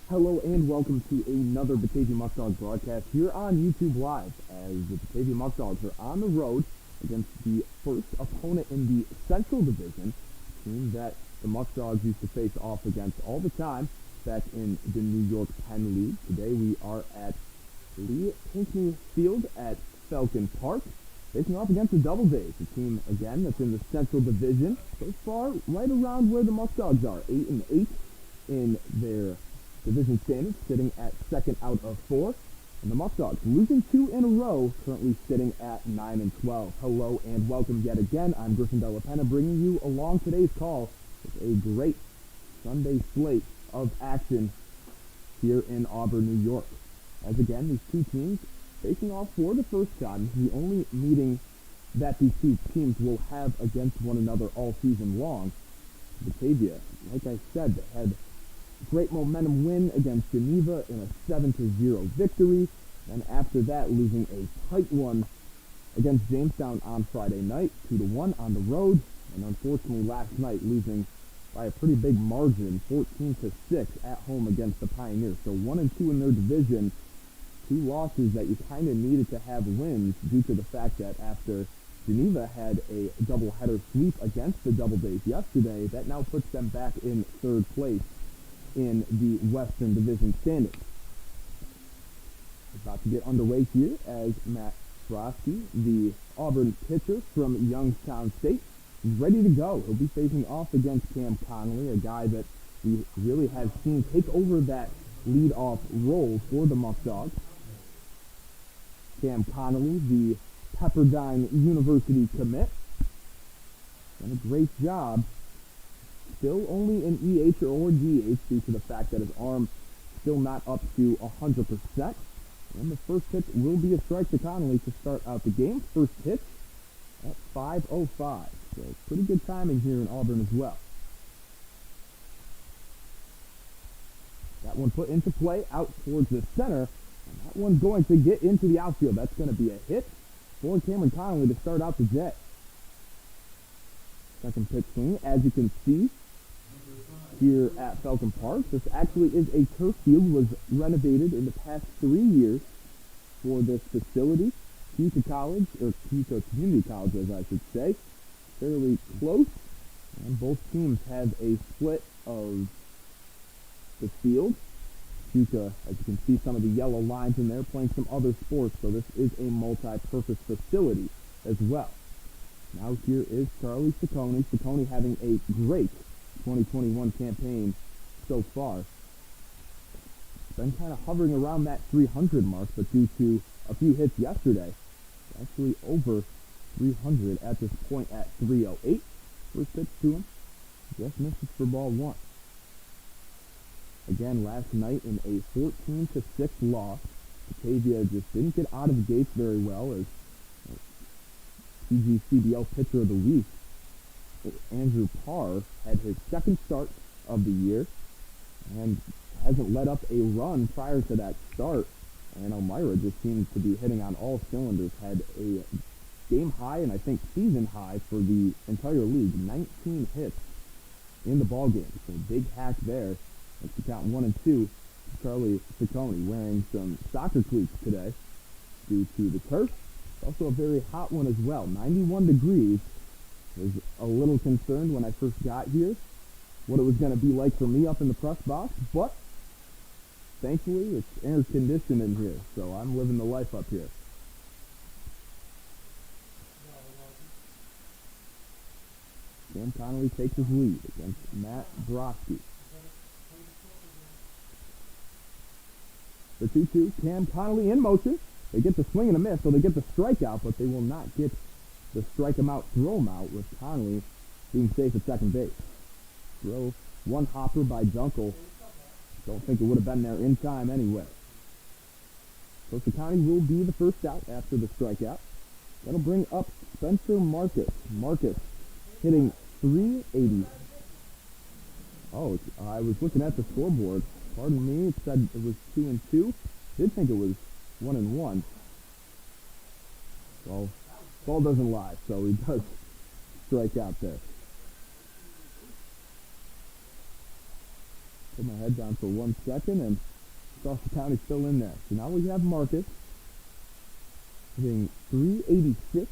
Hello and welcome to another Batavia Muckdogs broadcast here on YouTube Live as the Batavia Muckdogs are on the road against the first opponent in the Central Division, a team that the Muckdogs used to face off against all the time back in the New York Penn League. Today we are at Lee Pinckney Field at Falcon Park, facing off against the Doubledays, a team again that's in the Central Division. So far, right around where the Muckdogs are, 8-8 in their division standings, sitting at second out of four. And the Muckdogs losing two in a row, currently sitting at 9-12. Hello and welcome yet again. I'm Griffin Della Penna, bringing you along today's call with a great Sunday slate of action here in Auburn, New York. As again, these two teams facing off for the first time, the only meeting that these two teams will have against one another all season long. Batavia, like I said, had great momentum win against Geneva in a 7-0 victory, and after that losing a tight one against Jamestown on Friday night, 2-1 on the road, and unfortunately last night losing by a pretty big margin, 14-6 at home against the Pioneers. So 1-2 in their division, two losses that you kind of needed to have wins due to the fact that after Geneva had a doubleheader sweep against the Doubledays yesterday, that now puts them back in third place in the Western Division standings. About to get underway here as Matt Frosky, the Auburn pitcher from Youngstown State, is ready to go. He'll be facing off against Cam Connolly, a guy that we really have seen take over that leadoff role for the Muckdogs. Cam Connolly, the Pepperdine University commit, done a great job. Still only in EH or DH due to the fact that his arm still not up to 100%. And the first pitch will be a strike to Connolly to start out the game. First pitch at 5:05. So pretty good timing here in Auburn as well. That one put into play out towards the center. And that one's going to get into the outfield. That's going to be a hit for Cameron Connolly to start out the day. Second pitch swing, as you can see here at Falcon Park. This actually is a turf field, was renovated in the past 3 years for this facility. Keota College, or Keota Community College as I should say, fairly close, and both teams have a split of the field. Keota, as you can see some of the yellow lines in there, playing some other sports, so this is a multi-purpose facility as well. Now here is Charlie Ciccone. Ciccone having a great 2021 campaign so far. Been kind of hovering around that 300 mark, but due to a few hits yesterday, actually over 300 at this point at 308. First pitch to him, just misses for ball one. Again, last night in a 14-6 loss, Batavia just didn't get out of the gates very well as PGCBL Pitcher of the Week, Andrew Parr, had his second start of the year and hasn't let up a run prior to that start. And Elmira just seems to be hitting on all cylinders. Had a game high and I think season high for the entire league, 19 hits in the ball game. So big hack there. Let's count 1 and 2. Charlie Ciccone wearing some soccer cleats today due to the turf. Also a very hot one as well, 91 degrees. Was a little concerned when I first got here what it was going to be like for me up in the press box, but thankfully it's air conditioned in here, so I'm living the life up here. Cam Connolly takes his lead against Matt Brodsky. The 2-2, Cam Connolly in motion. They get the swing and a miss, so they get the strikeout, but they will not get the strike him out, throw him out, with Connolly being safe at second base. Throw one hopper by Dunkel. Don't think it would have been there in time anyway. So Ciccone will be the first out after the strikeout. That'll bring up Spencer Marcus. Marcus hitting 380. Oh, I was looking at the scoreboard. Pardon me, it said it was 2 and 2. Did think it was 1 and 1. Well, ball doesn't lie, so he does strike out there. Put my head down for 1 second, and Dawson County's still in there. So now we have Marcus hitting .386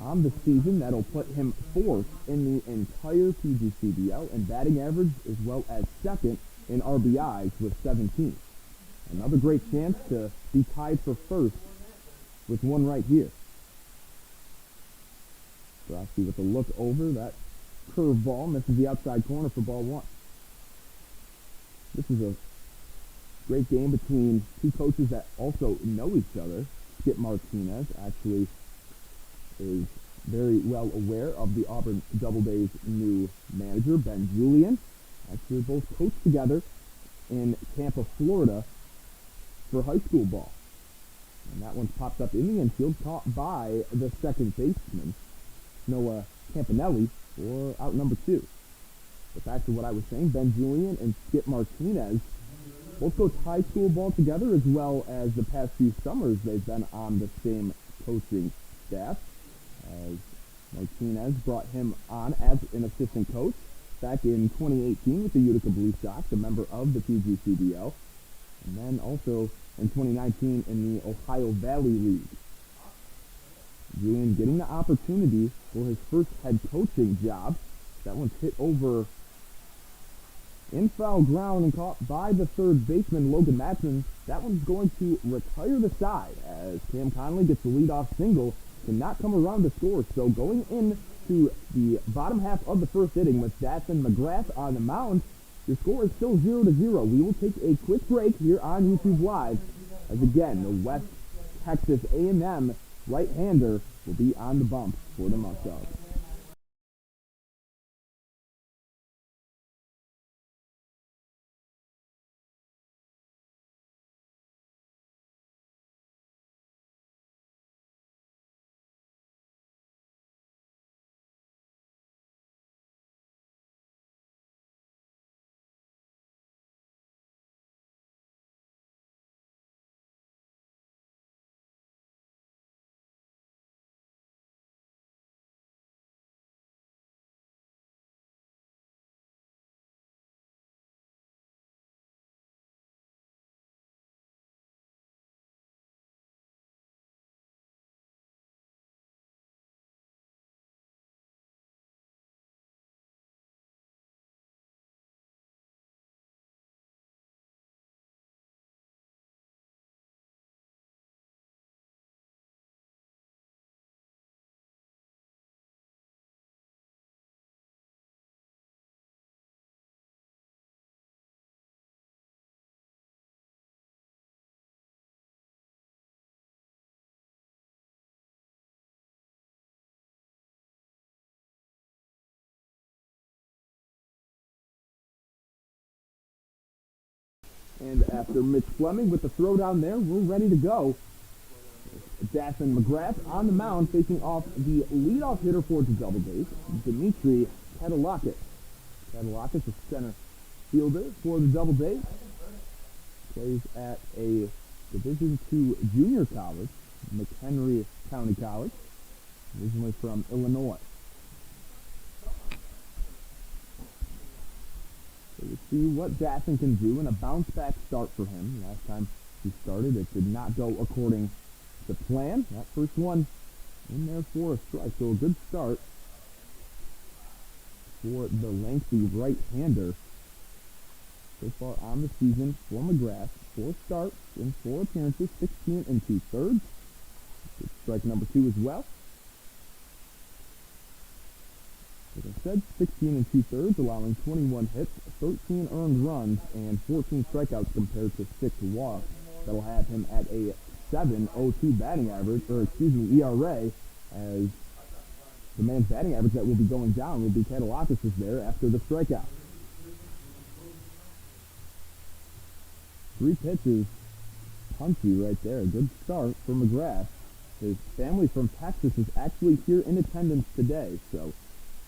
on the season. That'll put him fourth in the entire PGCBL in batting average, as well as second in RBIs with 17. Another great chance to be tied for first with one right here. Frosty with a look over. That curveball misses the outside corner for ball one. This is a great game between two coaches that also know each other. Skip Martinez actually is very well aware of the Auburn Doubledays' new manager, Ben Julian. Actually, both coached together in Tampa, Florida for high school ball. And that one's popped up in the infield, caught by the second baseman, Noah Campanelli, for out number 2. But back to what I was saying, Ben Julian and Skip Martinez both coach high school ball together, as well as the past few summers they've been on the same coaching staff, as Martinez brought him on as an assistant coach back in 2018 with the Utica Blue Sox, a member of the PGCBL, and then also in 2019 in the Ohio Valley League. Julian getting the opportunity for his first head coaching job. That one's hit over in foul ground and caught by the third baseman, Logan Matson. That one's going to retire the side as Cam Conley gets the leadoff single, cannot come around to score. So going into the bottom half of the first inning with Dathan McGrath on the mound, your score is still 0-0. We will take a quick break here on YouTube Live, as again, the West Texas A&M right-hander will be on the bump for the Muckdogs. And after Mitch Fleming with the throw down there, we're ready to go. Dathan McGrath on the mound facing off the leadoff hitter for the Doubledays, Dimitri Kadalakis. Kadalakis, the center fielder for the Doubledays, plays at a Division II junior college, McHenry County College, originally from Illinois. So we'll see what Dathan can do in a bounce-back start for him. Last time he started, it did not go according to plan. That first one in there for a strike, so a good start for the lengthy right-hander. So far on the season for McGrath, 4 starts in 4 appearances, 16 and 2/3. Good strike number 2 as well. Like I said, 16 and 2/3, allowing 21 hits, 13 earned runs, and 14 strikeouts compared to 6 walks. That'll have him at a 7.02 batting average, ERA, as the man's batting average that will be going down will be Kadalakis is there after the strikeout. 3 pitches, punchy right there. Good start for McGrath. His family from Texas is actually here in attendance today, so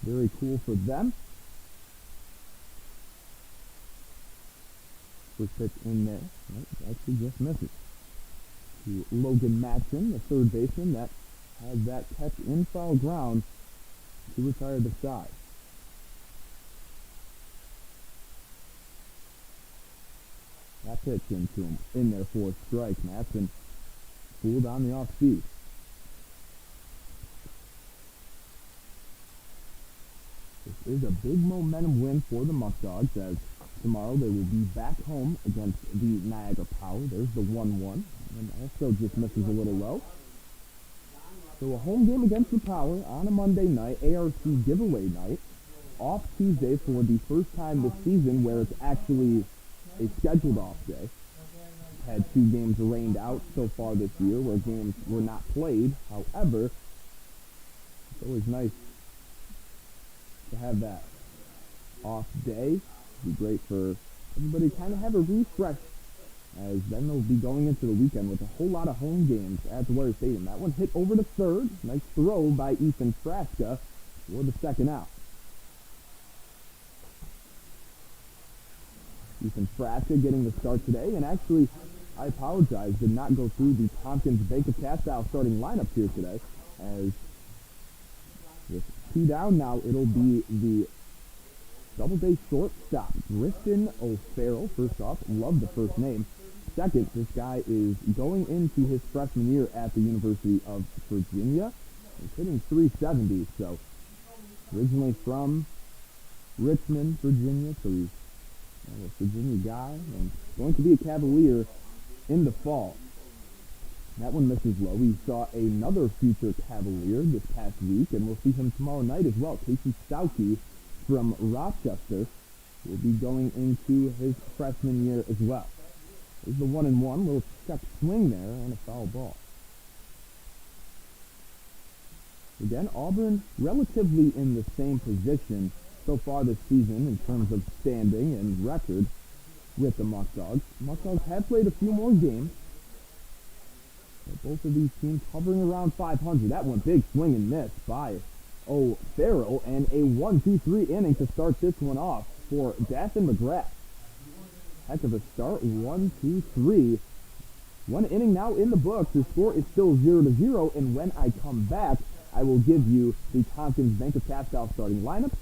very cool for them. First pitch in there. Nope, actually just misses. To Logan Matson, the third baseman, that had that catch in foul ground to retire the side. That pitch into him in there for a strike. Madsen fooled on the off speed. This is a big momentum win for the Muckdogs, as tomorrow they will be back home against the Niagara Power. There's the 1-1, and also just misses a little low. So a home game against the Power on a Monday night, ARC giveaway night, off Tuesday for the first time this season where it's actually a scheduled off day. Had 2 games rained out so far this year where games were not played. However, it's always nice to have that off day. It'd be great for everybody to kind of have a refresh, as then they'll be going into the weekend with a whole lot of home games at the Warrior Stadium. That one hit over to third. Nice throw by Ethan Frasca for the second out. Ethan Frasca getting the start today, and actually, I apologize, did not go through the Tompkins Bank of Castile starting lineup here today, as with 2 down now, it'll be the Doubledays shortstop, Tristan O'Farrell. First off, love the first name. Second, this guy is going into his freshman year at the University of Virginia. He's hitting .370, so originally from Richmond, Virginia, so he's a Virginia guy, and going to be a Cavalier in the fall. That one misses low. We saw another future Cavalier this past week, and we'll see him tomorrow night as well. Casey Stauke from Rochester will be going into his freshman year as well. There's the 1-1, little check swing there, and a foul ball. Again, Auburn relatively in the same position so far this season in terms of standing and record with the Muckdogs. Muckdogs have played a few more games. Both of these teams hovering around 500. That one big swing and miss by O'Farrell, and a 1-2-3 inning to start this one off for Dathan McGrath. Heck of a start, 1-2-3. One inning now in the books. The score is still 0-0, and when I come back, I will give you the Tompkins Bank of Castile starting lineup.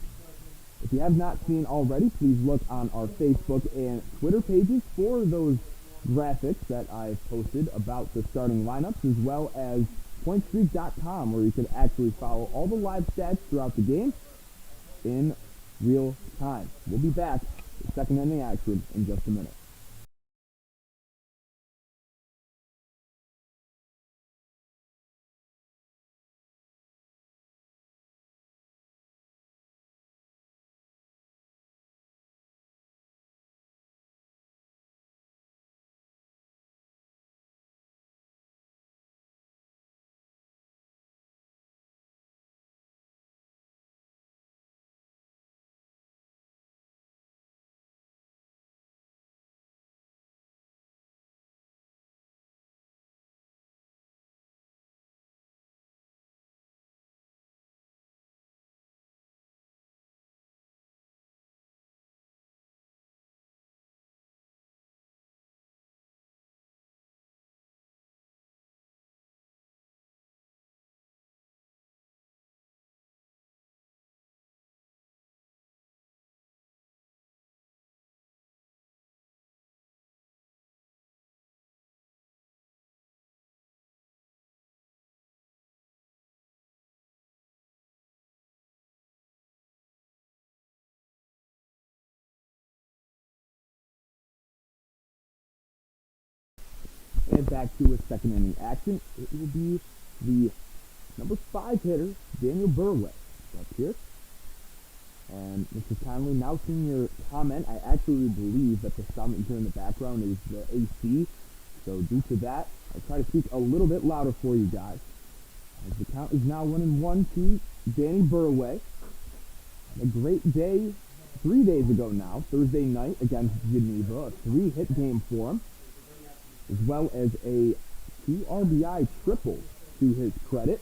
If you have not seen already, please look on our Facebook and Twitter pages for those graphics that I've posted about the starting lineups, as well as PointStreak.com, where you can actually follow all the live stats throughout the game in real time. We'll be back with second inning action in just a minute. And back to a second inning action. It will be the number 5 hitter, Daniel Burway, up here. And Mr. Conley, now seeing your comment, I actually believe that the sound that you hear in the background is the AC. So due to that, I'll try to speak a little bit louder for you guys. As the count is now 1-1 to Danny Burway. A great day 3 days ago now, Thursday night against Geneva. A 3-hit game for him, as well as a 2 RBI triple to his credit.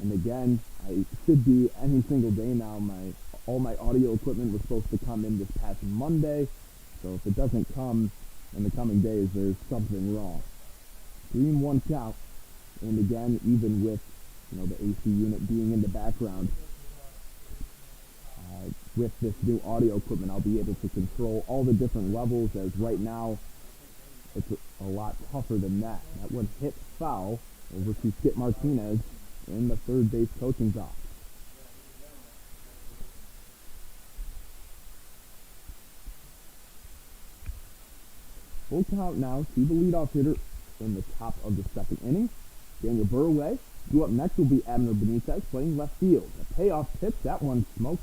And again, I should be any single day now. All my audio equipment was supposed to come in this past Monday, so if it doesn't come in the coming days, there's something wrong. 3-1 count, and again, even with the AC unit being in the background, with this new audio equipment, I'll be able to control all the different levels, as right now it's a lot tougher than that. That one hit foul over to Skip Martinez in the third base coaching box. Full count now to the leadoff hitter in the top of the second inning. Daniel Burway. Due up next will be Abner Benitez playing left field. A payoff pitch, that one smoked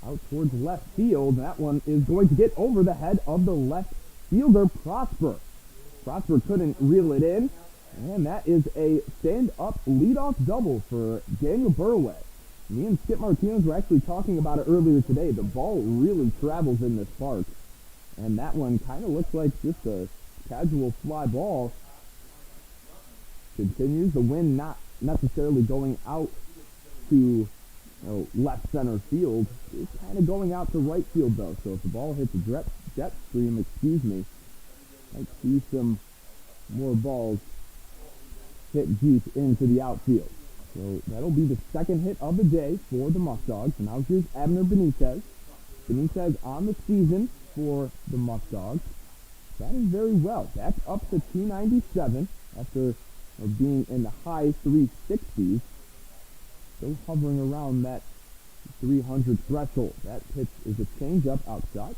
out towards left field. That one is going to get over the head of the left fielder, Prosper. Prosper couldn't reel it in, and that is a stand-up leadoff double for Daniel Burway. Me and Skip Martinez were actually talking about it earlier today. The ball really travels in this park, and that one kind of looks like just a casual fly ball. Continues. The wind not necessarily going out to left center field. It's kind of going out to right field, though. So if the ball hits a jet stream, might see some more balls hit deep into the outfield. So that'll be the second hit of the day for the Muckdogs. And now here's Abner Benitez. Benitez on the season for the Muckdogs. Batting very well. That's up to 297 after being in the high 360s. Still hovering around that 300 threshold. That pitch is a changeup outside.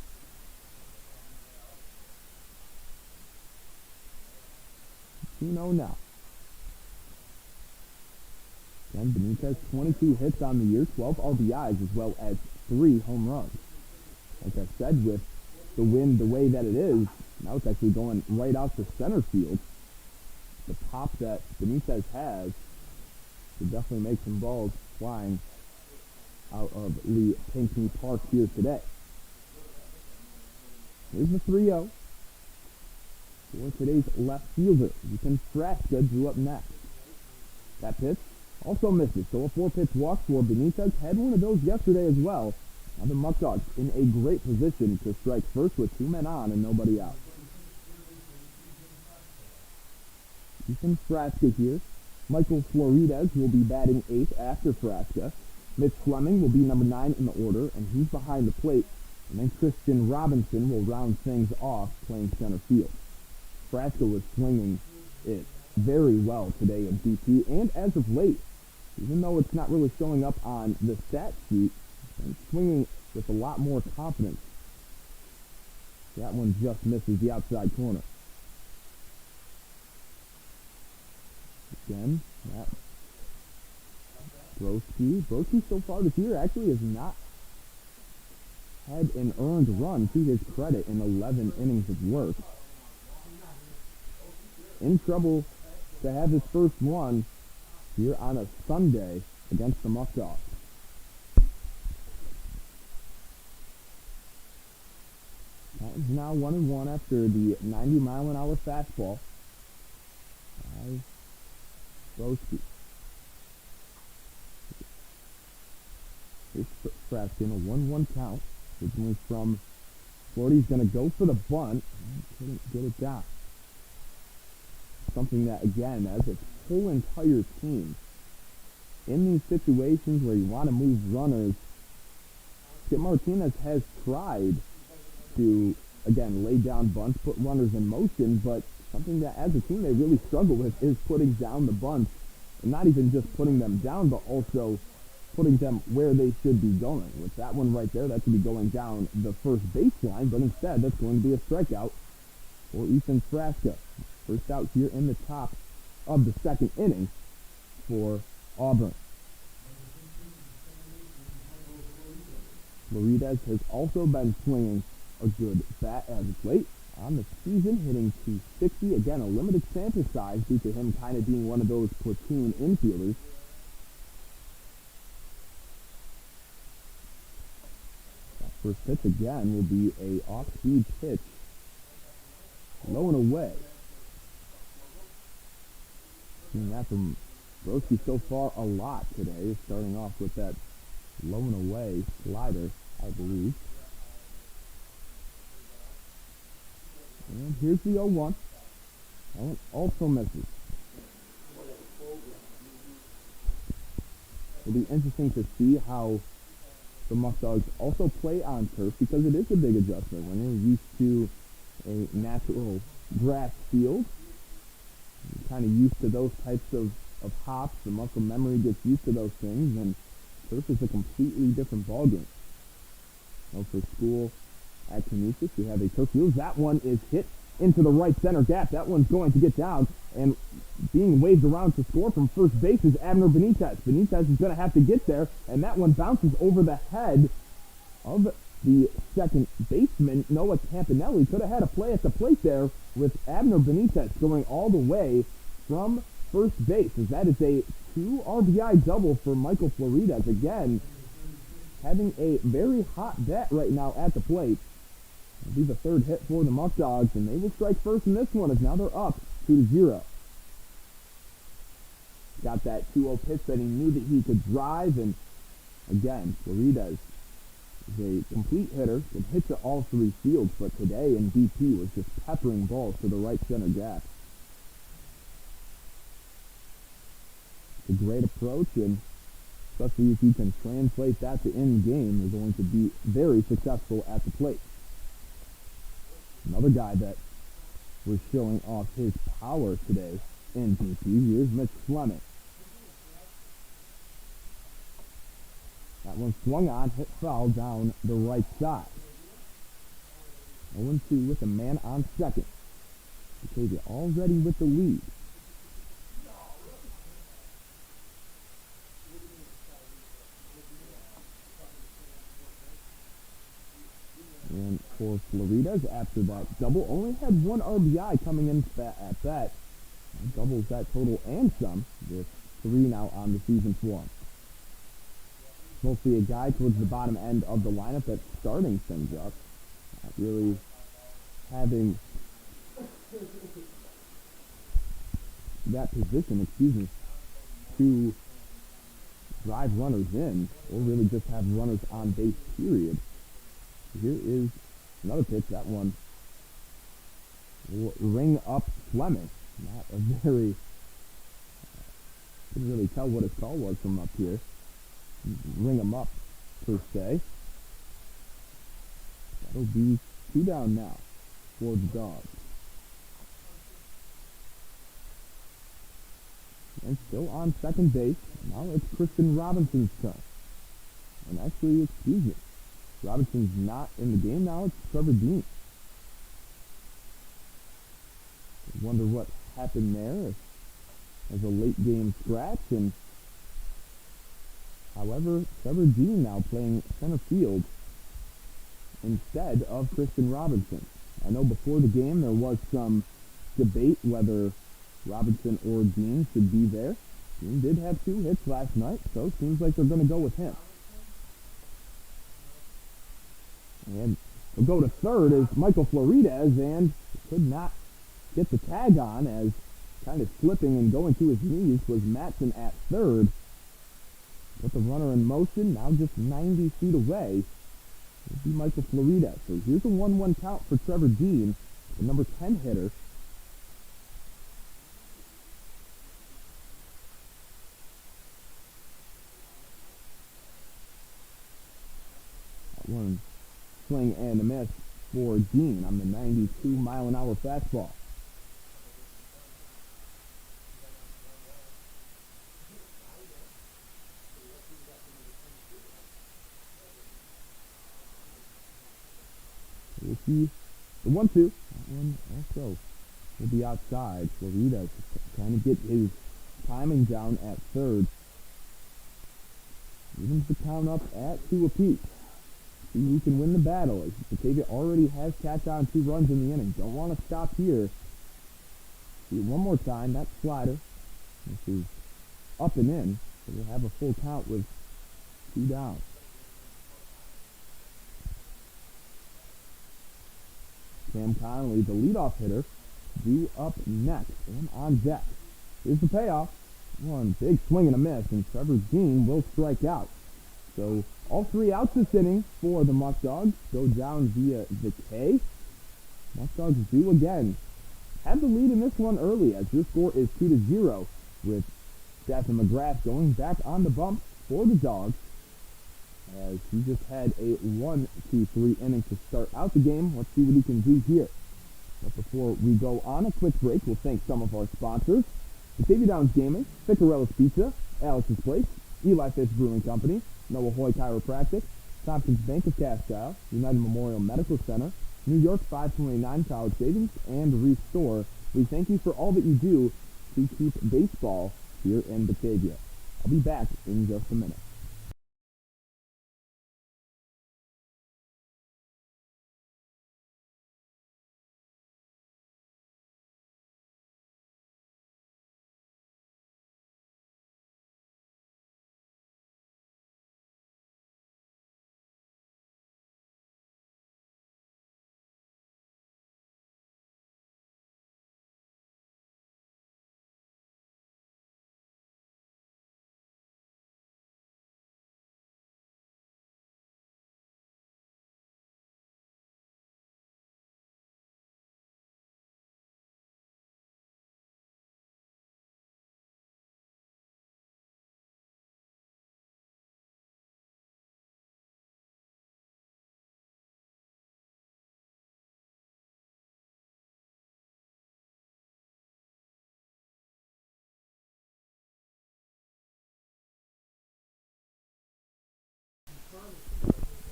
Now. And Benitez, 22 hits on the year, 12 RBIs, as well as 3 home runs. Like I said, with the wind the way that it is, now it's actually going right out to center field. The pop that Benitez has could definitely make some balls flying out of Lee Pinckney Park here today. Here's the 3-0 for today's left fielder. Ethan Frasca drew up next. That pitch also misses, so a 4-pitch walk for Benitez. Had one of those yesterday as well. Now the Muckdogs in a great position to strike first with 2 men on and nobody out. Ethan Frasca here. Michael Florides will be batting 8th after Frasca. Mitch Fleming will be number 9 in the order, and he's behind the plate. And then Christian Robinson will round things off playing center field. Frasca was swinging it very well today in BP, and as of late, even though it's not really showing up on the stat sheet, he's swinging with a lot more confidence. That one just misses the outside corner. Again, that Broski so far this year actually has not had an earned run to his credit in 11 innings of work. In trouble to have his first one here on a Sunday against the Muckdogs. That is now 1-1 after the 90-mile-an-hour fastball by Broski. Here's Frasca in a 1-1 count. Originally from Florida, he's going to go for the bunt. Couldn't get it down. Something that, again, as a whole entire team, in these situations where you want to move runners, Skip Martinez has tried to, again, lay down bunts, put runners in motion, but something that as a team they really struggle with is putting down the bunts, and not even just putting them down, but also putting them where they should be going. With that one right there, that should be going down the first baseline, but instead that's going to be a strikeout for Ethan Frasca. First out here in the top of the second inning for Auburn. Florides has also been swinging a good bat as of late on the season, hitting .260. Again, a limited sample size due to him kind of being one of those platoon infielders. That first pitch again will be a off-speed pitch, low and away. Seeing that from Broski so far a lot today, starting off with that low and away slider, I believe. And here's the 0-1. That one also misses. It'll be interesting to see how the Muckdogs also play on turf because it is a big adjustment. When you're used to a natural grass field, you're kind of used to those types of hops. The muscle memory gets used to those things, and turf is a completely different ballgame. So for school at Canisius, we have a turf field. That one is hit into the right center gap. That one's going to get down, and being waved around to score from first base is Abner Benitez. Benitez is going to have to get there, and that one bounces over the head of the second baseman, Noah Campanelli. Could have had a play at the plate there with Abner Benitez going all the way from first base, as that is a 2 RBI double for Michael Floridas. Again, having a very hot bat right now at the plate. It'll be the third hit for the Muckdogs, and they will strike first in this one as now they're up 2-0. Got that 2-0 pitch that he knew that he could drive, and again, Floridas is a complete hitter, can hit to all three fields, but today in BP was just peppering balls to the right center gap. It's a great approach, and especially if you can translate that to in-game, you're going to be very successful at the plate. Another guy that was showing off his power today in BP, here's Mitch Fleming. That one swung on, hit foul down the right side. 0-2 with a man on second. Batavia already with the lead. And for Floridas, after that double, only had 1 RBI coming in at that. Doubles that total and some, with 3 now on the season for him. Mostly a guy towards the bottom end of the lineup that's starting things up. Not really having that position, to drive runners in, or really just have runners on base, period. Here is another pitch. That one will ring up Fleming. Not a very, couldn't really tell what his call was from up here. Ring him up, per se. That'll be 2 down now for the Dogs. And still on second base. Now it's Kristen Robinson's turn. And actually, excuse me, Robinson's not in the game now. It's Trevor Dean. I wonder what happened there as a late game scratch. And however, Trevor Dean now playing center field instead of Kristen Robinson. I know before the game there was some debate whether Robinson or Dean should be there. Dean did have 2 hits last night, so it seems like they're going to go with him. And we'll go to third is Michael Floridas, and could not get the tag on, as kind of slipping and going to his knees was Matson at third. Put the runner in motion, now just 90 feet away. It'll be Michael Floridas. So here's a 1-1 count for Trevor Dean, the number 10 hitter. That one swing and a miss for Dean on the 92-mile-an-hour fastball. We'll see the 1-2. That one also will be outside. Floridas trying to get his timing down at third. Evens the count up at 2 apiece. See who can win the battle, as Batavia already has tacked on 2 runs in the inning. Don't want to stop here. See it one more time. That slider, which is up and in, so we'll have a full count with 2 down. Cam Connolly, the leadoff hitter, due up next and on deck. Here's the payoff. One big swing and a miss, and Trevor Dean will strike out. So all 3 outs this inning for the Muckdogs go down via the K. Muckdogs do again have the lead in this one early, as your score is 2-0, with Stephen McGrath going back on the bump for the Dogs. as he just had a 1-2-3 inning to start out the game. Let's see what he can do here. But before we go on a quick break, we'll thank some of our sponsors: Batavia Downs Gaming, Ficarella's Pizza, Alex's Place, Eli Fish Brewing Company, Noah Hoy Chiropractic, Thompson's Bank of Castile, United Memorial Medical Center, New York 529 College Savings, and Restore. We thank you for all that you do to keep baseball here in Batavia. I'll be back in just a minute.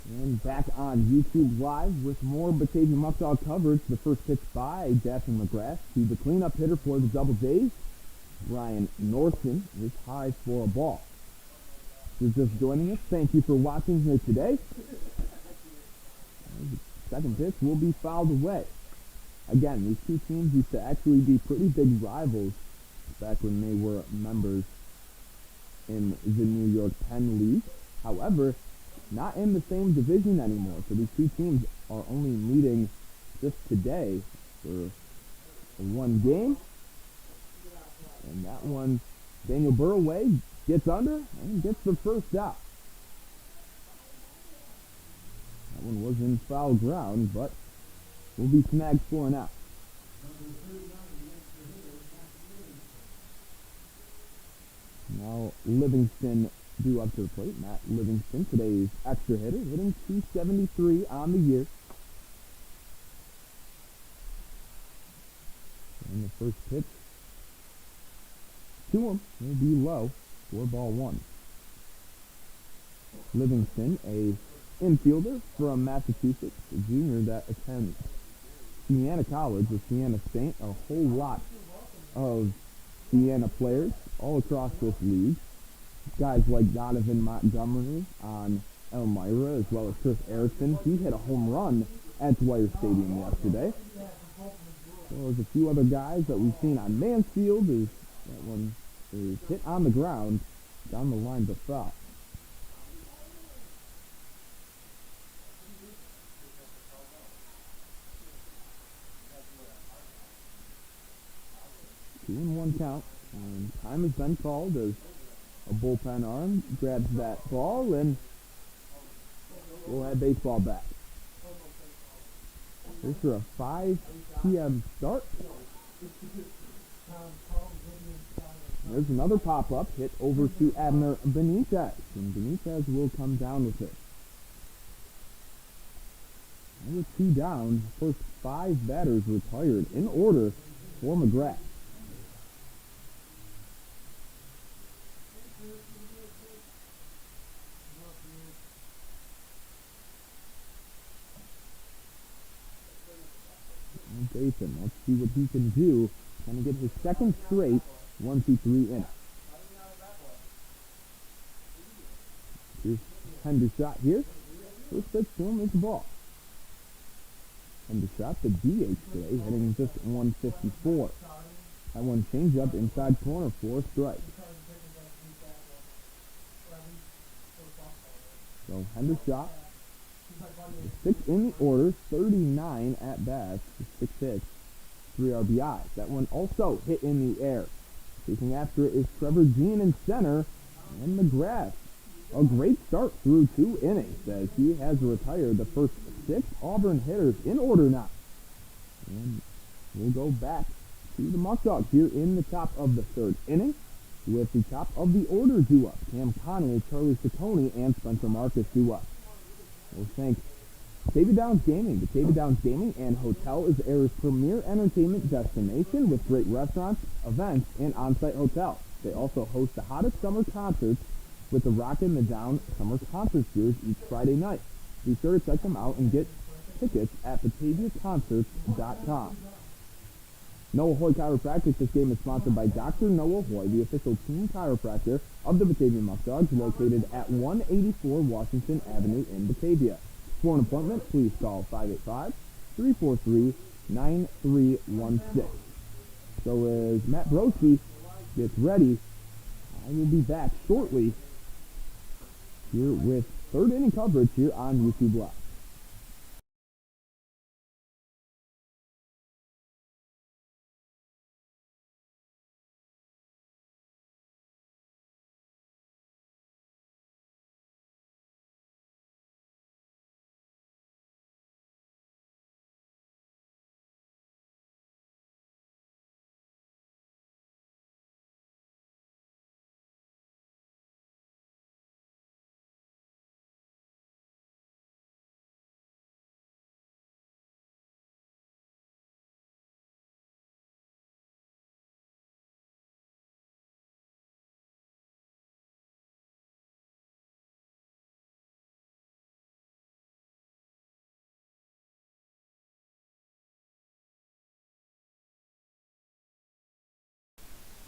And back on YouTube Live with more Batavia Muckdog coverage. The first pitch by Daphne McGrath to the cleanup hitter for the Doubledays, Ryan Norton, is high for a ball. If you're just joining us, thank you for watching here today. The second pitch will be fouled away. Again, these two teams used to actually be pretty big rivals back when they were members in the New York Penn League. However, not in the same division anymore. So these two teams are only meeting just today for one game. And that one, Daniel Burroway gets under and gets the first out. That one was in foul ground, but will be snagged for an out. Now Livingston due up to the plate. Matt Livingston, today's extra hitter, hitting .273 on the year. And the first pitch to him will be low for ball one. Livingston, a infielder from Massachusetts, a junior that attends Siena College with Siena State. A whole lot of Siena players all across this league. Guys like Donovan Montgomery on Elmira, as well as Chris Erickson. He hit a home run at Dwyer Stadium yesterday. So there's a few other guys that we've seen on Mansfield. That one is hit on the ground, down the line but foul. Two and one count, and time has been called as a bullpen arm grabs that ball, and we'll have baseball back. This is a 5 p.m. start. There's another pop-up hit over to Abner Benitez, and Benitez will come down with it. Number 2 down, first 5 batters retired in order for McGrath. Jason, let's see what he can do. Trying to get his second straight 1-2-3 inning. Here's Hendershot here. First pitch to him is the ball. Hendershot, the DH today, hitting just 154. That one change up inside corner for a strike. So Hendershot, 6 in the order, 39 at bats, 6 hits, 3 RBIs. That one also hit in the air. Chasing after it is Trevor Jean in center, and McGrath. A great start through 2 innings as he has retired the first 6 Auburn hitters in order now. And we'll go back to the Muckdogs here in the top of the 3rd inning. with the top of the order due up. Cam Connolly, Charlie Ciccone, and Spencer Marcus due up. We'll thank Batavia Downs Gaming. Batavia Downs Gaming and Hotel is the area's premier entertainment destination with great restaurants, events, and on-site hotels. They also host the hottest summer concerts with the Rockin' the Down Summer Concert Series each Friday night. Be sure to check them out and get tickets at BataviaConcerts.com. Noah Hoy Chiropractic. This game is sponsored by Dr. Noah Hoy, the official team chiropractor of the Batavia Muckdogs, located at 184 Washington Avenue in Batavia. For an appointment, please call 585-343-9316. So as Matt Broski gets ready, I will be back shortly here with third inning coverage here on YouTube Live.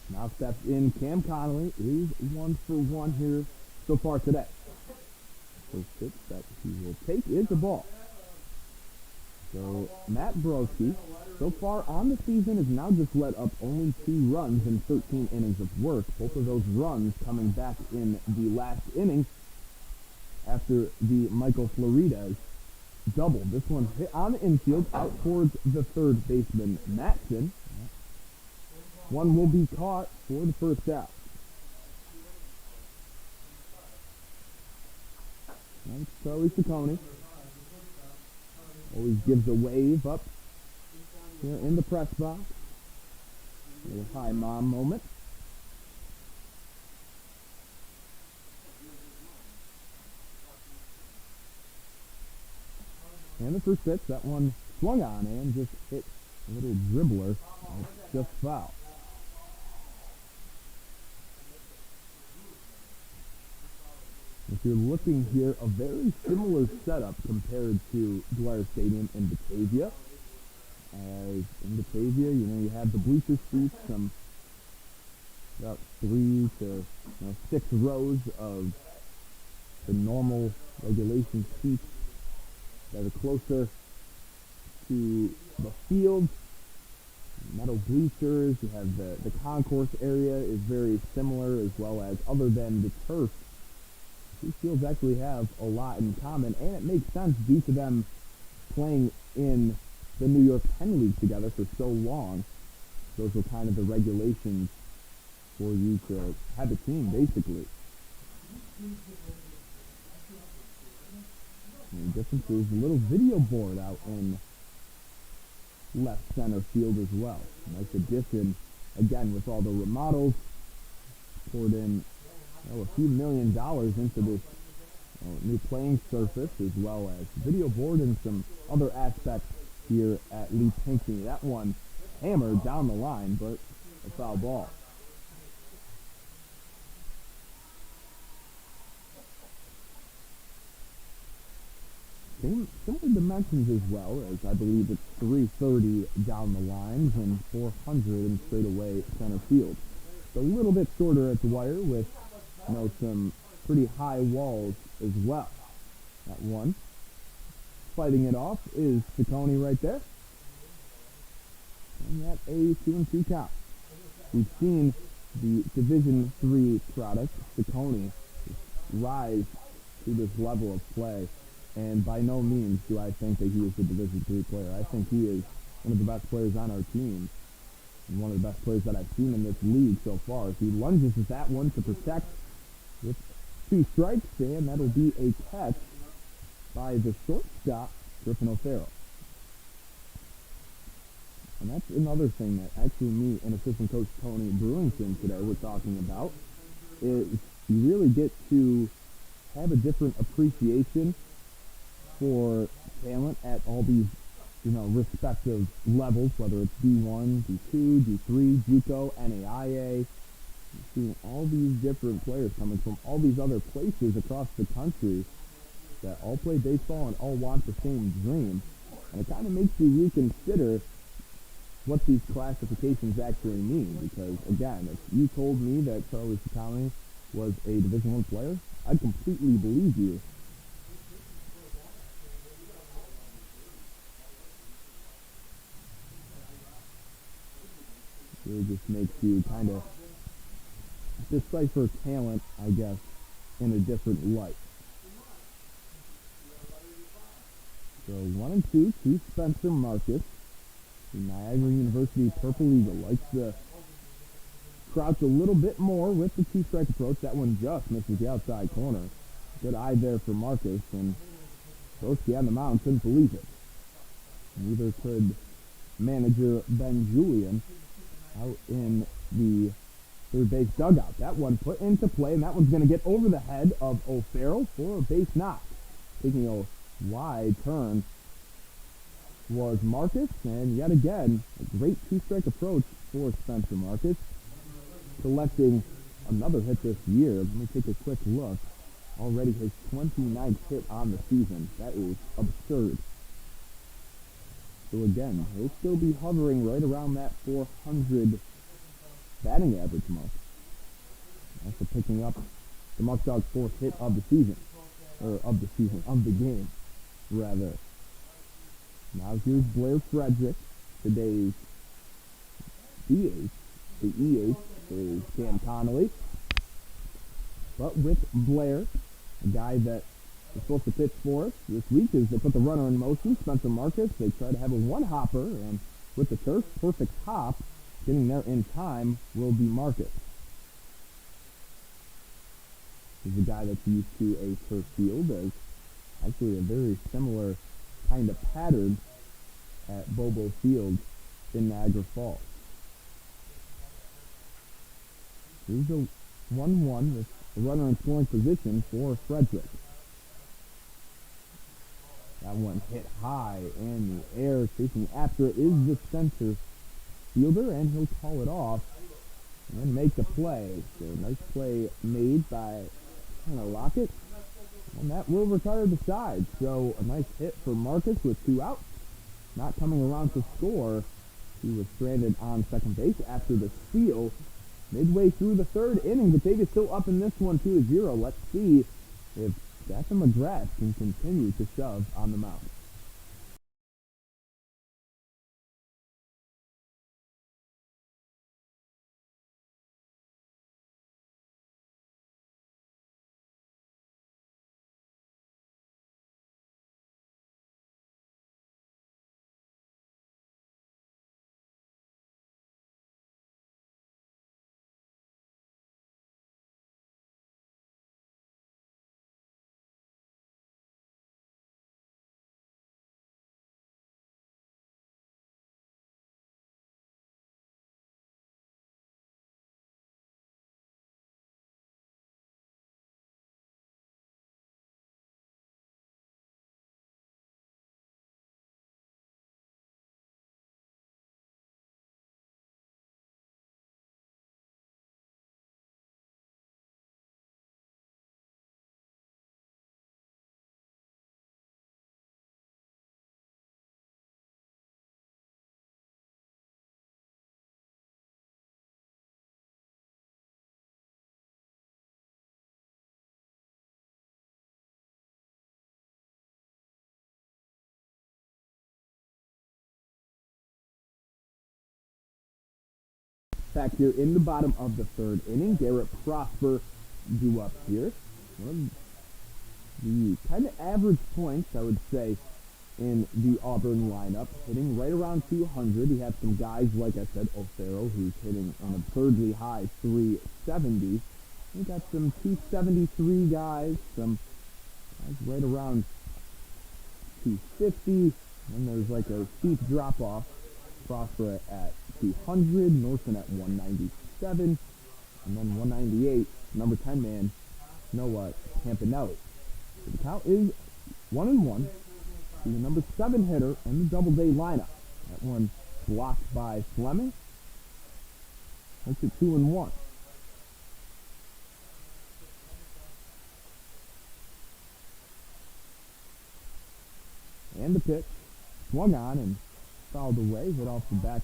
Now steps in Cam Connolly, is 1 for 1 here so far today. First pitch that he will take is the ball. So Matt Broski, so far on the season, has now just let up only 2 runs in 13 innings of work. Both of those runs coming back in the last inning after the Michael Floridas double. This one hit on the infield out towards the third baseman, Matson. One will be caught for the first out. That's Charlie Ciccone. Always gives a wave up here in the press box. A little hi mom moment. And the first pitch, that one swung on and just hit a little dribbler. It's just foul. If you're looking here, a very similar setup compared to Dwyer Stadium in Batavia. As in Batavia, you have the bleacher seats, some about 3 to 6 rows of the normal regulation seats that are closer to the field. Metal bleachers, you have the concourse area is very similar, as well as, other than the turf, these fields actually have a lot in common, and it makes sense due to them playing in the New York Penn League together for so long. Those were kind of the regulations for you to have a team, basically. And the difference is a little video board out in left center field as well. Nice addition, again, with all the remodels, poured in a few $1 million into this new playing surface, as well as video board and some other aspects here at Lee Pinckney. That one hammered down the line, but a foul ball. Similar dimensions as well, as I believe it's 330 down the lines and 400 in straightaway center field. It's a little bit shorter at the wire with some pretty high walls as well. That one. Fighting it off is Ciccone right there. And that a 2-2 count. We've seen the Division III product, Ciccone, rise to this level of play. And by no means do I think that he is a Division III player. I think he is one of the best players on our team, and one of the best players that I've seen in this league so far. He lunges with that one to protect with 2 strikes, and that'll be a catch by the shortstop, Griffin O'Farrell. And that's another thing that actually me and assistant coach Tony Brewington today were talking about, is you really get to have a different appreciation for talent at all these, respective levels, whether it's D1, D2, D3, JUCO, NAIA, seeing all these different players coming from all these other places across the country that all play baseball and all want the same dream. And it kind of makes you reconsider what these classifications actually mean. Because, again, if you told me that Charlie Sakami was a Division I player, I'd completely believe you. It really just makes you kind of decipher talent, I guess, in a different light. So 1-2 to Spencer Marcus. The Niagara University Purple Eagle likes to crouch a little bit more with the two-strike approach. That one just misses the outside corner. Good eye there for Marcus, and Broski on the mound couldn't believe it. Neither could manager Ben Julian out in the third base dugout. That one put into play, and that one's going to get over the head of O'Farrell for a base knock. Taking a wide turn was Marcus, and yet again, a great two-strike approach for Spencer Marcus, collecting another hit this year. Let me take a quick look. Already his 29th hit on the season. That is absurd. So again, he'll still be hovering right around that 400 batting average mark. Also picking up the Muckdogs' fourth hit of the season. Of the game, rather. Now here's Blair Frederick, today's DH. The EH is Cam Connolly. But with Blair, a guy that is supposed to pitch for us this week, as they put the runner in motion, Spencer Marcus. They try to have a one-hopper, and with the turf, perfect hop, getting there in time will be Marcus. He's a guy that's used to a turf field, as actually a very similar kind of pattern at Bobo Field in Niagara Falls. Here's a 1-1 with the runner in scoring position for Frederick. That one hit high in the air. Chasing after it is the center fielder, and he'll call it off and make the play. So nice play made by Lockett, and that will retire the side. So a nice hit for Marcus with 2 outs. Not coming around to score. He was stranded on second base after the steal midway through the third inning. Batavia's still up in this one 2-0. Let's see if Stephen McGrath can continue to shove on the mound. Back here in the bottom of the third inning, Garrett Prosper due up here. One of the kind of average points, I would say, in the Auburn lineup, hitting right around 200. You have some guys, like I said, O'Farrell, who's hitting an absurdly high 370. We got some 273 guys, some guys right around 250, and there's like a steep drop-off Prosper at 200, Norton at 197, and then 198, number 10 man, Noah Campanelli. So the count is 1-1. The number 7 hitter in the Doubleday lineup. That one blocked by Fleming. Makes it 2-1. And the pitch swung on and fouled away, hit off the back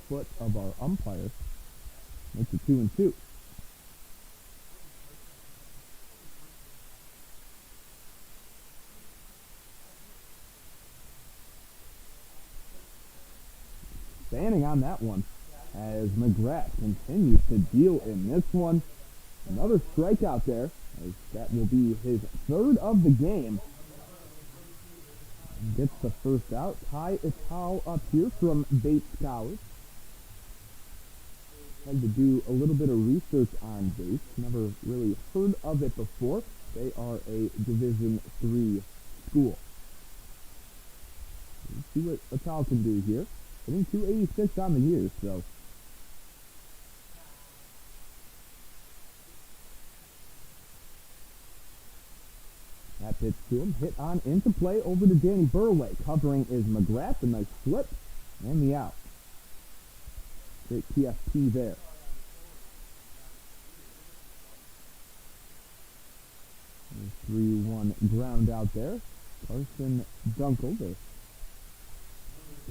foot of our umpire. Makes it 2-2. Standing on that one as McGrath continues to deal in this one. Another strikeout there, as that will be his third of the game. Gets the first out. Ty Ital up here from Bates College. Had to do a little bit of research on Bates. Never really heard of it before. They are a Division III school. Let's see what Ital can do here. Hitting 286 on the year, so. That pitch to him, hit on into play over to Danny Burway. Covering is McGrath, a nice flip, and the out. Great PFT there. A 3-1 ground out there. Carson Dunkel, the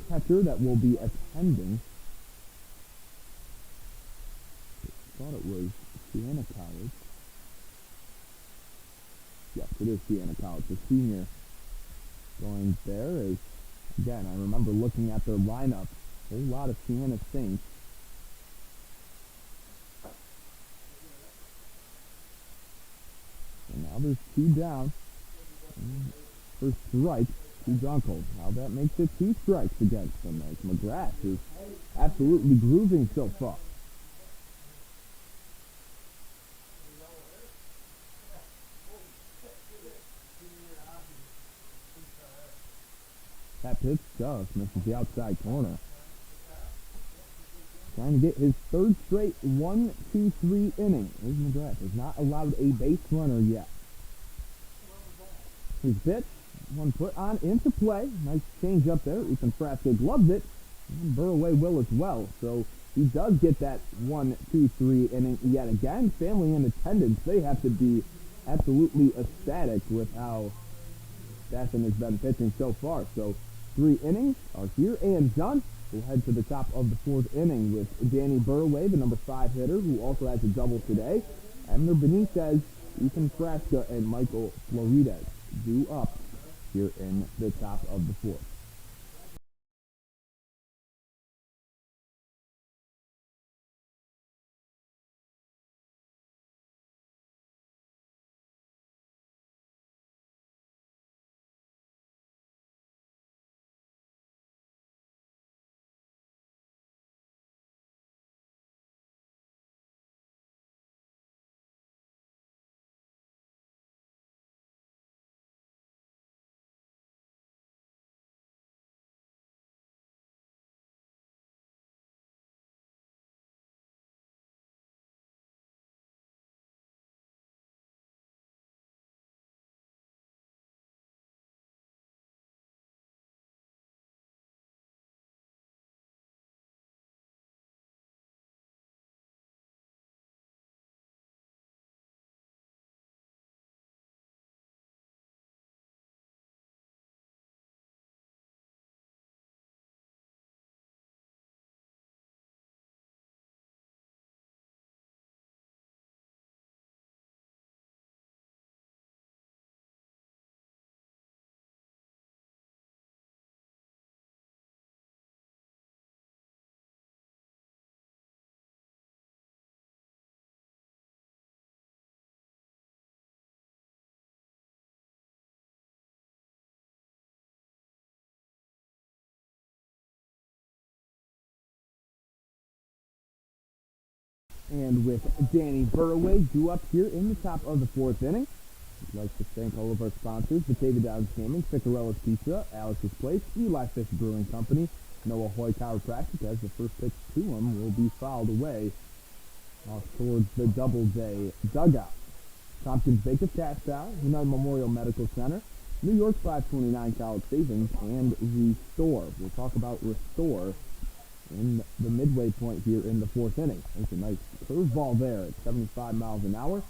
catcher that will be attending. I thought it was Siena College. Yes, it is Siena College. The senior going there is, again, I remember looking at their lineup. A whole lot of Siena Saints. And now there's 2 down. First strike to Dunkel. Now that makes it 2 strikes against them, as McGrath is absolutely grooving so far. That pitch just misses the outside corner. Trying to get his third straight 1-2-3 inning. Here's McGrath. Has not allowed a base runner yet. His pitch, one put on into play. Nice change up there. Ethan Frasco loves it. And Burway will as well. So he does get that 1-2-3 inning yet again. Family in attendance, they have to be absolutely ecstatic with how Stassen has been pitching so far. So 3 innings are here and done. We'll head to the top of the 4th inning with Danny Burway, the number 5 hitter, who also has a double today. Emner Benitez, Ethan Frasca, and Michael Florides due up here in the top of the 4th. And with Danny Burway due up here in the top of the 4th inning, I'd like to thank all of our sponsors, Batavia Muckdogs Gaming, Ficarella's Pizza, Alex's Place, Eli Fish Brewing Company, Noah Hoy chiropractic as the first pitch to him will be fouled away off towards the Doubleday dugout. Tompkins Bacon Castile, United Memorial Medical Center, New York 529 College Savings, and Restore. We'll talk about Restore in the midway point here in the fourth inning. There's a nice curveball there at 75 miles an hour.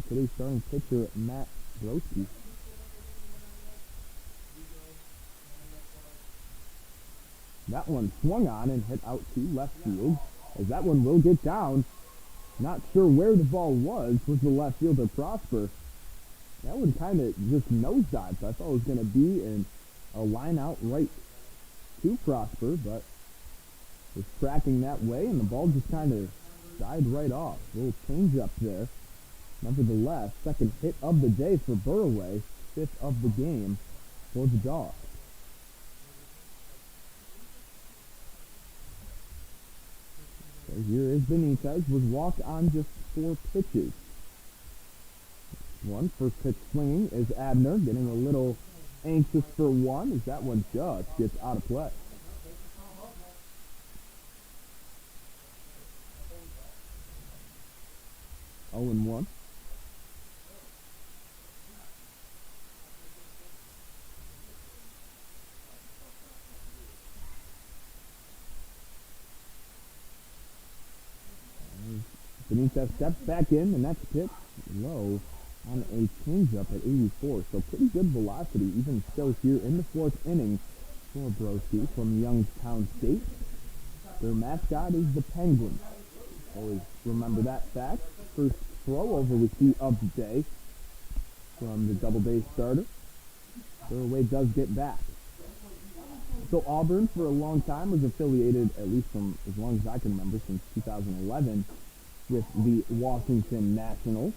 Today's starting pitcher, Matt Broski. That one swung on and hit out to left field, as that one will get down. Not sure where the ball was the left fielder Prosper. That one kind of just nosedived, so I thought it was going to be in a line out right to Prosper, but was tracking that way, and the ball just kind of died right off. A little change up there. Nevertheless, second hit of the day for Burraway, fifth of the game for the Dogs. So here is Benitez with walk on just 4 pitches. First pitch swinging is Abner, getting a little anxious for one, as that one just gets out of play. Oh and 1. Benitez steps back in, and that's pitch low on a changeup at 84. So pretty good velocity, even still here in the fourth inning for Broski from Youngstown State. Their mascot is the Penguin. Always remember that fact. First throw over we see of the day from the Doubledays starter. Burraway does get back. So Auburn, for a long time, was affiliated, at least from as long as I can remember, since 2011, with the Washington Nationals.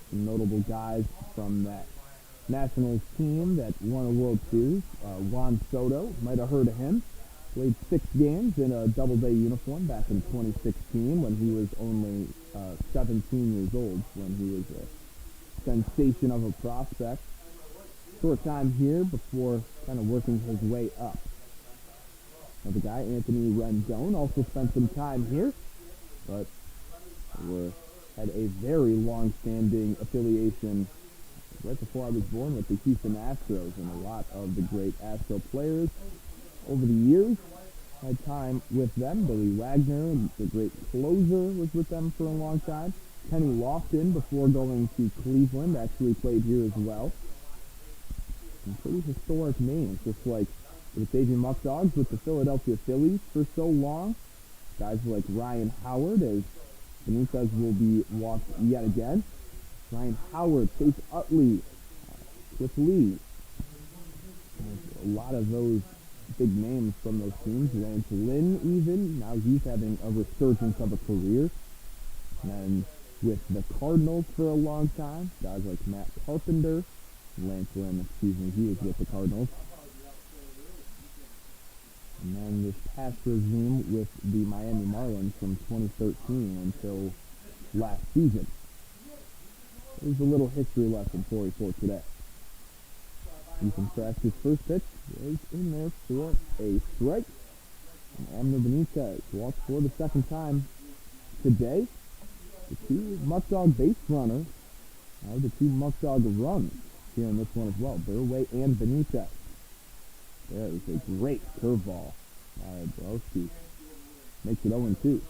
Some notable guys from that Nationals team that won a World Series. Juan Soto, might have heard of him. Played 6 games in a Doubleday uniform back in 2016 when he was only 17 years old, when he was a sensation of a prospect. Short time here before kind of working his way up. Another guy, Anthony Rendon, also spent some time here, but had a very long-standing affiliation right before I was born with the Houston Astros, and a lot of the great Astro players over the years had time with them. Billy Wagner, the great closer, was with them for a long time. Kenny Lofton, before going to Cleveland, actually played here as well. Some pretty historic names, just like the Batavia Muckdogs with the Philadelphia Phillies for so long. Guys like Ryan Howard, as Benitez will be walked yet again. Ryan Howard, Chase Utley, Cliff Lee. A lot of those big names from those teams. Lance Lynn even. Now he's having a resurgence of a career. And then with the Cardinals for a long time, guys like Matt Carpenter. Lance Lynn, he was with the Cardinals. And then this past regime with the Miami Marlins from 2013 until last season. Here's a little history lesson for you for today. Ethan Trask's first pitch is in there for a strike. And Abner Benitez walks for the second time today. The 2 Muckdog base runners are the 2 Muckdog runs here in this one as well. Burraway and Benitez. There is a great curveball by Broski. Makes it 0-2.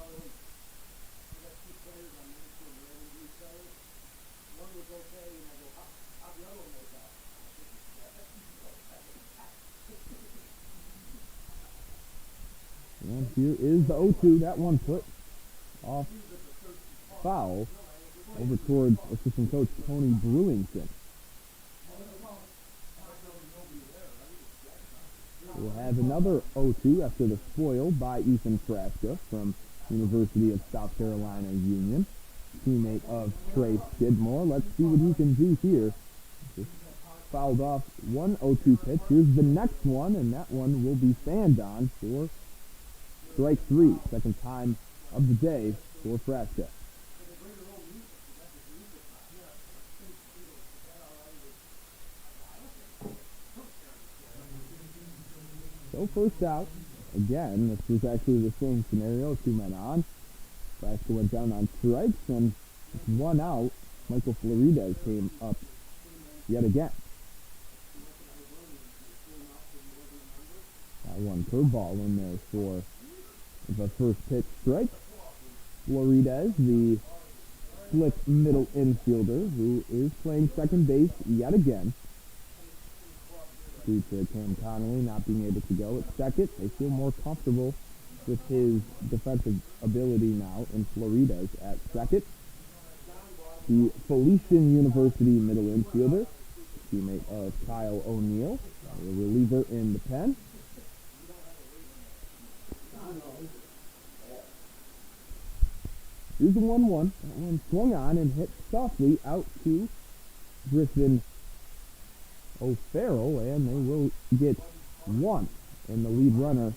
And here is the 0-2. That one put off foul over towards assistant coach Tony Brewington. We'll have another 0-2 after the spoil by Ethan Frasca from University of South Carolina Union, teammate of Trey Skidmore. Let's see what he can do here. Just fouled off one 0-2 pitch. Here's the next one, and that one will be fanned on for strike 3. Second time of the day for Frasca. So first out again, this was actually the same scenario, 2 men on. Nebraska went down on strikes, and with 1 out, Michael Florides came up yet again. That one curveball in there for the first pitch strike. Florides, the slick middle infielder, who is playing second base yet again. Due to Cam Connolly not being able to go at second, they feel more comfortable with his defensive ability now in Florides at second. The Felician University middle infielder, teammate of Kyle O'Neill, a reliever in the pen. Here's the 1-1. That one swung on and hit softly out to Griffin O'Farrell, and they will get 1. And the lead runner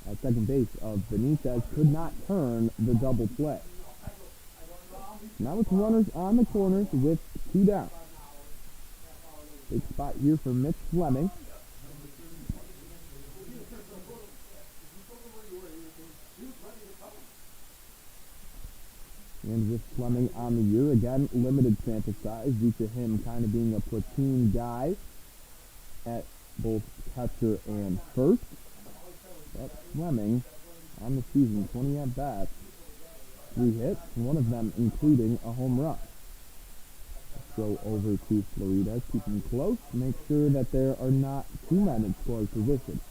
at second base of Benitez could not turn the double play. Now it's runners on the corners with 2 down. Big spot here for Mitch Fleming. And with Fleming on the year, again, limited sample size due to him kind of being a platoon guy at both catcher and first. But Fleming on the season, 20 at-bats, 3 hits, one of them including a home run. Let's go over to Florides, keep him close, make sure that there are not 2 men in scoring position.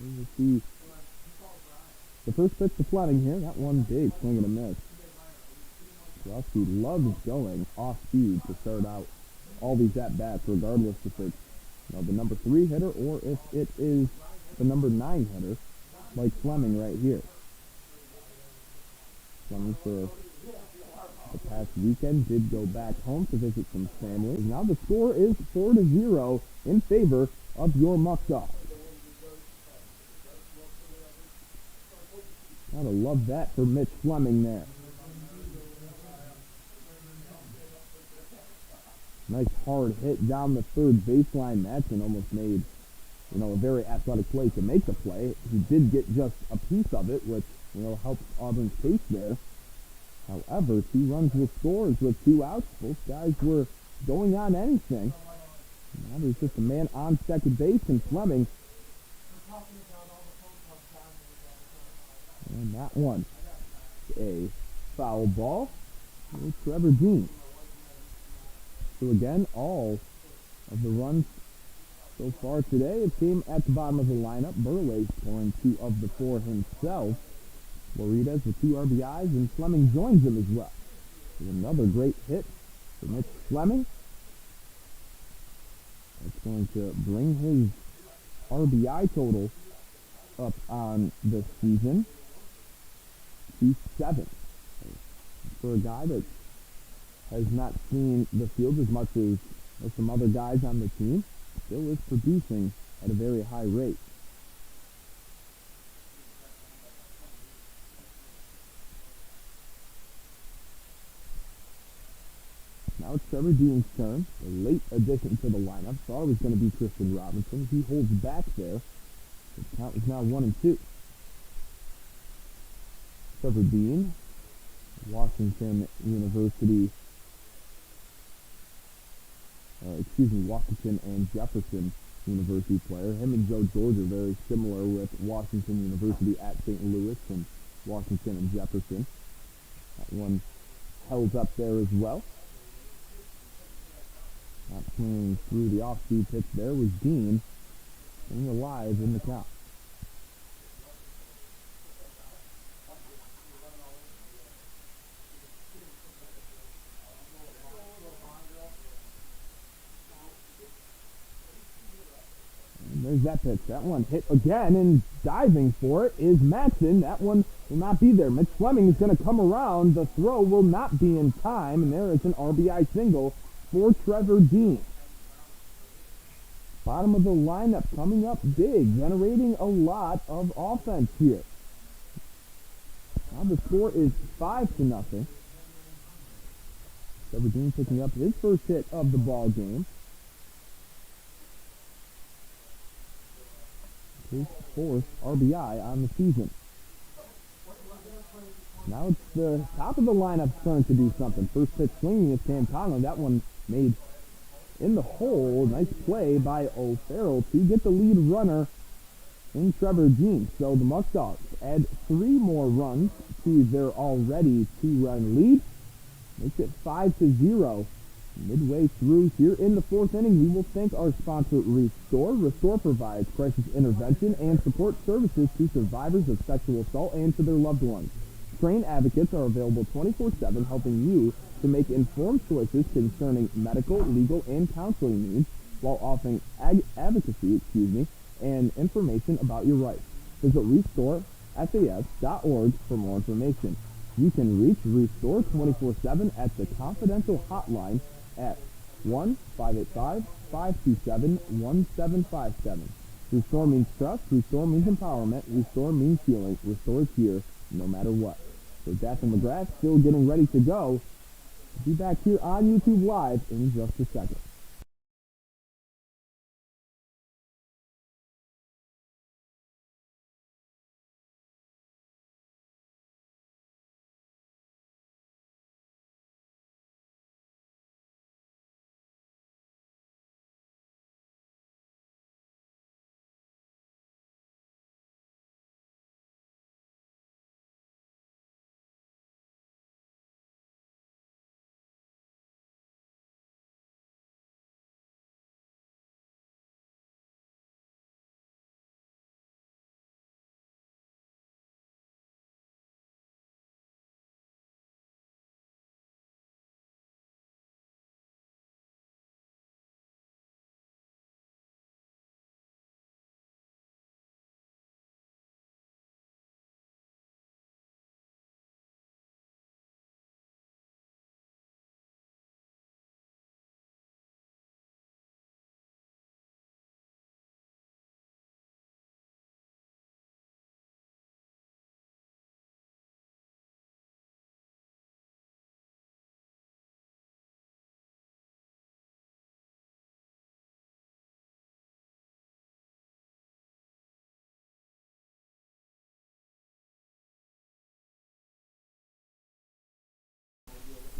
You see the first pitch to Fleming here. That one big swing and a miss. Rosky loves going off speed to start out all these at-bats, regardless if it's the number 3 hitter or if it is the number 9 hitter, like Fleming right here. Fleming for the past weekend did go back home to visit some family. Now the score is 4-0 in favor of your Muckdogs. Gotta love that for Mitch Fleming there. Nice hard hit down the third baseline. Madsen almost made, a very athletic play to make the play. He did get just a piece of it, which, helps Auburn's case there. However, 2 runs with scores with 2 outs. Both guys were going on anything. Now there's just a man on second base, and Fleming. And that one, a foul ball. Here's Trevor Dean. So again, all of the runs so far today, it came at the bottom of the lineup. Burley scoring 2 of the 4 himself. Florides with 2 RBIs, and Fleming joins him as well. So another great hit for Mitch Fleming. That's going to bring his RBI total up on this season to 7. For a guy that has not seen the field as much as some other guys on the team, still is producing at a very high rate. Now it's Trevor Dean's turn. A late addition to the lineup. Thought it was going to be Christian Robinson. He holds back there. The count is now 1-2. Trevor Dean, Washington University, Washington and Jefferson University player. Him and Joe George are very similar, with Washington University at St. Louis and Washington and Jefferson. That one held up there as well. Not playing through the off-speed pitch there was Dean, staying alive in the count. There's that pitch. That one hit again, and diving for it is Madsen. That one will not be there. Mitch Fleming is going to come around. The throw will not be in time, and there is an RBI single for Trevor Dean. Bottom of the lineup coming up big, generating a lot of offense here. Now the score is 5-0. Trevor Dean picking up his first hit of the ball game. his fourth RBI on the season. Now it's the top of the lineup's turn to do something. First pitch swinging is Cam Conlon. That one made in the hole. Nice play by O'Farrell to get the lead runner in Trevor Jean. So the Muckdogs add 3 more runs to their already 2-run lead. Makes it 5-0. Midway through here in the 4th inning, we will thank our sponsor, Restore. Restore provides crisis intervention and support services to survivors of sexual assault and to their loved ones. Trained advocates are available 24/7, helping you to make informed choices concerning medical, legal, and counseling needs while offering advocacy, and information about your rights. Visit RestoreSAS.org for more information. You can reach Restore 24/7 at the confidential hotline at 1-585-527-1757. Restore means trust, Restore means empowerment, Restore means healing, Restore is here no matter what. So Jack and McGrath still getting ready to go. We'll be back here on YouTube Live in just a second.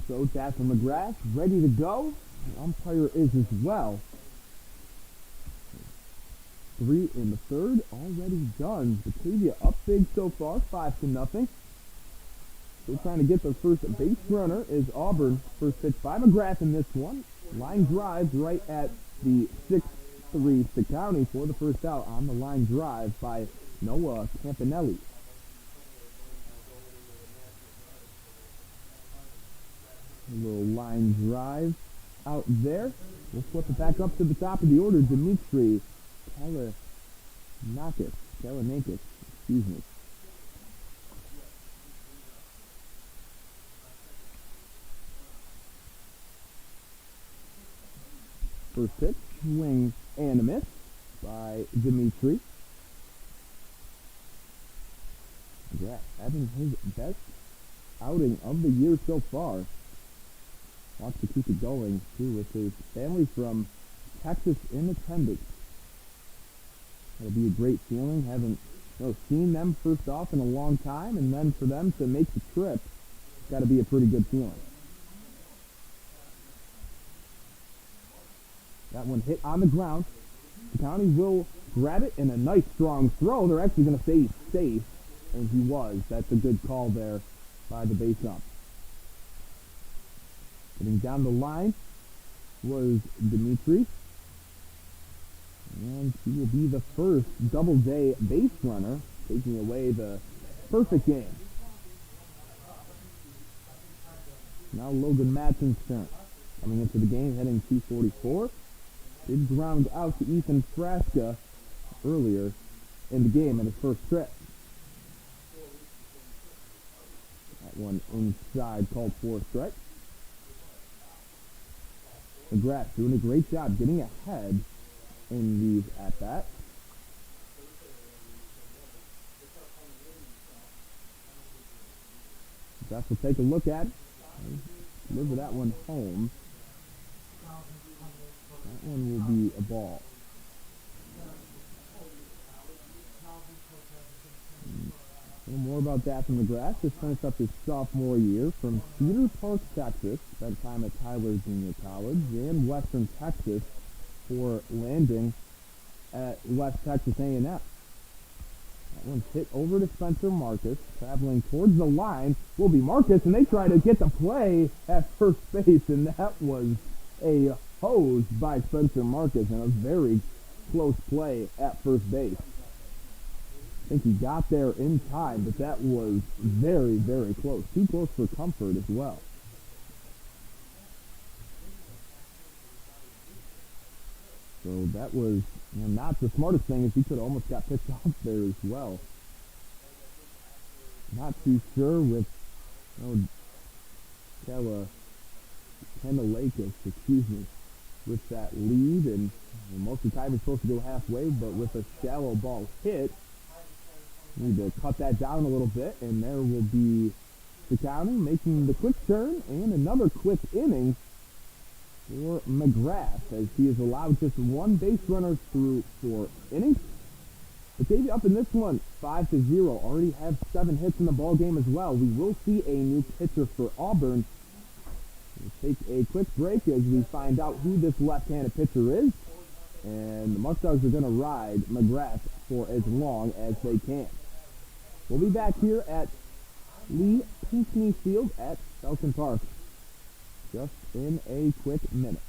So Jack and McGrath ready to go. The umpire is as well. 3 in the 3rd, already done. Batavia up big so far, 5-0. Still trying to get their first base runner is Auburn. First pitch by McGrath in this one. Line drive right at the 6-3 County for the first out on the line drive by Noah Campanelli. A little line drive out there. We'll flip it back up to the top of the order. Dimitri Kalinakis, excuse me. First pitch, swing and a miss by Dimitri. Yeah, having his best outing of the year so far. Wants to keep it going, too, with his family from Texas in attendance. That'll be a great feeling. Haven't seen them first off in a long time, and then for them to make the trip, it's got to be a pretty good feeling. That one hit on the ground. The County will grab it in a nice strong throw. They're actually going to say he's safe, and he was. That's a good call there by the base ump. Getting down the line was Dimitri. And he will be the first Doubleday base runner, taking away the perfect game. Now Logan Madsen's turn. Coming into the game, heading 244. Did ground out to Ethan Frasca earlier in the game in his first trip. That one inside, called for a strike. McGrath doing a great job getting ahead in these at-bats. McGrath will take a look at it. Deliver that one home. That one will be a ball. little more about Batavia McGrath. Just finished up his sophomore year from Cedar Park, Texas. Spent time at Tyler Junior College and Western Texas for landing at West Texas A&M. That one's hit over to Spencer Marcus. Traveling towards the line will be Marcus, and they try to get the play at first base, and that was a hose by Spencer Marcus, and a very close play at first base. I think he got there in time, but that was very, very close. Too close for comfort as well. So that was not the smartest thing, as he could have almost got picked off there as well. Not too sure with Kendall-Lakis, with that lead, and most of the time it's supposed to go halfway, but with a shallow ball hit, need to cut that down a little bit, and there will be the county making the quick turn and another quick inning for McGrath, as he has allowed just one base runner through 4 innings. Batavia up in this one, 5-0. Already have 7 hits in the ball game as well. We will see a new pitcher for Auburn. We'll take a quick break as we find out who this left-handed pitcher is, and the Muckdogs are going to ride McGrath for as long as they can. We'll be back here at Lee Pinckney Field at Falcon Park just in a quick minute.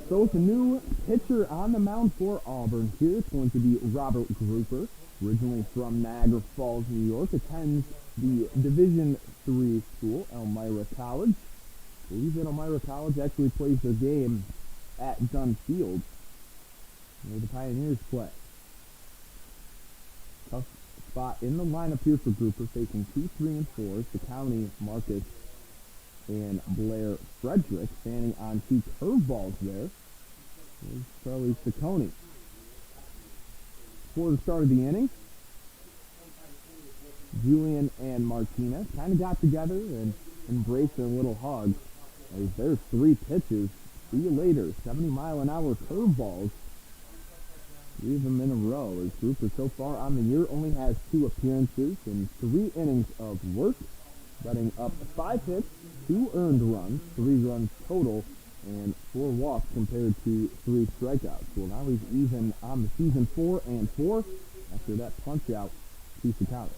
So it's a new pitcher on the mound for Auburn here. It's going to be Robert Grouper, originally from Niagara Falls, New York, attends the Division III school, Elmira College. I believe that Elmira College actually plays their game at Dunn Field, where the Pioneers play. Tough spot in the lineup here for Grouper, facing 2, 3, and 4s. The county, Marcus and Blair Frederick, standing on 2 curveballs there. There's Charlie Ciccone. Before the start of the inning, Julian and Martinez kind of got together and embraced a little hug, as there's 3 pitches. See you later. 70-mile-an-hour curveballs. 3 of them in a row, as Grouper so far on the year only has 2 appearances and 3 innings of work, letting up 5 hits, 2 earned runs, 3 runs total, and 4 walks compared to 3 strikeouts. Well, now he's even on the season 4-4 after that punch out to Chicago.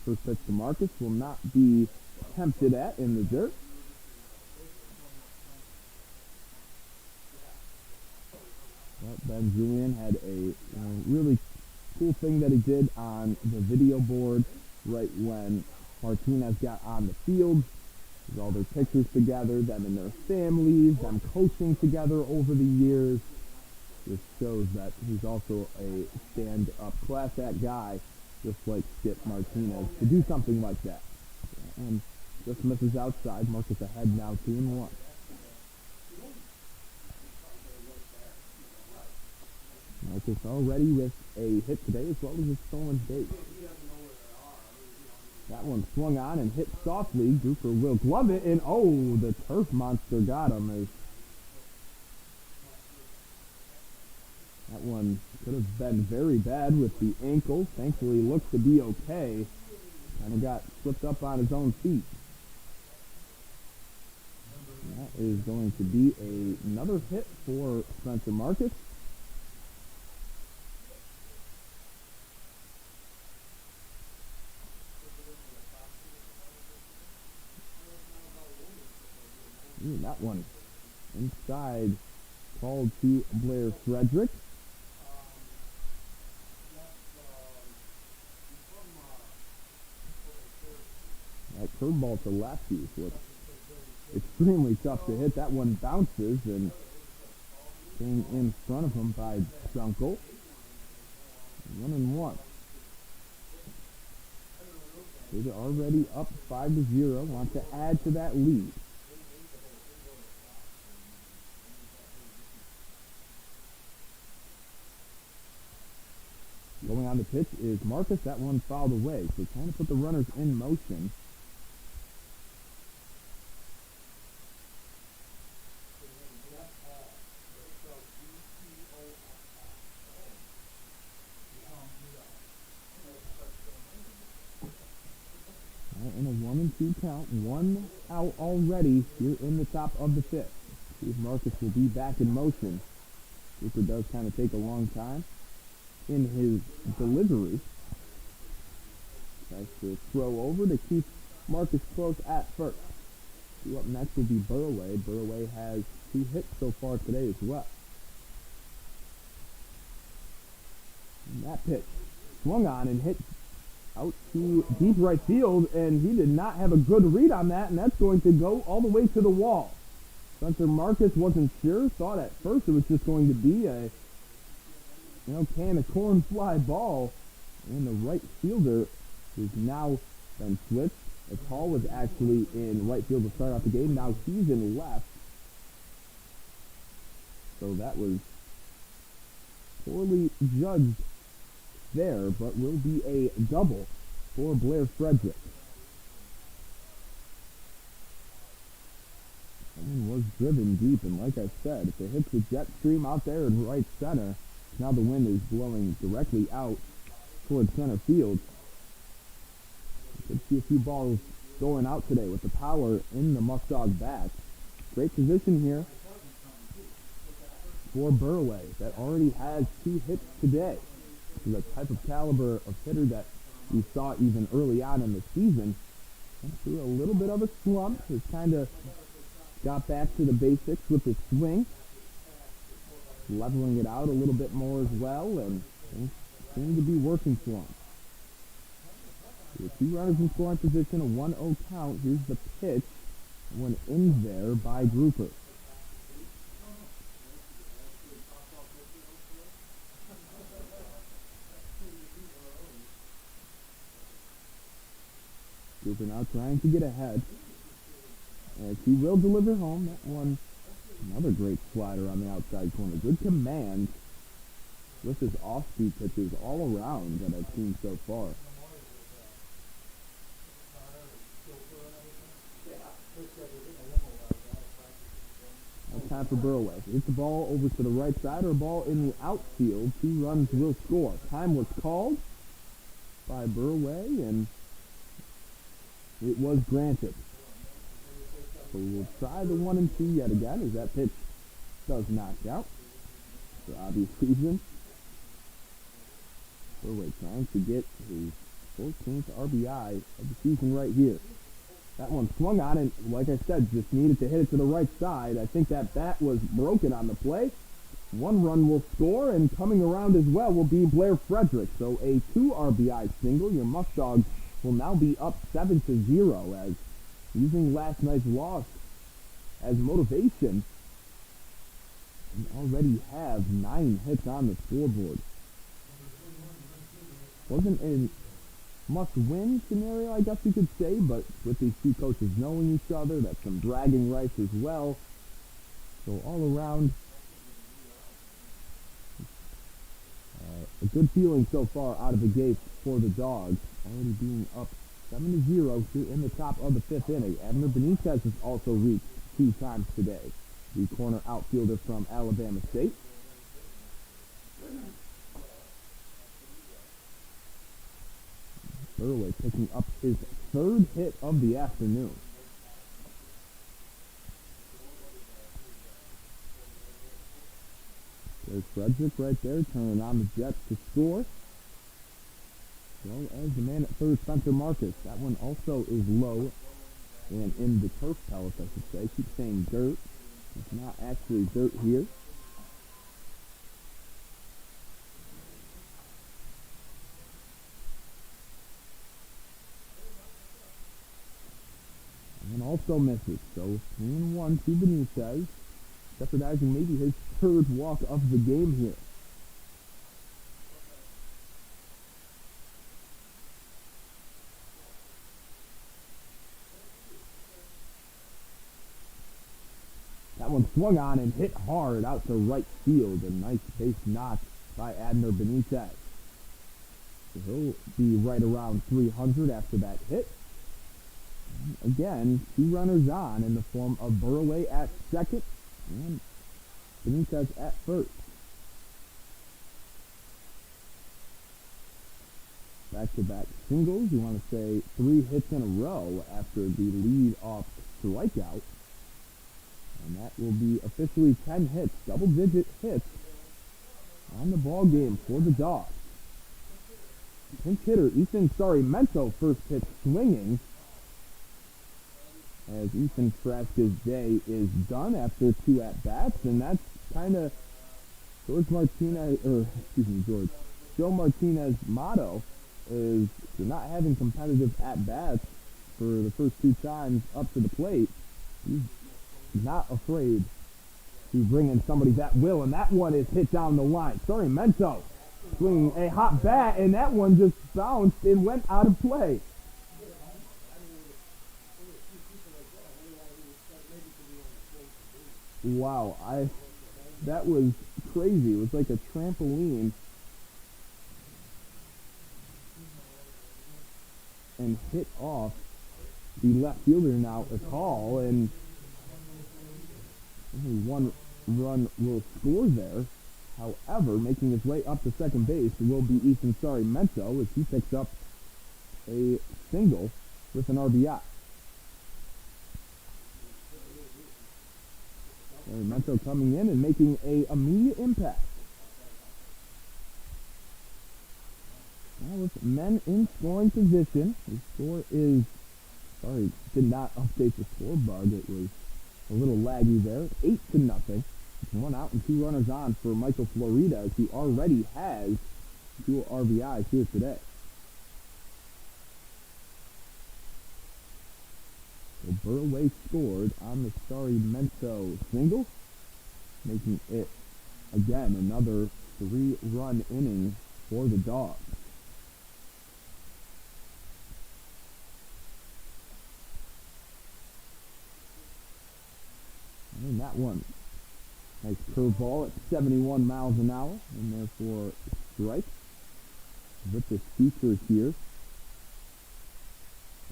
First pitch to Marcus will not be attempted at in the dirt. But Ben Julian had a really cool thing that he did on the video board right when Martinez got on the field. There's all their pictures together, them and their families, them coaching together over the years. This shows that he's also a stand-up class act guy, just like Skip Martinez, to do something like that. And just misses outside. Marcus ahead now 2-1. Marcus already with a hit today as well as a stolen base. That one swung on and hit softly. Grouper will glove it, and oh, the turf monster got him. That one could have been very bad with the ankle. Thankfully, looks to be okay. Kind of got slipped up on his own feet. And that is going to be another hit for Spencer Marcus. That one inside, called to Blair Frederick. That curveball to lefties was extremely tough to hit. That one bounces and came in front of him by Dunkel. 1-1. They're already up 5-0. Want to add to that lead. Going on the pitch is Marcus. That one fouled away. So trying to put the runners in motion. In a 1-2 count. 1 out already here in the top of the fifth. See if Marcus will be back in motion. Cooper does kind of take a long time in his delivery. Tries to throw over to keep Marcus close at first. See, up next will be Burraway. Burraway has 2 hits so far today as well. And that pitch swung on and hit out to deep right field, and he did not have a good read on that, and that's going to go all the way to the wall. Spencer Marcus wasn't sure, thought at first it was just going to be a can of corn fly ball, and the right fielder has now been switched. As Hall was actually in right field to start out the game, now he's in left. So that was poorly judged there, but will be a double for Blair Frederick. Someone was driven deep, and like I said, if it hits the jet stream out there in right center, now the wind is blowing directly out towards center field. You could see a few balls going out today with the power in the Muckdog bat. Great position here for Burraway that already has 2 hits today. The type of caliber of hitter that we saw even early on in the season. Went through a little bit of a slump. Has kind of got back to the basics with his swing. Leveling it out a little bit more as well, and things seem to be working for him. With 2 runners in scoring position, a 1-0 count. Here's the pitch. One in there by Grouper. Grouper now trying to get ahead. As he will deliver home. That one, another great slider on the outside corner. Good command with his off-speed pitches all around that I've seen so far. Now time for Burraway. Hits the ball over to the right side, or a ball in the outfield. 2 runs will score. Time was called by Burraway, and it was granted. So we'll try the 1-2 yet again, as that pitch does knock out for obvious reasons. Burraway trying to get his 14th RBI of the season right here. That one swung on, and like I said, just needed to hit it to the right side. I think that bat was broken on the play. 1 run will score, and coming around as well will be Blair Frederick. So a 2 RBI single. Your Muckdogs will now be up 7-0 as using last night's loss as motivation and already have 9 hits on the scoreboard. Wasn't a must-win scenario, I guess you could say, but with these two coaches knowing each other, that's some bragging rights as well. So all around, a good feeling so far out of the gate for the Dogs, already being up 7-0 here in the top of the 5th inning. Abner Benitez has also reached 2 times today, the corner outfielder from Alabama State. Burley picking up his 3rd hit of the afternoon. There's Frederick right there, turning on the Jets to score. As well as the man at third, Spencer Marcus. That one also is low and in the turf pellets, I should say. Keep saying dirt. It's not actually dirt here. And also misses. So 3-1 to Benitez, jeopardizing maybe his 3rd walk of the game here. That one swung on and hit hard out to right field. A nice base knock by Abner Benitez. So he'll be right around 300 after that hit. And again, 2 runners on in the form of Burley at second and Benitez at first. Back-to-back singles. You want to say 3 hits in a row after the lead-off strikeout. And that will be officially 10 hits, double-digit hits on the ball game for the Dogs. Pinch hitter Ethan Mento first pitch swinging, as Ethan Traska's day is done after 2 at-bats, and that's kind of Joe Martinez's motto is to not having competitive at-bats for the first 2 times up to the plate. He's not afraid to bring in somebody that will, and that one is hit down the line. Mento swinging a hot bat, and that one just bounced and went out of play. Wow, that was crazy. It was like a trampoline and hit off the left fielder now a call, and only 1 run will score there. However, making his way up to second base will be Ethan Mento as he picks up a single with an RBI. Mento coming in and making an immediate impact. Now with men in scoring position, the score is, did not update the score bug. It was a little laggy there. 8-0. 1 out and 2 runners on for Michael Floridas, who already has 2 RBIs here today. So Burley scored on the Mento single, making it, again, another 3-run inning for the Dogs. And that one, nice curveball at 71 miles an hour, and therefore strike. With the features here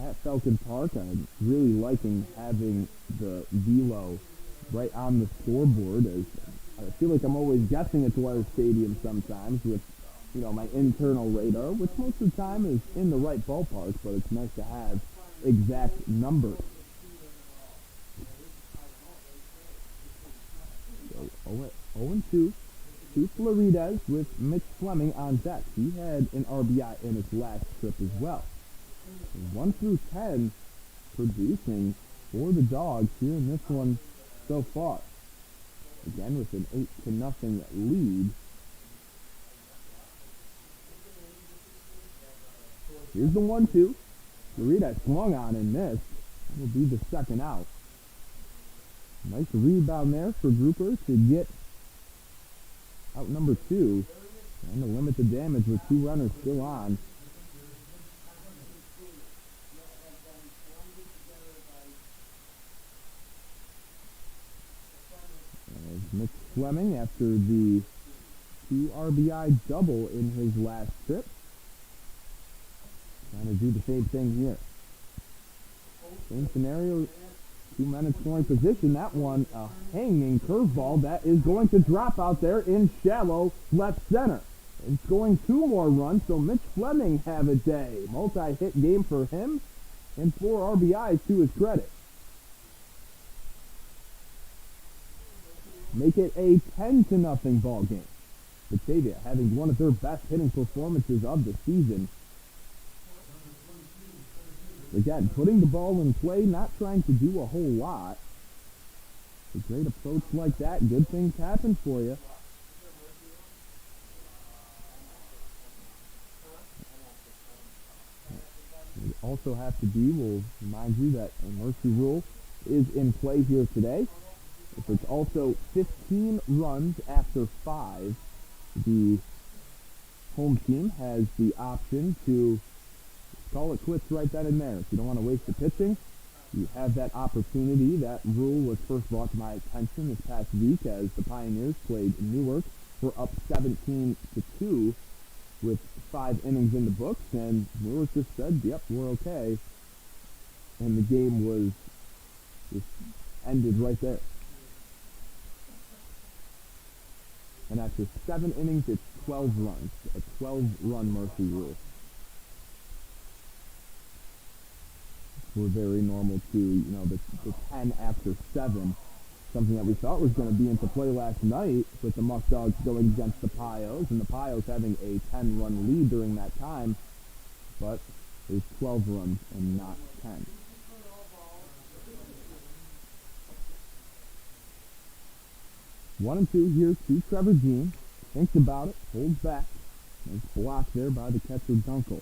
at Falcon Park, I'm really liking having the velo right on the scoreboard, as I feel like I'm always guessing at Dwyer Stadium sometimes with, my internal radar, which most of the time is in the right ballpark, but it's nice to have exact numbers. So 0-2 to Floridas with Mitch Fleming on deck. He had an RBI in his last trip as well. 1 through 10 producing for the Dogs here in this one so far. Again with an 8-0 lead. Here's the 1-2. Florida swung on and missed. That'll be the second out. Nice rebound there for Grouper to get out number 2. Trying to limit the damage with 2 runners still on. As Mitch Fleming, after the 2 RBI double in his last trip, trying to do the same thing here. Same scenario, 2 men in scoring position. That one, a hanging curveball that is going to drop out there in shallow left center. And scoring 2 more runs, so Mitch Fleming have a day. Multi-hit game for him, and 4 RBIs to his credit. Make it a 10-0 ball game. Batavia having one of their best hitting performances of the season. Again, putting the ball in play, not trying to do a whole lot. A great approach like that, good things happen for you. You also have to be, we'll remind you that a mercy rule is in play here today. If it's also 15 runs after 5, the home team has the option to call it quits right then and there. If you don't want to waste the pitching, you have that opportunity. That rule was first brought to my attention this past week as the Pioneers played Newark for up 17-2 with 5 innings in the books, and Newark just said, yep, we're okay. And the game was just ended right there. And after 7 innings, it's 12 runs, a 12-run mercy rule. We're very normal to, the 10 after 7, something that we thought was going to be into play last night with the Muckdogs going against the Pios, and the Pios having a 10-run lead during that time, but it was 12 runs and not 10. One and 2 here to Trevor Jean. Thinks about it, holds back. Nice block there by the catcher Dunkel.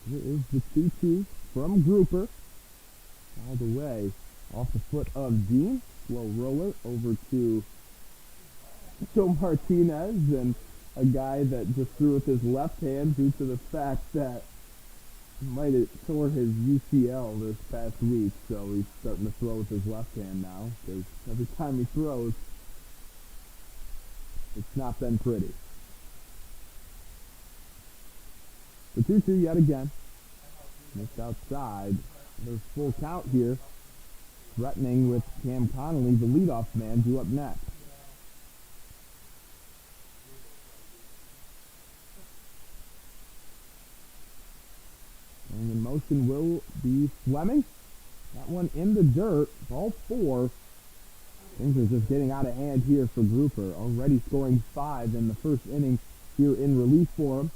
Here is the 2-2 from Grouper. All the way off the foot of Dean. Slow roller over to Joe Martinez, and a guy that just threw with his left hand due to the fact that he might have tore his UCL this past week, so he's starting to throw with his left hand now, because every time he throws, it's not been pretty. The 2-2 yet again. Missed outside. There's full count here. Threatening with Cam Connolly, the leadoff man, due up next. And in motion will be Fleming. That one in the dirt. Ball 4. Things are just getting out of hand here for Grouper. Already scoring 5 in the first inning here in relief for him.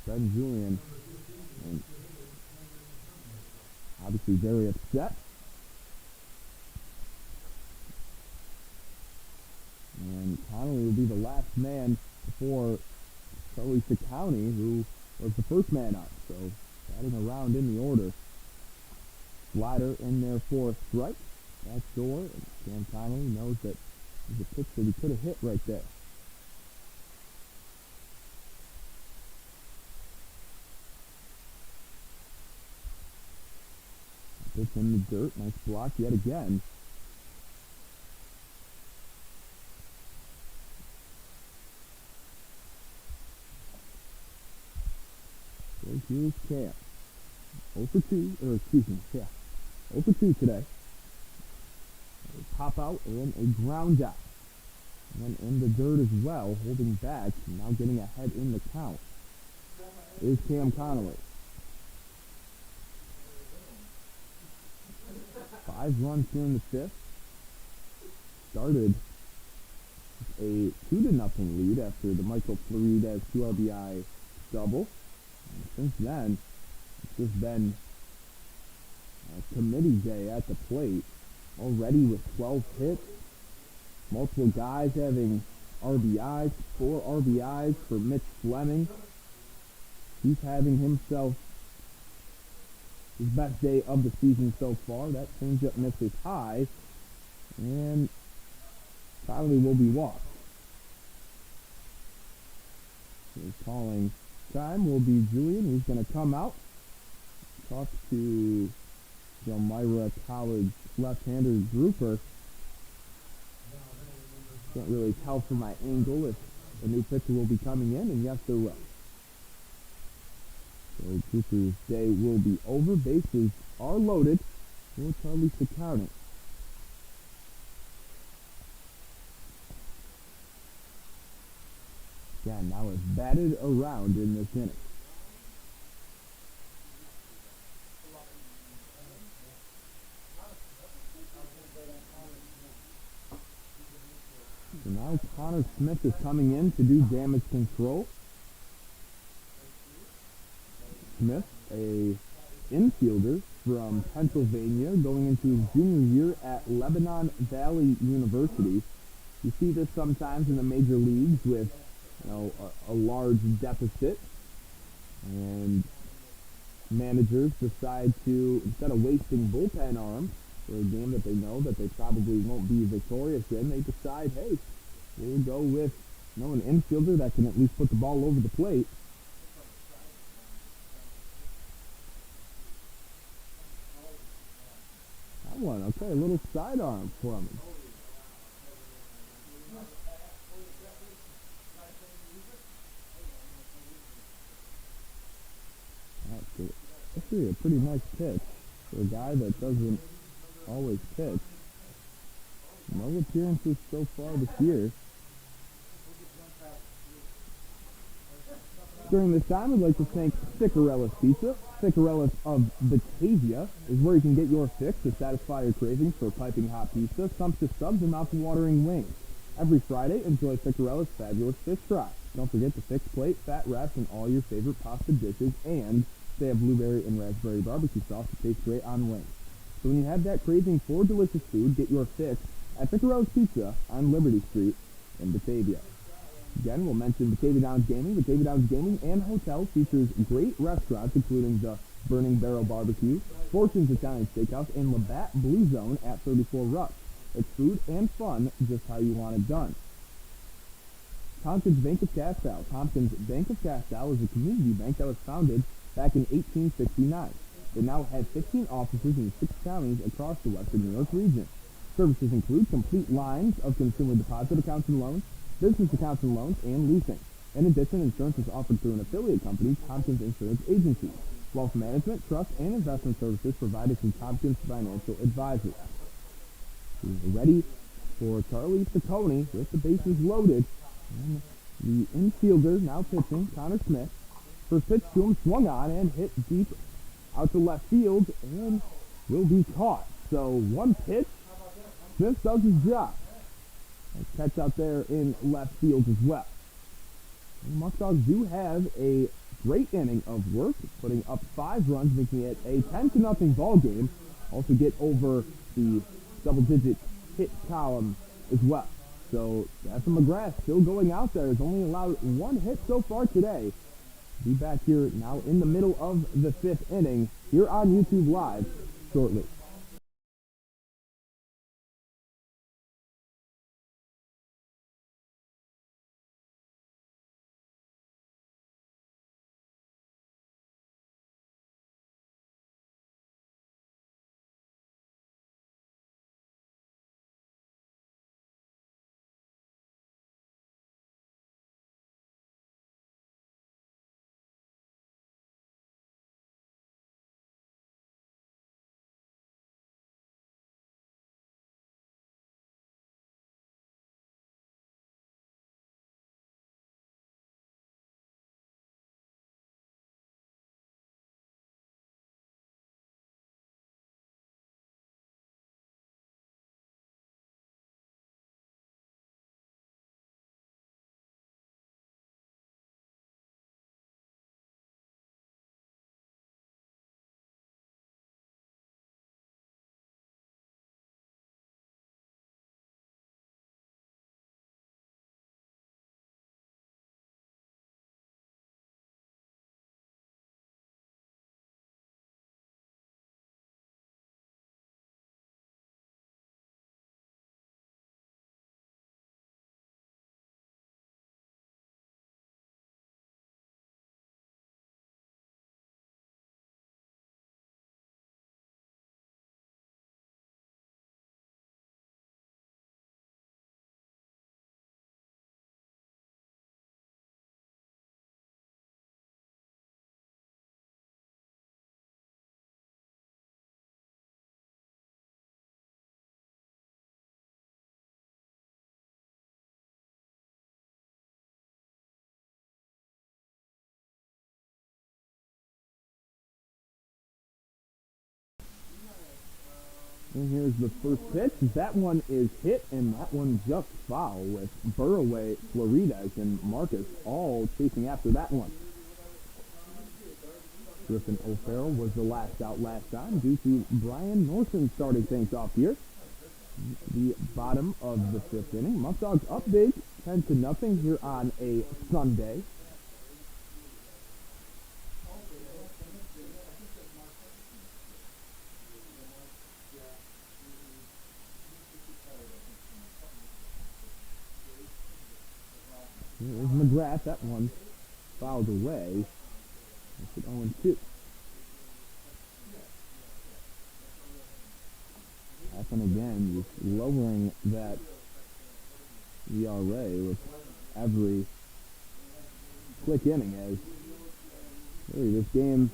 Ben Julian, and obviously very upset. And Connolly will be the last man for Sully County, who was the first man up. So batting around in the order. Slider in there for a strike. That's door. And Cam Connolly knows that there's a pitch that he could have hit right there. Pitch in the dirt. Nice block yet again. So here's Cam. 0 for 2, or excuse me, 0 for 2 today. A pop out and a ground out. And then in the dirt as well, holding back, now getting ahead in the count, is Cam Connolly. 5 runs here in the 5th. Started a 2-0 lead after the Michael Florides 2 RBI double. Since then, it's just been a committee day at the plate, already with 12 hits, multiple guys having RBIs, 4 RBIs for Mitch Fleming. He's having himself his best day of the season so far. That changeup misses high, and Kylie will be walked. So calling time will be Julian. He's going to come out, talk to Elmira College left-hander grouper. Can't really tell from my angle if a new pitcher will be coming in, and yes, there will. So Cooper's day will be over. Bases are loaded for Charlie Siccardi. Again, now it's batted around in this inning. So now Connor Smith is coming in to do damage control. Smith, a infielder from Pennsylvania, going into his junior year at Lebanon Valley University. You see this sometimes in the major leagues with, a large deficit, and managers decide to, instead of wasting bullpen arms for a game that they know that they probably won't be victorious in, they decide, hey, we'll go with an infielder that can at least put the ball over the plate. That one, okay, a little sidearm for him. That's actually a pretty nice pitch for a guy that doesn't always pitch. No appearances so far this year. During this time, I'd like to thank Ficarella's Pizza. Ficarella's of Batavia is where you can get your fix to satisfy your cravings for piping hot pizza, sumptuous subs, and mouth-watering wings. Every Friday, enjoy Ficarella's fabulous fish fry. Don't forget the fixed plate, fat wraps, and all your favorite pasta dishes, and they have blueberry and raspberry barbecue sauce that tastes great on wings. So when you have that craving for delicious food, get your fix at Ficarella's Pizza on Liberty Street in Batavia. Again, we'll mention Batavia Downs Gaming. Batavia Downs Gaming and Hotel features great restaurants, including the Burning Barrel Barbecue, Fortune's Italian Steakhouse, and Labatt Blue Zone at 34 Rush. It's food and fun, just how you want it done. Tompkins Bank of Castile. Tompkins Bank of Castile is a community bank that was founded back in 1869. They now have 15 offices in 6 counties across the western New York region. Services include complete lines of consumer deposit accounts and loans, business accounts and loans, and leasing. In addition, insurance is offered through an affiliate company, Tompkins Insurance Agency. Wealth management, trust, and investment services provided from Tompkins Financial Advisors. We're ready for Charlie Siccardi with the bases loaded. And the infielder now pitching, Connor Smith. First pitch to him, swung on and hit deep out to left field, and will be caught. So one pitch, Smith does his job. Catch out there in left field as well. The Muckdogs do have a great inning of work, putting up 5 runs, making it a 10-0 ball game. Also get over the double-digit hit column as well. So Stephen McGrath still going out there. Has only allowed 1 hit so far today. Be back here now in the middle of the 5th inning here on YouTube Live shortly. And here's the first pitch. That one is hit, and that one just foul with Burraway, Florides, and Marcus all chasing after that one. Griffin O'Farrell was the last out last time due to Brian Norton starting things off here. The bottom of the fifth inning. Muckdogs up big, 10-0 here on a Sunday. Here's McGrath. That one fouled away. It's an 0-2. Happen again, just lowering that ERA with every quick inning. As really this game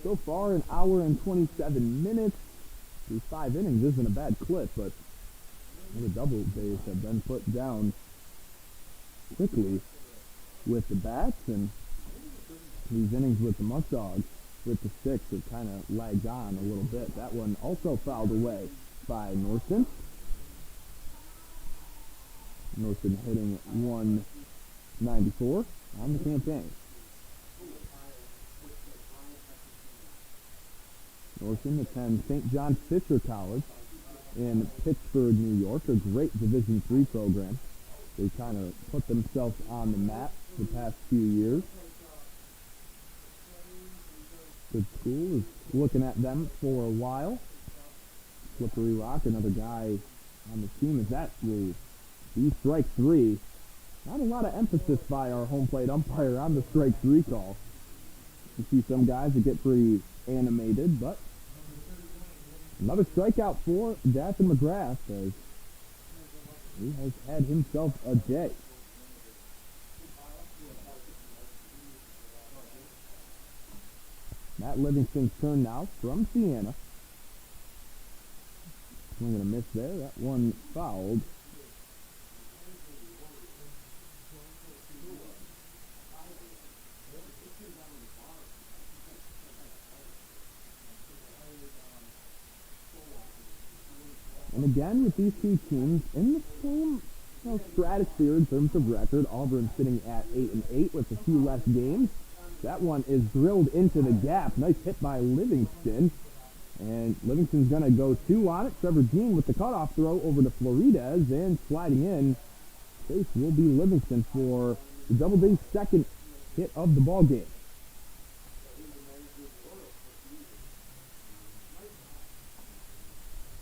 so far, an hour and 27 minutes through 5 innings isn't a bad clip, but the Doubledays have been put down quickly with the bats, and these innings with the Muckdogs with the sticks have kind of lagged on a little bit. That one also fouled away by Norton. Norton hitting 194 on the campaign. Norton attends St. John Fisher College in Pittsburgh, New York, a great Division III program. They kind of put themselves on the map the past few years. Good school, is looking at them for a while. Slippery Rock, another guy on the team, as that will be strike three. Not a lot of emphasis by our home plate umpire on the strike three call. You see some guys that get pretty animated, but another strikeout for Dathan McGrath, as he has had himself a day. Matt Livingston's turn now from Siena. Swing and a miss there. That one fouled. And again, with these two teams in the same stratosphere in terms of record, Auburn sitting at 8-8 with a few less games. That one is drilled into the gap. Nice hit by Livingston. And Livingston's going to go 2 on it. Trevor Jean with the cutoff throw over to Florides, and sliding in. Chase will be Livingston for the Doubledays' second hit of the ball game.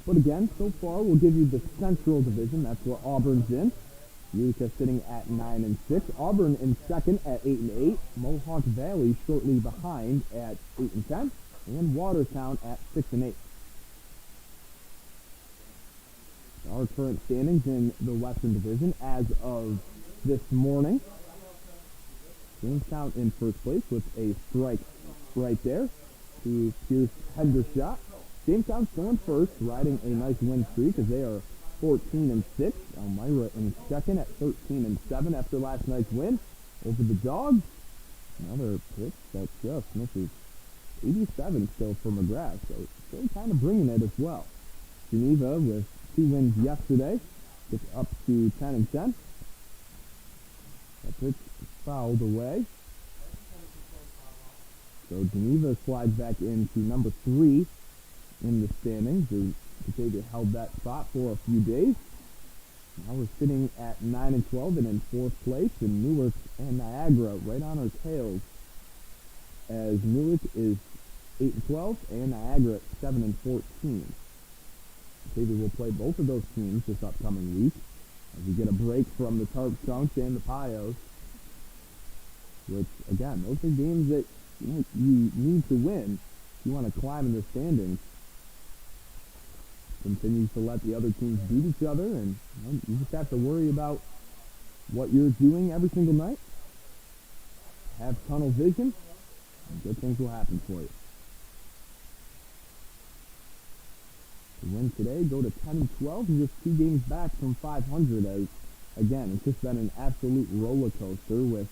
But again, so far we'll give you the Central Division. That's where Auburn's in. Utica sitting at 9-6. Auburn in second at 8-8. Mohawk Valley shortly behind at 8-10. And Watertown at 6-8. Our current standings in the Western Division as of this morning. Jamestown in first place with a strike right there to Pierce Hendershot. Jamestown still in first, riding a nice win streak as they are 14-6. Elmira in second at 13-7 after last night's win over the Dogs. Another pitch that just misses. 87 still for McGrath, so still kind of bringing it as well. Geneva with 2 wins yesterday gets up to 10-10. That pitch fouled away. So Geneva slides back into number 3 in the standings, as Batavia held that spot for a few days. Now we're sitting at 9-12 and in 4th place, and Newark and Niagara right on our tails, as Newark is 8-12 and Niagara at 7-14. Batavia will play both of those teams this upcoming week as we get a break from the Tarp Skunks and the Pios, which again, those are games that you need to win if you want to climb in the standings. Continues to let the other teams beat each other, and you just have to worry about what you're doing every single night. Have tunnel vision, and good things will happen for you. To win today, go to 10-12, and just 2 games back from 500. As again, it's just been an absolute roller coaster with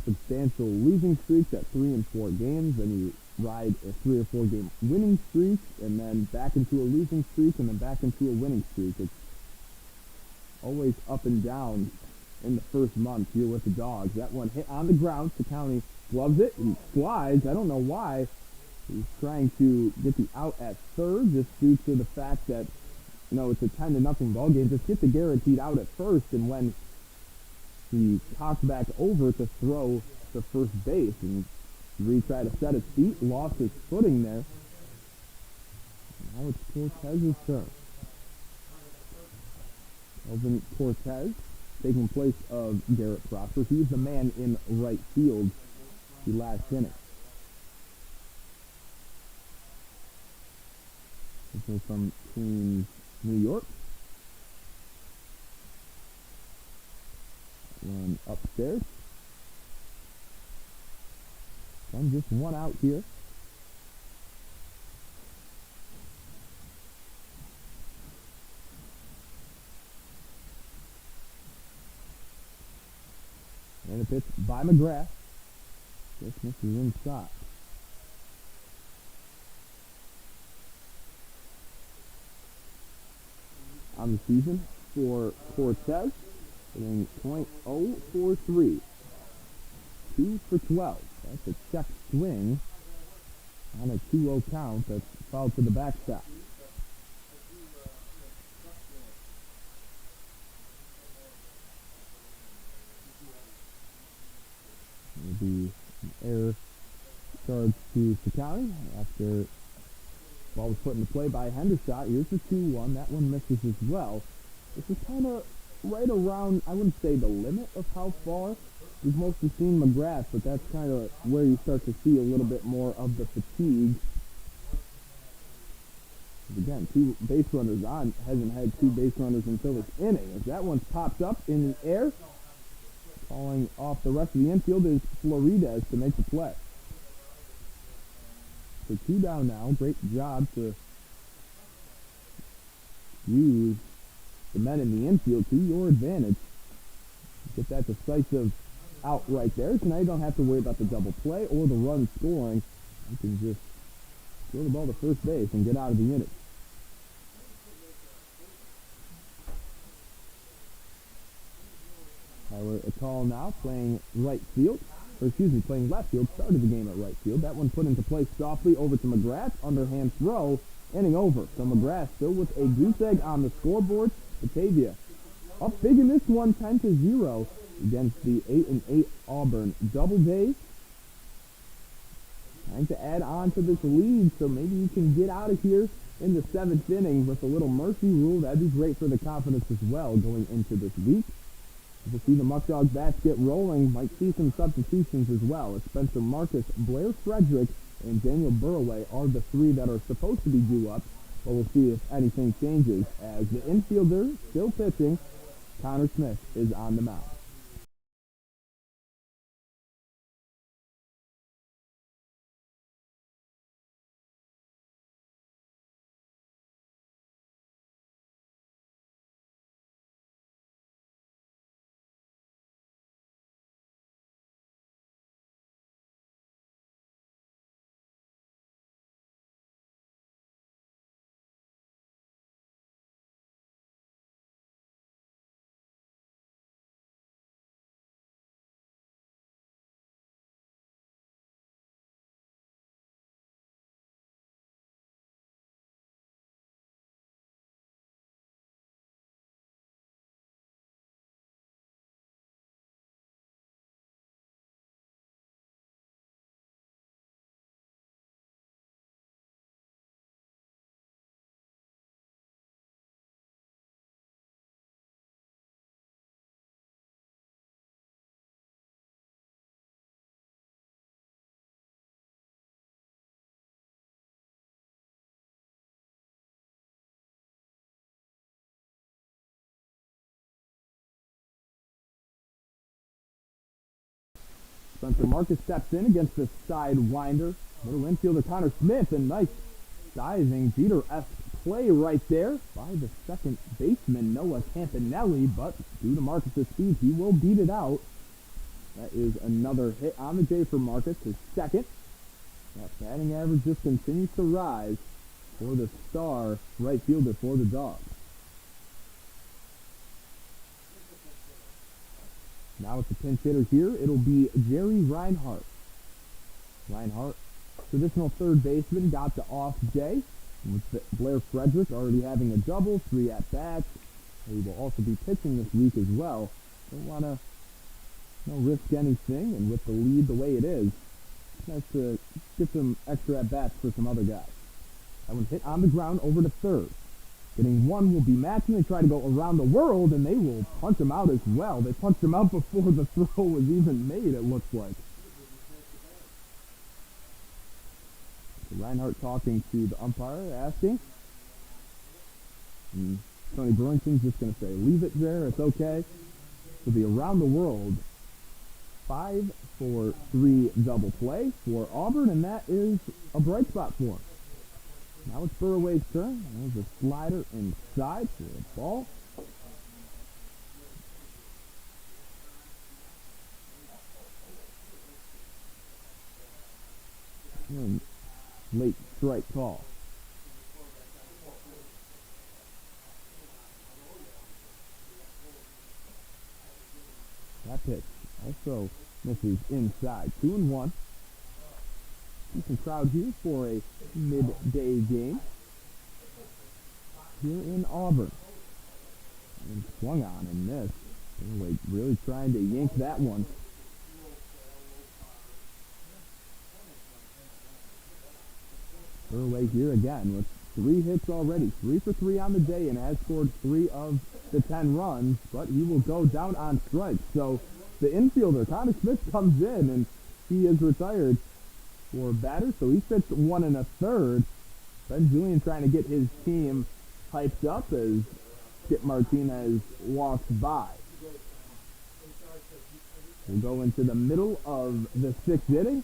substantial losing streaks at 3 and 4 games. Then you ride a 3 or 4 game winning streak, and then back into a losing streak, and then back into a winning streak. It's always up and down in the first month here with the Dogs. That one hit on the ground. County gloves it. He flies. I don't know why. He's trying to get the out at third, just due to the fact that, it's a 10-0 ball game. Just get the guaranteed out at first, and when he cocks back over to throw to first base, and tried to set his feet, lost his footing there. Now it's Cortez's turn. Elvin Cortez taking place of Garrett Prosper. He's the man in right field the last inning. This is from Queens, New York. Run upstairs. And just one out here. And a pitch by McGrath. Just misses inside. On the season for Cortez, hitting .043. 2 for 12. That's a check swing on a 2-0 count. That's fouled to the backstop. It'll be an error charge to County after ball was put into play by Hendershot. Here's the 2-1. That one misses as well. This is kind of right around, I wouldn't say the limit of how far we've mostly seen McGrath, but that's kind of where you start to see a little bit more of the fatigue. Again, 2 base runners on. Hasn't had 2 base runners until this inning. As that one's popped up in the air, falling off the rest of the infield is Florides to make the play. So 2 down now. Great job to use the men in the infield to your advantage. Get that decisive out right there. So now you don't have to worry about the double play or the run scoring. You can just throw the ball to first base and get out of the inning. Tyler Akal now playing right field. Playing left field. Started the game at right field. That one put into play softly over to McGrath. Underhand throw. Inning over. So McGrath still with a goose egg on the scoreboard. Batavia up big in this one, 10-0 against the 8-8 Auburn Doubledays. Trying to add on to this lead, so maybe you can get out of here in the 7th inning with a little mercy rule. That'd be great for the confidence as well going into this week. We'll see the Muckdogs bats get rolling. Might see some substitutions as well. It's Spencer Marcus, Blair Frederick, and Daniel Burraway are the 3 that are supposed to be due up. But we'll see if anything changes as the infielder still pitching. Connor Smith is on the mound. Spencer Marcus steps in against the sidewinder. Little infielder Connor Smith, and nice diving Jeter-esque play right there by the second baseman Noah Campanelli, but due to Marcus' speed, he will beat it out. That is another hit on the J for Marcus, his second. That batting average just continues to rise for the star right fielder for the Dogs. Now it's a pinch hitter here. It'll be Jerry Reinhardt. Reinhardt, traditional third baseman, got the off day. With Blair Frederick already having a double, 3 at-bats. He will also be pitching this week as well. Don't want to risk anything, and with the lead the way it is, it's nice to get some extra at-bats for some other guys. That one hit on the ground over to third. Getting one will be Matson. They try to go around the world, and they will punch him out as well. They punched him out before the throw was even made, it looks like. Reinhardt talking to the umpire, asking. And Tony Burlington's just going to say, leave it there, it's okay. It'll be around the world. 5-4-3 double play for Auburn, and that is a bright spot for him. Now it's Burraway's turn. There's a slider inside for a ball. And late strike call. That pitch also misses inside. 2-1. Decent crowd here for a midday game here in Auburn. And swung on and missed. Really trying to yank that one. Burway here again with 3 hits already. 3 for 3 on the day and has scored 3 of the 10 runs, but he will go down on strikes. So the infielder, Connor Smith, comes in and he is retired for batter, so he sits 1 1/3. Ben Julian trying to get his team hyped up as Skip Martinez walks by. We'll go into the middle of the 6th inning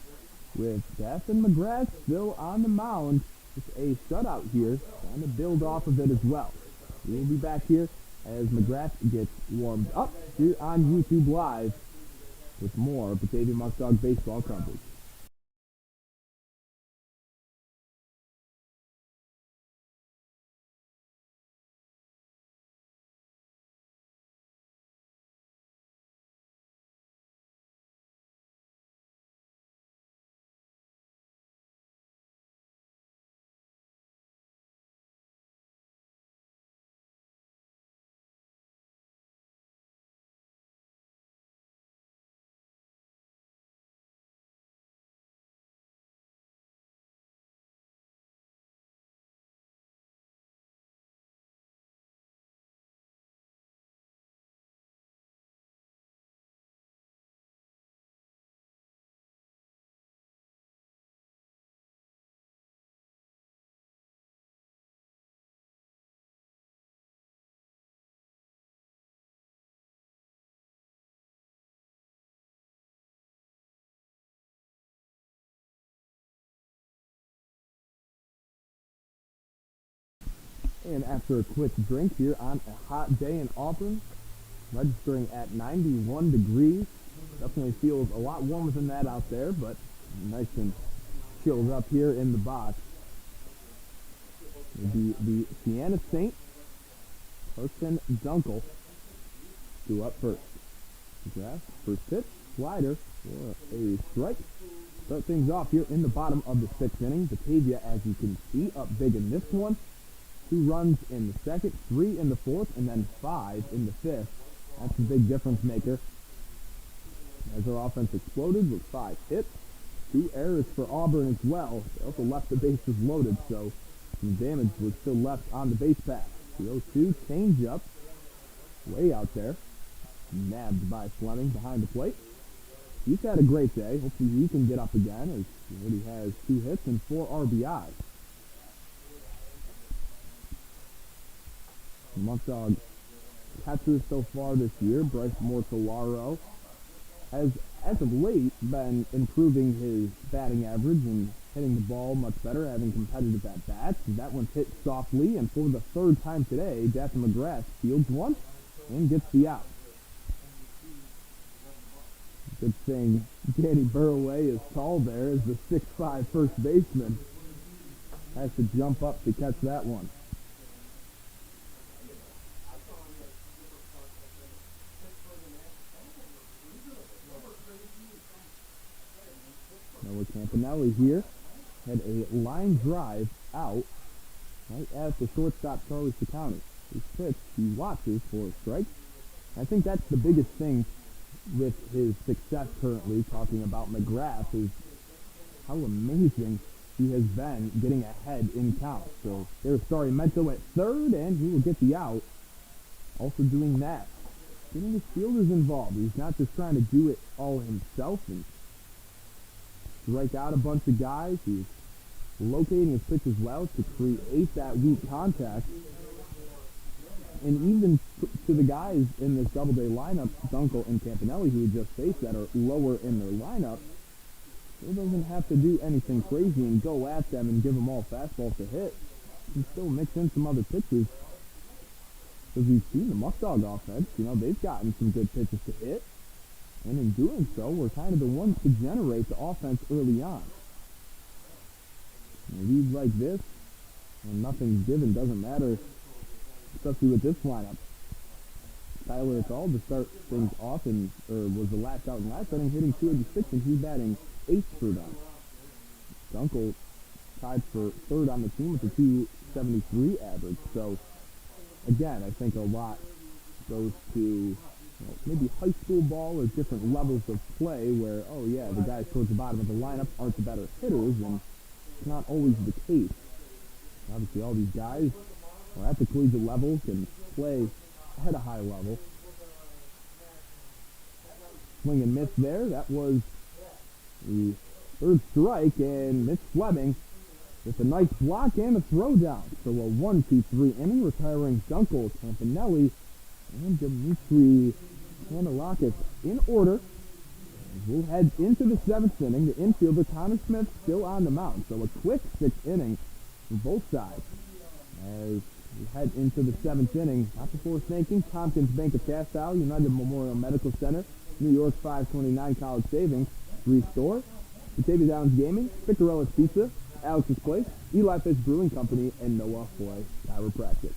with Beth and McGrath still on the mound. It's a shutout here, trying to build off of it as well. We will be back here as McGrath gets warmed up here on YouTube Live with more Batavia Muckdogs baseball coverage. And after a quick drink here on a hot day in Auburn, registering at 91 degrees. Definitely feels a lot warmer than that out there, but nice and chilled up here in the box. It'll be the Sienna Saint, Kirsten Dunkel, due up first. McGrath, first pitch, slider for a strike. Start things off here in the bottom of the 6th inning. Batavia, as you can see, up big in this one. 2 runs in the 2nd, 3 in the 4th, and then 5 in the 5th. That's a big difference maker. As our offense exploded with 5 hits, 2 errors for Auburn as well. They also left the bases loaded, so some damage was still left on the base path. 2-0-2 changeup, way out there, nabbed by Fleming behind the plate. He's had a great day. Hopefully he can get up again, as he already has 2 hits and 4 RBIs. Muckdog catcher so far this year, Bryce Mortolaro, has, as of late, been improving his batting average and hitting the ball much better, having competitive at-bats. That one's hit softly, and for the 3rd time today, Jackson McGrath fields one and gets the out. Good thing Danny Burroway is tall there as the 6'5" first baseman has to jump up to catch that one. Noah Campanelli here had a line drive out right at the shortstop Charlie Ciccone. His pitch, he watches for a strike. I think that's the biggest thing with his success currently, talking about McGrath, is how amazing he has been getting ahead in count. So there's Mento at third, and he will get the out. Also doing that, getting his fielders involved. He's not just trying to do it all himself and strike out a bunch of guys. He's locating his pitch as well to create that weak contact. And even to the guys in this Doubleday lineup, Dunkel and Campanelli, who we just faced, that are lower in their lineup, he doesn't have to do anything crazy and go at them and give them all fastballs to hit. He can still mix in some other pitches. Because we've seen the Muckdog offense, they've gotten some good pitches to hit. And in doing so, we're kind of the ones to generate the offense early on. Leads like this, and nothing's given, doesn't matter, especially with this lineup. Tyler Ethel to start things off was the last out in last inning, hitting 286, and he's batting 8th for them. Dunkel tied for third on the team with a 273 average. So, again, I think a lot goes to maybe high school ball or different levels of play where, the guys towards the bottom of the lineup aren't the better hitters, and it's not always the case. Obviously, all these guys are at the collegiate level, can play at a high level. Swing and miss there. That was the third strike, and Mitch Fleming with a nice block and a throw down. So a 1-2-3 inning, retiring Dunkel, Campanelli, and Dimitri Kanalakis in order. We'll head into the 7th inning. The infielder, Connor Smith, still on the mound. So a quick 6th inning from both sides. As we head into the 7th inning, not before thanking Tompkins Bank of Castile, United Memorial Medical Center, New York 529 College Savings, Restore, Batavia Downs Gaming, Picarella's Pizza, Alex's Place, Eli Fish Brewing Company, and Noah Foy Chiropractic.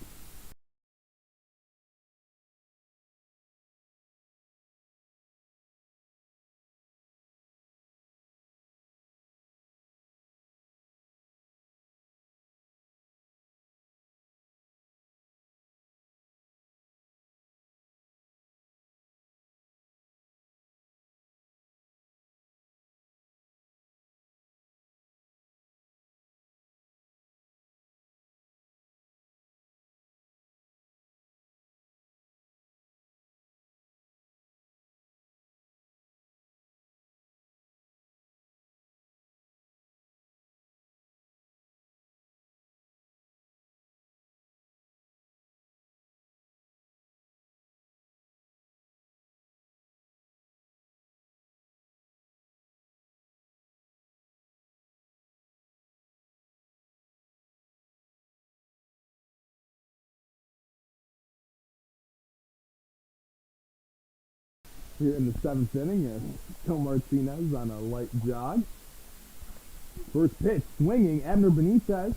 Here in the 7th inning, Phil Martinez on a light jog. First pitch, swinging, Abner Benitez.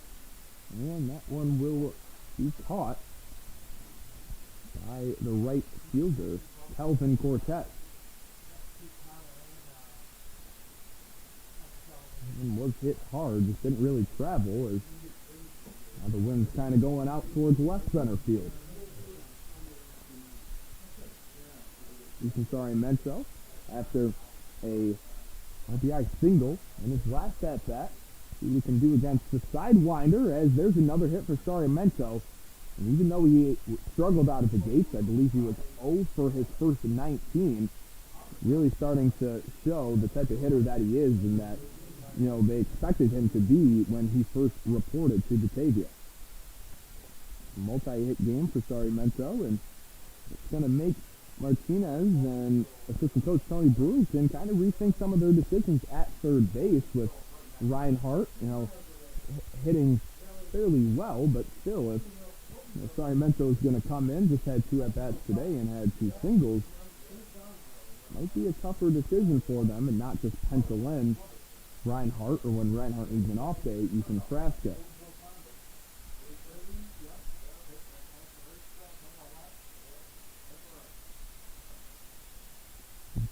And that one will be caught by the right fielder, Kelvin Cortez. And was hit hard, just didn't really travel, as now the wind's kind of going out towards left center field. Mento, after a RBI single in his last at-bat. See what he can do against the Sidewinder, as there's another hit for Mento. And even though he struggled out of the gates, I believe he was 0 for his first 19, really starting to show the type of hitter that he is, and that, they expected him to be when he first reported to Batavia. Multi-hit game for Mento, and it's going to make Martinez and assistant coach Tony Brewington kind of rethink some of their decisions at third base, with Reinhardt, hitting fairly well, but still, if Mento is going to come in, just had 2 at-bats today and had 2 singles, Might be a tougher decision for them and not just pencil in Reinhardt, or when Reinhardt needs an off day, Ethan Frasca.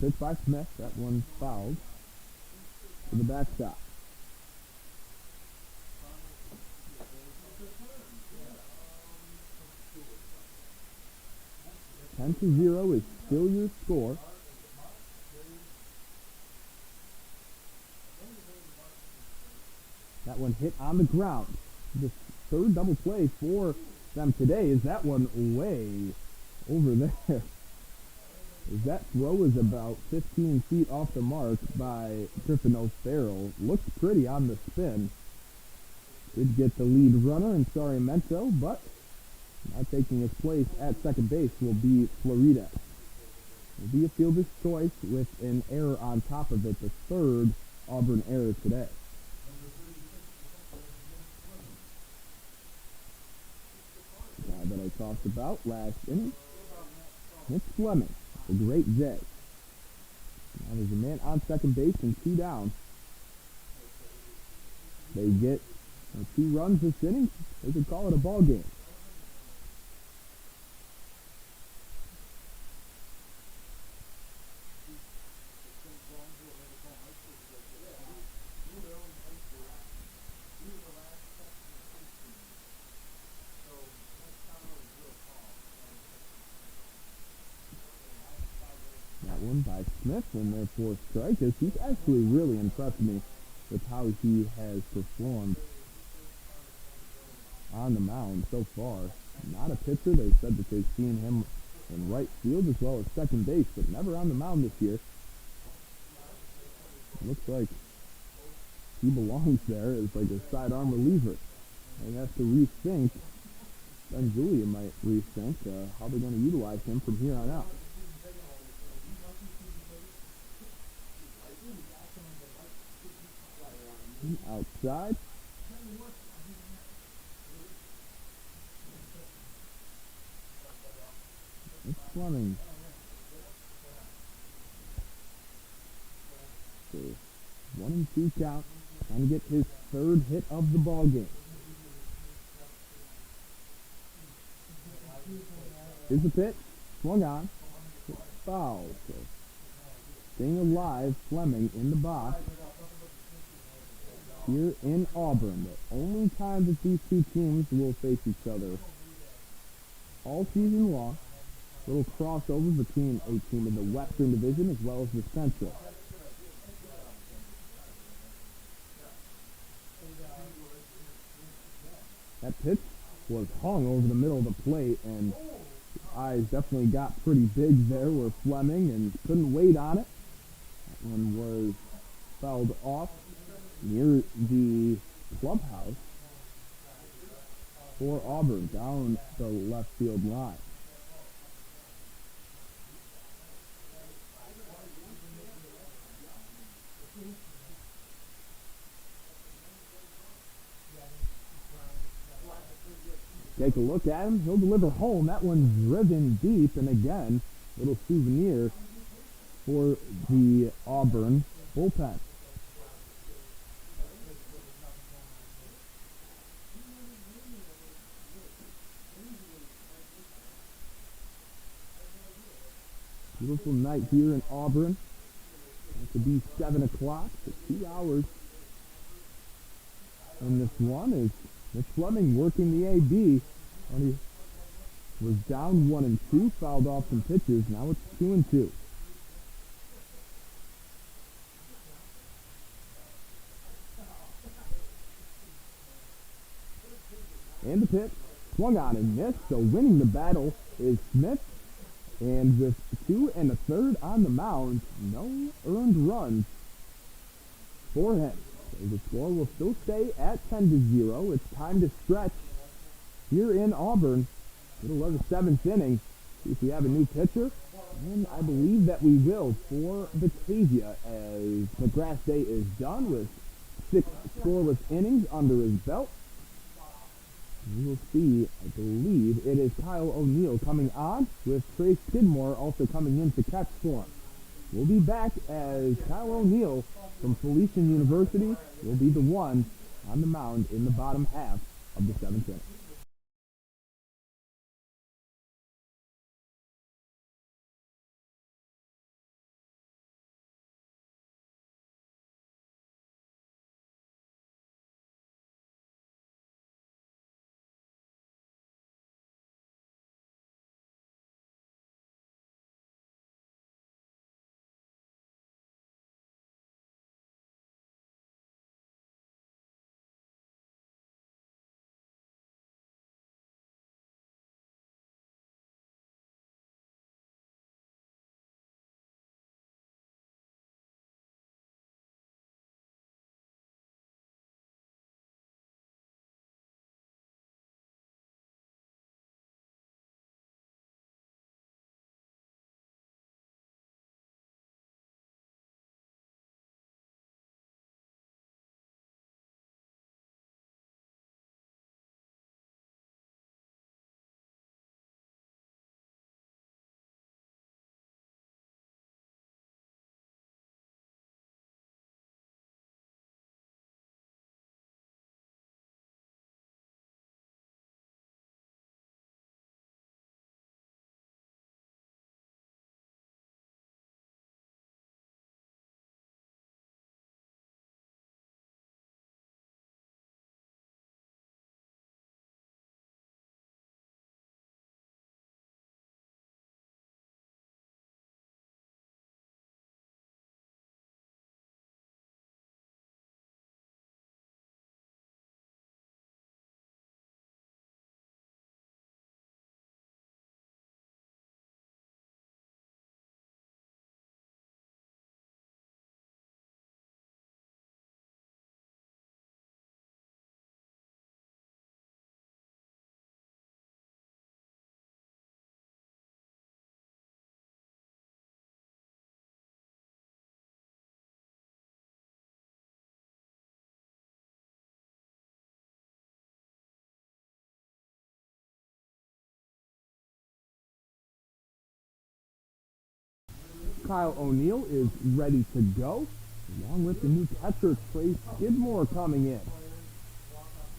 Pitch by Smith, that one fouled to the backstop. 10-0 is still your score. That one hit on the ground. The third double play for them today is that one way over there. That throw is about 15 feet off the mark by Griffin O'Farrell. Looks pretty on the spin. Did get the lead runner in Sarmiento, but now taking his place at second base will be Florida. Will be a fielder's choice with an error on top of it, the third Auburn error today. Guy that I talked about last inning, Mitch Fleming, the great J. Now there's a man on second base and two down. They get 2 runs this inning. They could call it a ball game. That one by Smith in their 4th strike. He's actually really impressed me with how he has performed on the mound so far. Not a pitcher. They said that they've seen him in right field as well as second base, but never on the mound this year. It looks like he belongs there as like a sidearm reliever. They have to rethink. Ben Julia might rethink how they're going to utilize him from here on out. Outside. It's Fleming. So 1-2 count. Trying to get his 3rd hit of the ball game. Here's the pitch. Swung on. It's foul. So staying alive, Fleming in the box. Here in Auburn, the only time that these two teams will face each other all season long. Little crossover between a team in the Western Division as well as the Central. That pitch was hung over the middle of the plate, and eyes definitely got pretty big there with Fleming and couldn't wait on it. That one was fouled off near the clubhouse for Auburn down the left field line. Take a look at him. He'll deliver home. That one's driven deep, and again, little souvenir for the Auburn bullpen. Beautiful night here in Auburn. It could be 7 o'clock, so 2 hours. And this one is Mitch Fleming working the AB. And he was down 1-2, fouled off some pitches. Now it's 2-2. And the pitch swung on and missed. So winning the battle is Smith. And with 2 1/3 on the mound, no earned runs for him. So the score will still stay at 10-0. It's time to stretch here in Auburn. Middle of the 7th inning. See if we have a new pitcher. And I believe that we will for Batavia, as McGrath Day is done with 6 scoreless innings under his belt. We will see, I believe it is Kyle O'Neill coming on, with Trace Skidmore also coming in to catch for him. We'll be back as Kyle O'Neill from Felician University will be the one on the mound in the bottom half of the 7th inning. Kyle O'Neill is ready to go, along with the new catcher, Trey Skidmore, coming in.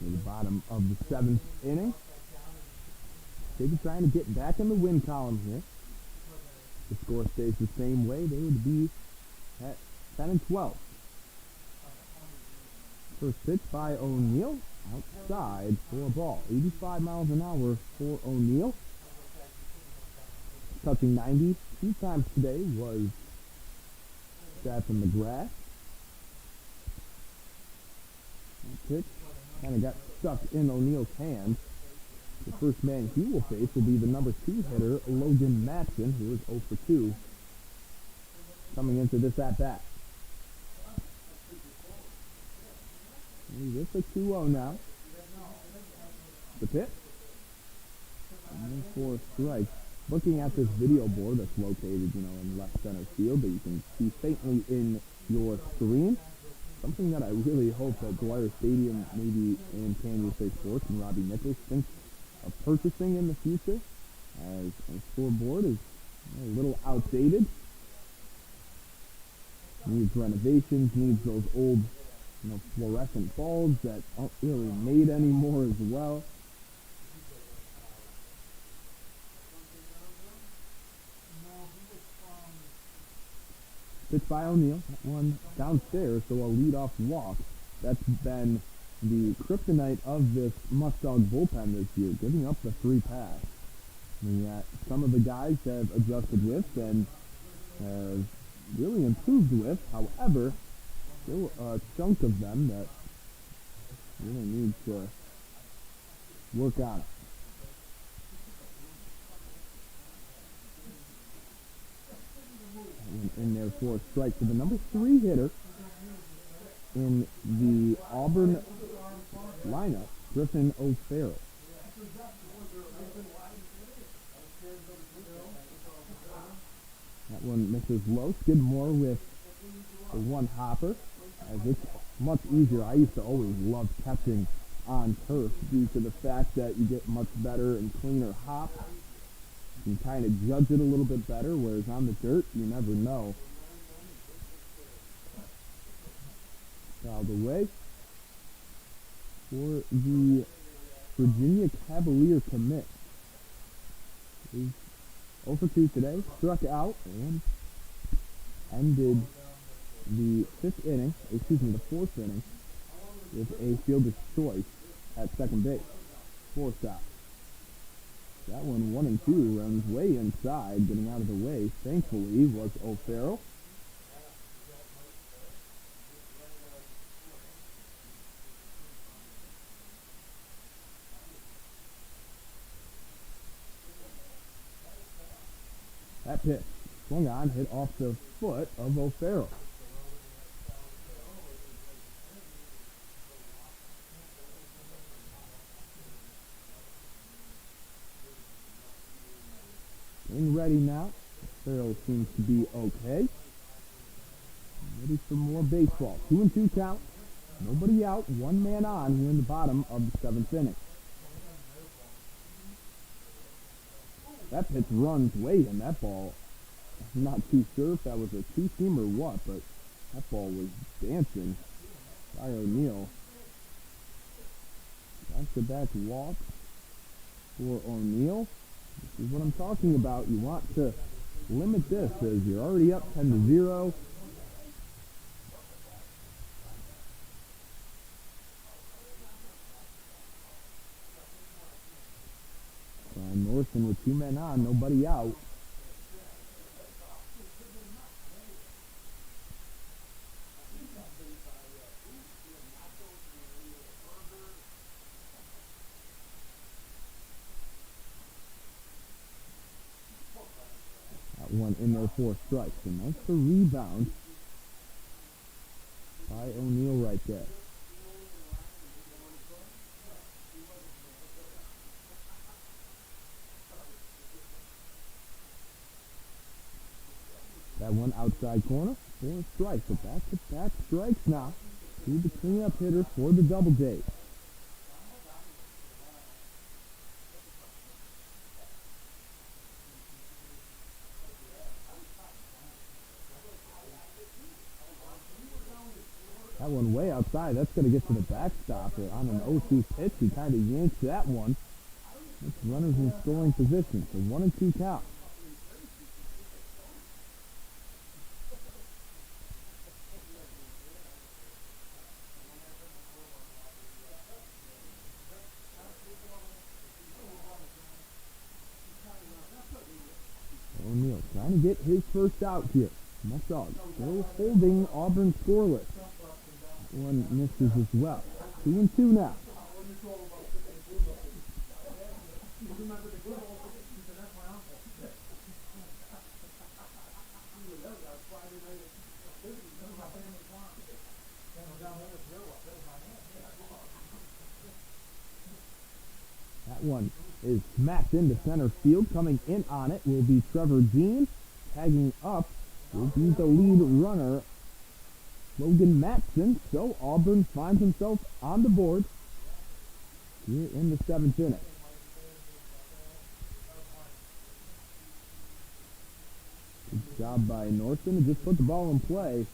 Near the bottom of the 7th inning. They're trying to get back in the win column here. The score stays the same way. They would be at 10 and 12. First pitch by O'Neill, outside for a ball. 85 miles an hour for O'Neill. Touching 90 two times today was that from McGrath. That pitch kind of got stuck in O'Neill's hands. The first man he will face will be the number 2 hitter, Logan Matson, who is 0 for 2 coming into this at-bat. It's a 2-0 now. The pitch. And for strikes. Looking at this video board that's located, in left center field that you can see faintly in your screen. Something that I really hope that Dwyer Stadium, maybe and USA Sports and Robbie Nichols think of purchasing in the future, as the scoreboard is a little outdated. Needs renovations, needs those old, fluorescent bulbs that aren't really made anymore as well. Pitch by O'Neill, that one downstairs, so a leadoff walk. That's been the kryptonite of this Muckdog bullpen this year, giving up the 3 pass. And yet some of the guys have adjusted with and have really improved with. However, still a chunk of them that really need to work on it. In there for a strike to the number 3 hitter in the Auburn lineup, Griffin O'Farrell. That one misses low. Skidmore with the one hopper, as it's much easier. I used to always love catching on turf due to the fact that you get much better and cleaner hop. You can kind of judge it a little bit better, whereas on the dirt, you never know Fouled away for the Virginia Cavalier commit. He's 0 for 2 today, struck out, and ended the fourth inning with a fielder's choice at second base. Fourth out. That one 1-2, runs way inside, getting out of the way, thankfully, was O'Farrell. That pitch swung on, hit off the foot of O'Farrell. Getting ready now. O'Farrell seems to be okay. Ready for more baseball. 2-2 count. Nobody out. One man on here in the bottom of the seventh inning. That pitch runs way in. That ball, I'm not too sure if that was a two-seam or what, but that ball was dancing by O'Neal. Back-to-back walk for O'Neal. This is what I'm talking about. You want to limit this as you're already up 10-0. Norton with two men on, nobody out. That one in there for strikes, and that's the rebound by O'Neal right there. That one outside corner for a strike. So back-to-back strikes now to the cleanup hitter for the Doubledays. That one way outside. That's going to get to the backstop on an 0-2 pitch. He kind of yanks that one. It's runners in scoring position. So 1-2 count. O'Neal trying to get his first out here. Muckdogs still holding Auburn scoreless. One misses as well. 2-2 now. That one is smacked into center field. Coming in on it will be Trevor Dean. Tagging up will be the lead runner, Logan Matson. So Auburn finds himself on the board here in the seventh inning. Good job by Norton to just put the ball in play.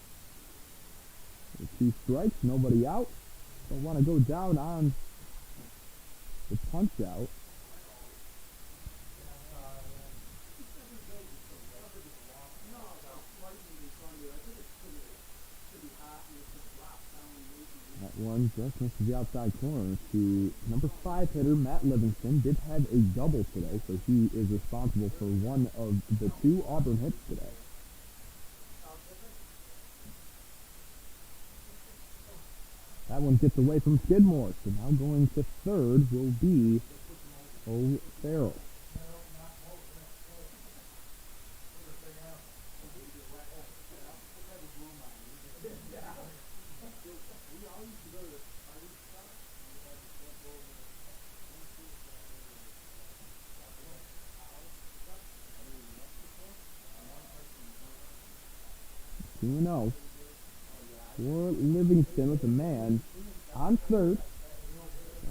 With 2 strikes, nobody out. Don't want to go down on the punch out. That one just missed the outside corner to number 5 hitter Matt Livingston. Did have a double today, so he is responsible for one of the 2 Auburn hits today. That one gets away from Skidmore, so now going to third will be O'Farrell. No. For Livingston with a man on third.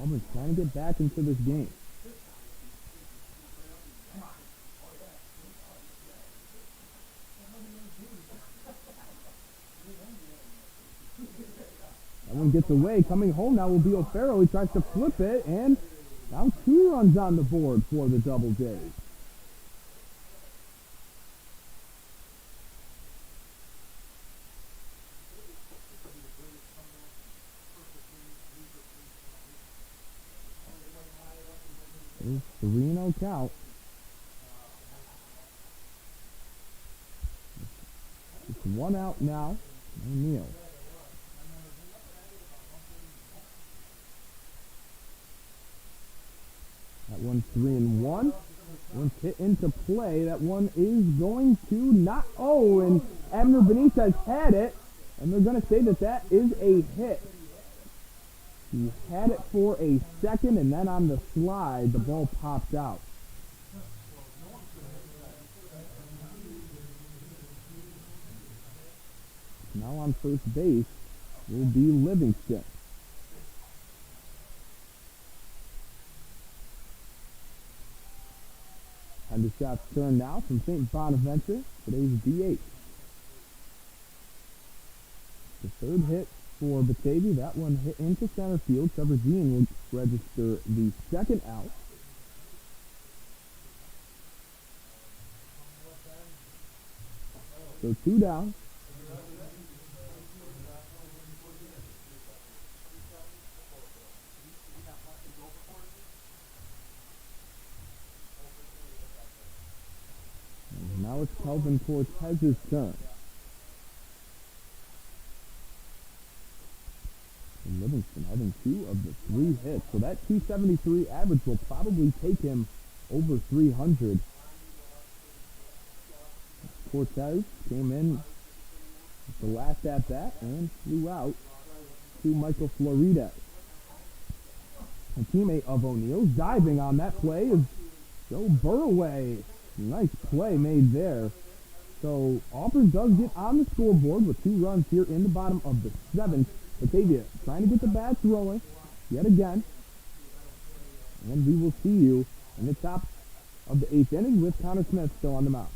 Auburn's trying to get back into this game. gets away. Coming home now will be O'Farrell. He tries to flip it, and now 2 runs on the board for the Doubledays. It's 3-0 count. It's 1 out now. O'Neal. That one's 3-1. Once hit into play, that one is going to not. Oh, and Abner Benitez had it, and they're going to say that that is a hit. He had it for a second, and then on the slide, the ball popped out. Now on first base will be Livingston. And the shot's turn now from St. Bonaventure, today's DH. The third hit for Batavia. That one hit into center field. Trevor Dean will register the second out. So 2 down. And now it's Kelvin Cortez's turn. And Livingston having 2 of the 3 hits. So that 273 average will probably take him over 300. Cortez came in at the last at-bat and flew out to Michael Florides. A teammate of O'Neal's diving on that play is Joe Burway. Nice play made there. So Auburn does get on the scoreboard with 2 runs here in the bottom of the 7th. Batavia trying to get the bats rolling yet again. And we will see you in the top of the 8th inning with Connor Smith still on the mound.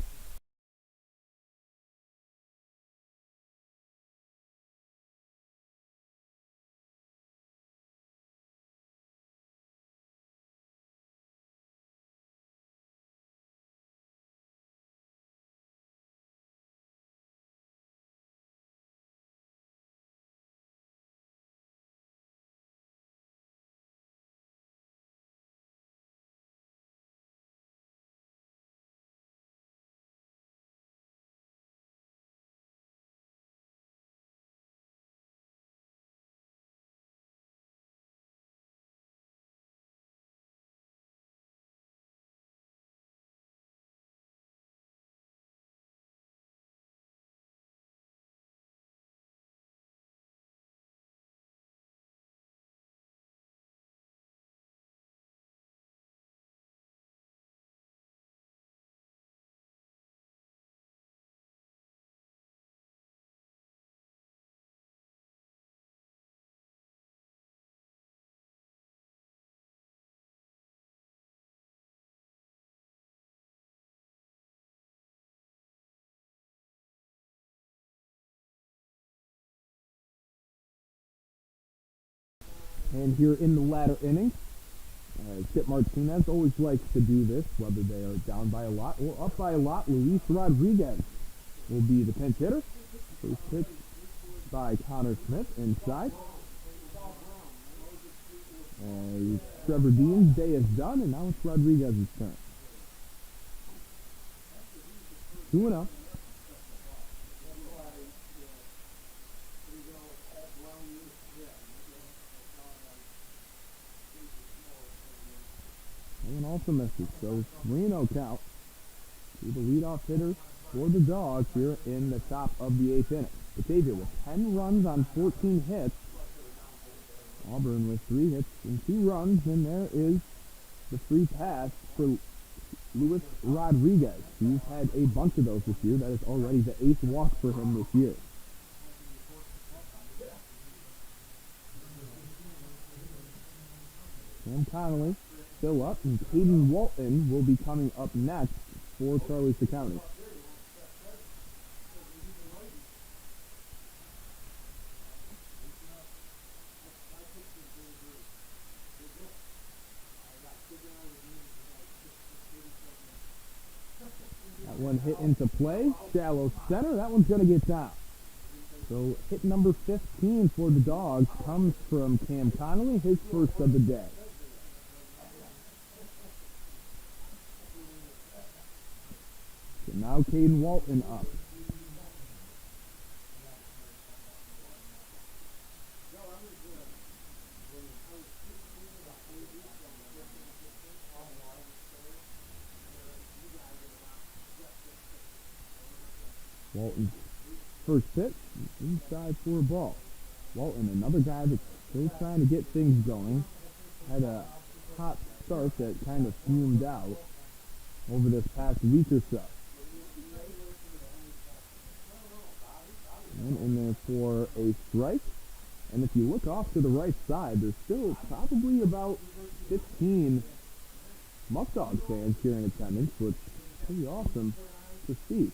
And here in the latter innings, Chip Martinez always likes to do this, whether they are down by a lot or up by a lot. Luis Rodriguez will be the pinch hitter. First pitch by Connor Smith inside. Trevor Dean's day is done, and now it's Rodriguez's turn. 2-0. And also misses, so 3-0 count to the leadoff hitter for the Dogs here in the top of the 8th inning. Batavia with 10 runs on 14 hits. Auburn with 3 hits and 2 runs, and there is the free pass for Luis Rodriguez. He's had a bunch of those this year. That is already the 8th walk for him this year. Sam Connolly still up, and Caden Walton will be coming up next for Charlie County. One hit into play, shallow center. That one's going to get down. So hit number 15 for the Dogs comes from Cam Connolly, his first of the day. So now Caden Walton up. Walton's first pitch, inside for a ball. Walton, another guy that's still trying to get things going. Had a hot start that kind of fumed out over this past week or so. And in there for a strike. And if you look off to the right side, there's still probably about 15 Muckdog fans here in attendance, which is pretty awesome to see.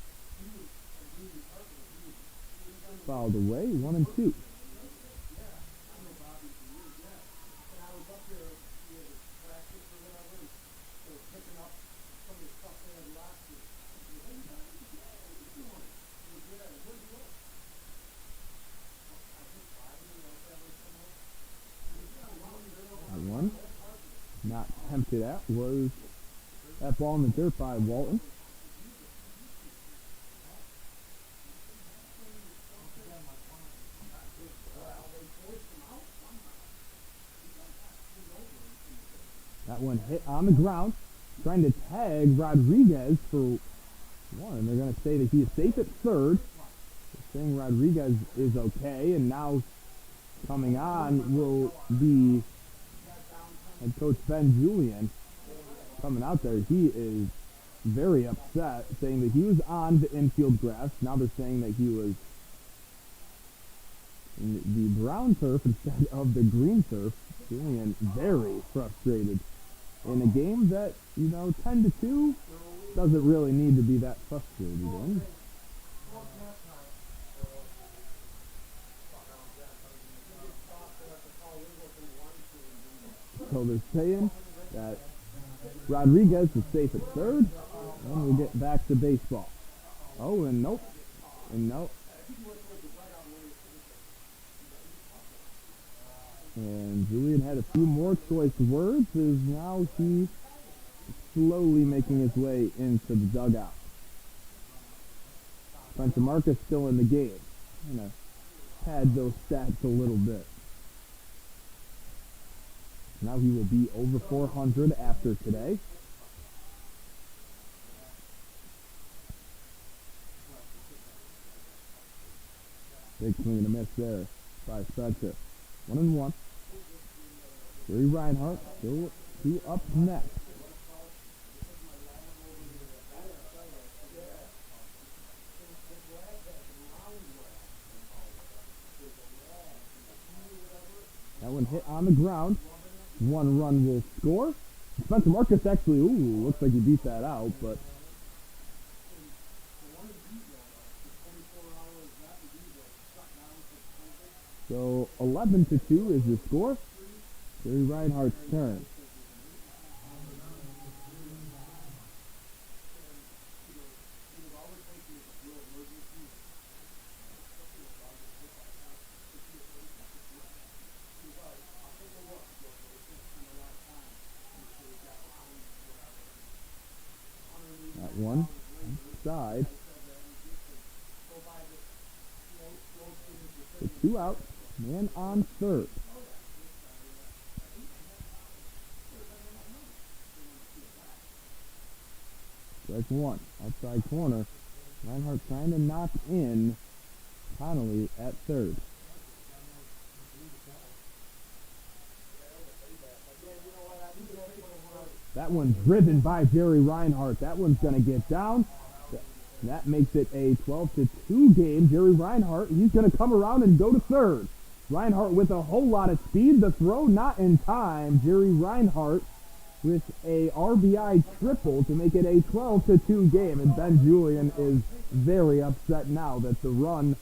Fouled away, 1-2. That one, not tempted at, was that ball in the dirt by Walton. That one hit on the ground, trying to tag Rodriguez for one. They're going to say that he is safe at third. They're saying Rodriguez is okay, and now coming on will be head coach Ben Julian coming out there. He is very upset, saying that he was on the infield grass. Now they're saying that he was in the brown turf instead of the green turf. Julian very frustrated in a game that, 10-2 doesn't really need to be that frustrated in. So they're saying that Rodriguez is safe at third, and we'll get back to baseball. Oh, and nope. And Julian had a few more choice words as now he's slowly making his way into the dugout. Spencer Marcus still in the game. Kind of pad those stats a little bit. Now he will be over 400 after today. Big swing and a miss there by Spencer. 1-1. Jerry Reinhardt still up next. That one hit on the ground. One run will score. Spencer Marcus actually, looks like he beat that out, but so 11-2 is the score. Jerry Reinhardt's turn. That one side. So 2 out. Man on third. Strike one. Outside corner. Reinhardt trying to knock in Connolly at third. That one's driven by Jerry Reinhardt. That one's going to get down. That makes it a 12-2 game. Jerry Reinhardt, he's going to come around and go to third. Reinhardt with a whole lot of speed. The throw not in time. Jerry Reinhardt with a RBI triple to make it a 12-2 game. And Ben Julian is very upset now that the run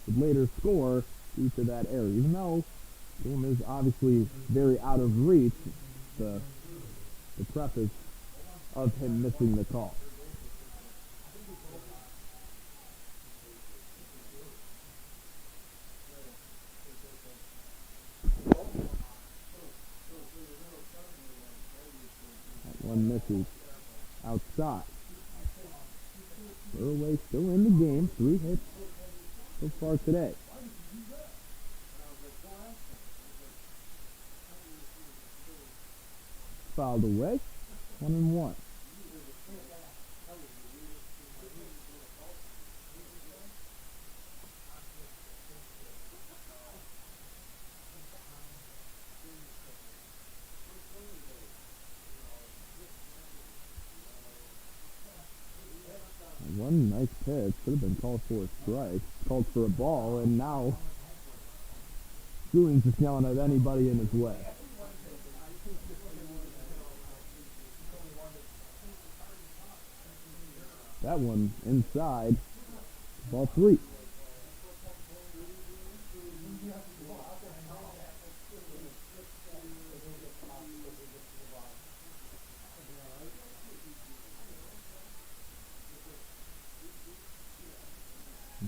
would later score due to that error. Even though the game is obviously very out of reach, the preface of him missing the call. outside. Burway still in the game. 3 hits so far today. Fouled away. 1-1. One nice pitch. Should have been called for a strike. Called for a ball, and now Stewing's just yelling at anybody in his way. That one inside. Ball 3.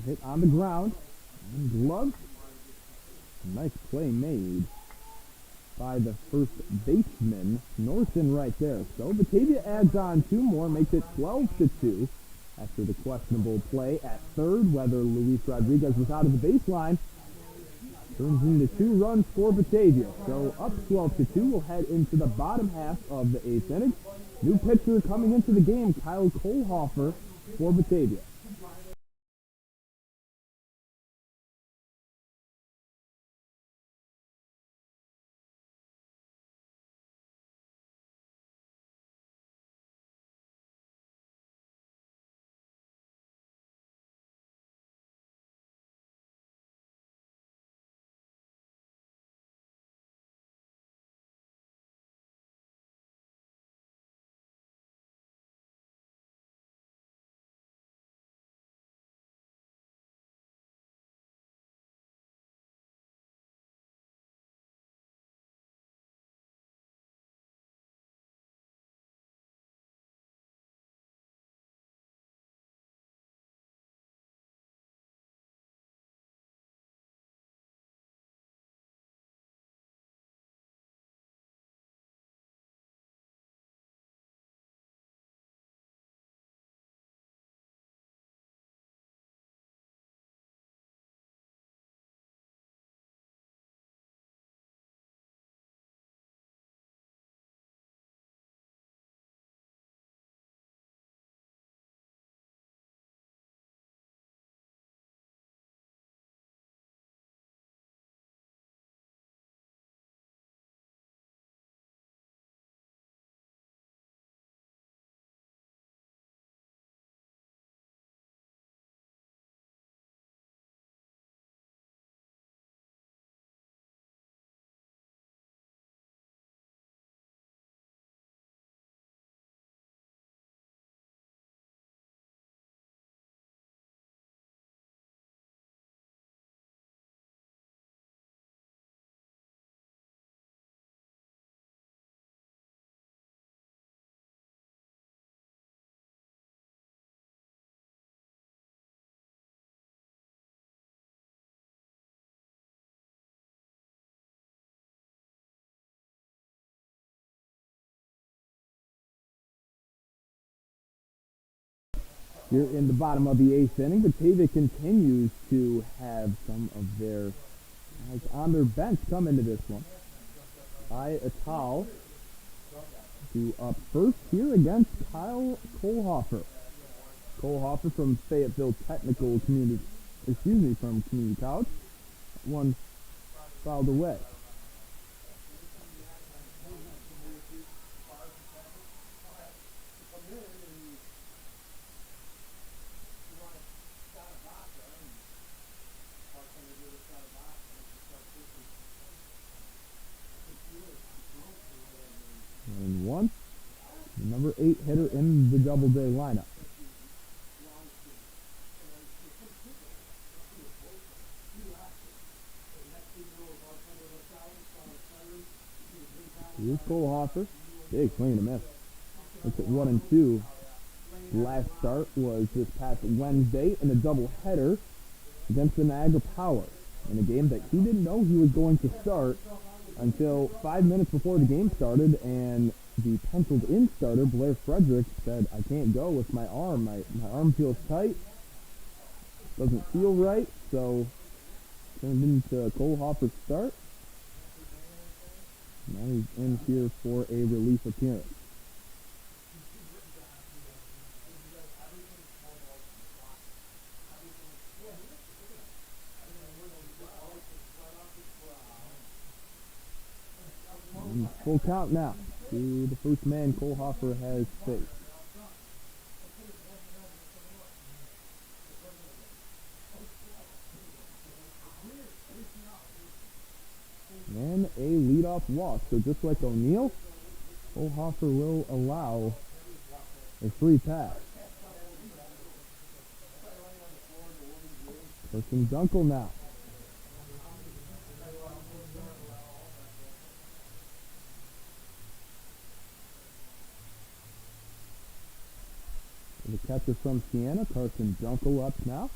Hit on the ground. And glove. Nice play made by the first baseman, Norton, right there. So Batavia adds on 2 more, makes it 12-2 after the questionable play at third. Whether Luis Rodriguez was out of the baseline turns into 2 runs for Batavia. So up 12-2, we'll head into the bottom half of the 8th inning. New pitcher coming into the game, Kyle Kohlhofer for Batavia. Here in the bottom of the 8th inning, Batavia continues to have some of their guys on their bench come into this one. By Atal to up first here against Kyle Kohlhofer. Kohlhofer from Fayetteville Technical Community, from Community College. One fouled away. And 1. The number 8 hitter in the Doubleday lineup. Here's Kohlhofer. Big swing and a miss. Looks at 1-2. Last start was this past Wednesday in a doubleheader against the Niagara Power in a game that he didn't know he was going to start until 5 minutes before the game started, and The penciled-in starter, Blair Frederick, said, "I can't go with my arm. My arm feels tight. Doesn't feel right." So turned into Cole Hoffer's start. Now he's in here for a relief appearance. And full count now to the first man Cole Hoffer has faced. And a leadoff walk. So just like O'Neill, Cole Hoffer will allow a free pass. Carson Dunkel now. The catcher from Siena, Carson Dunkel, up now.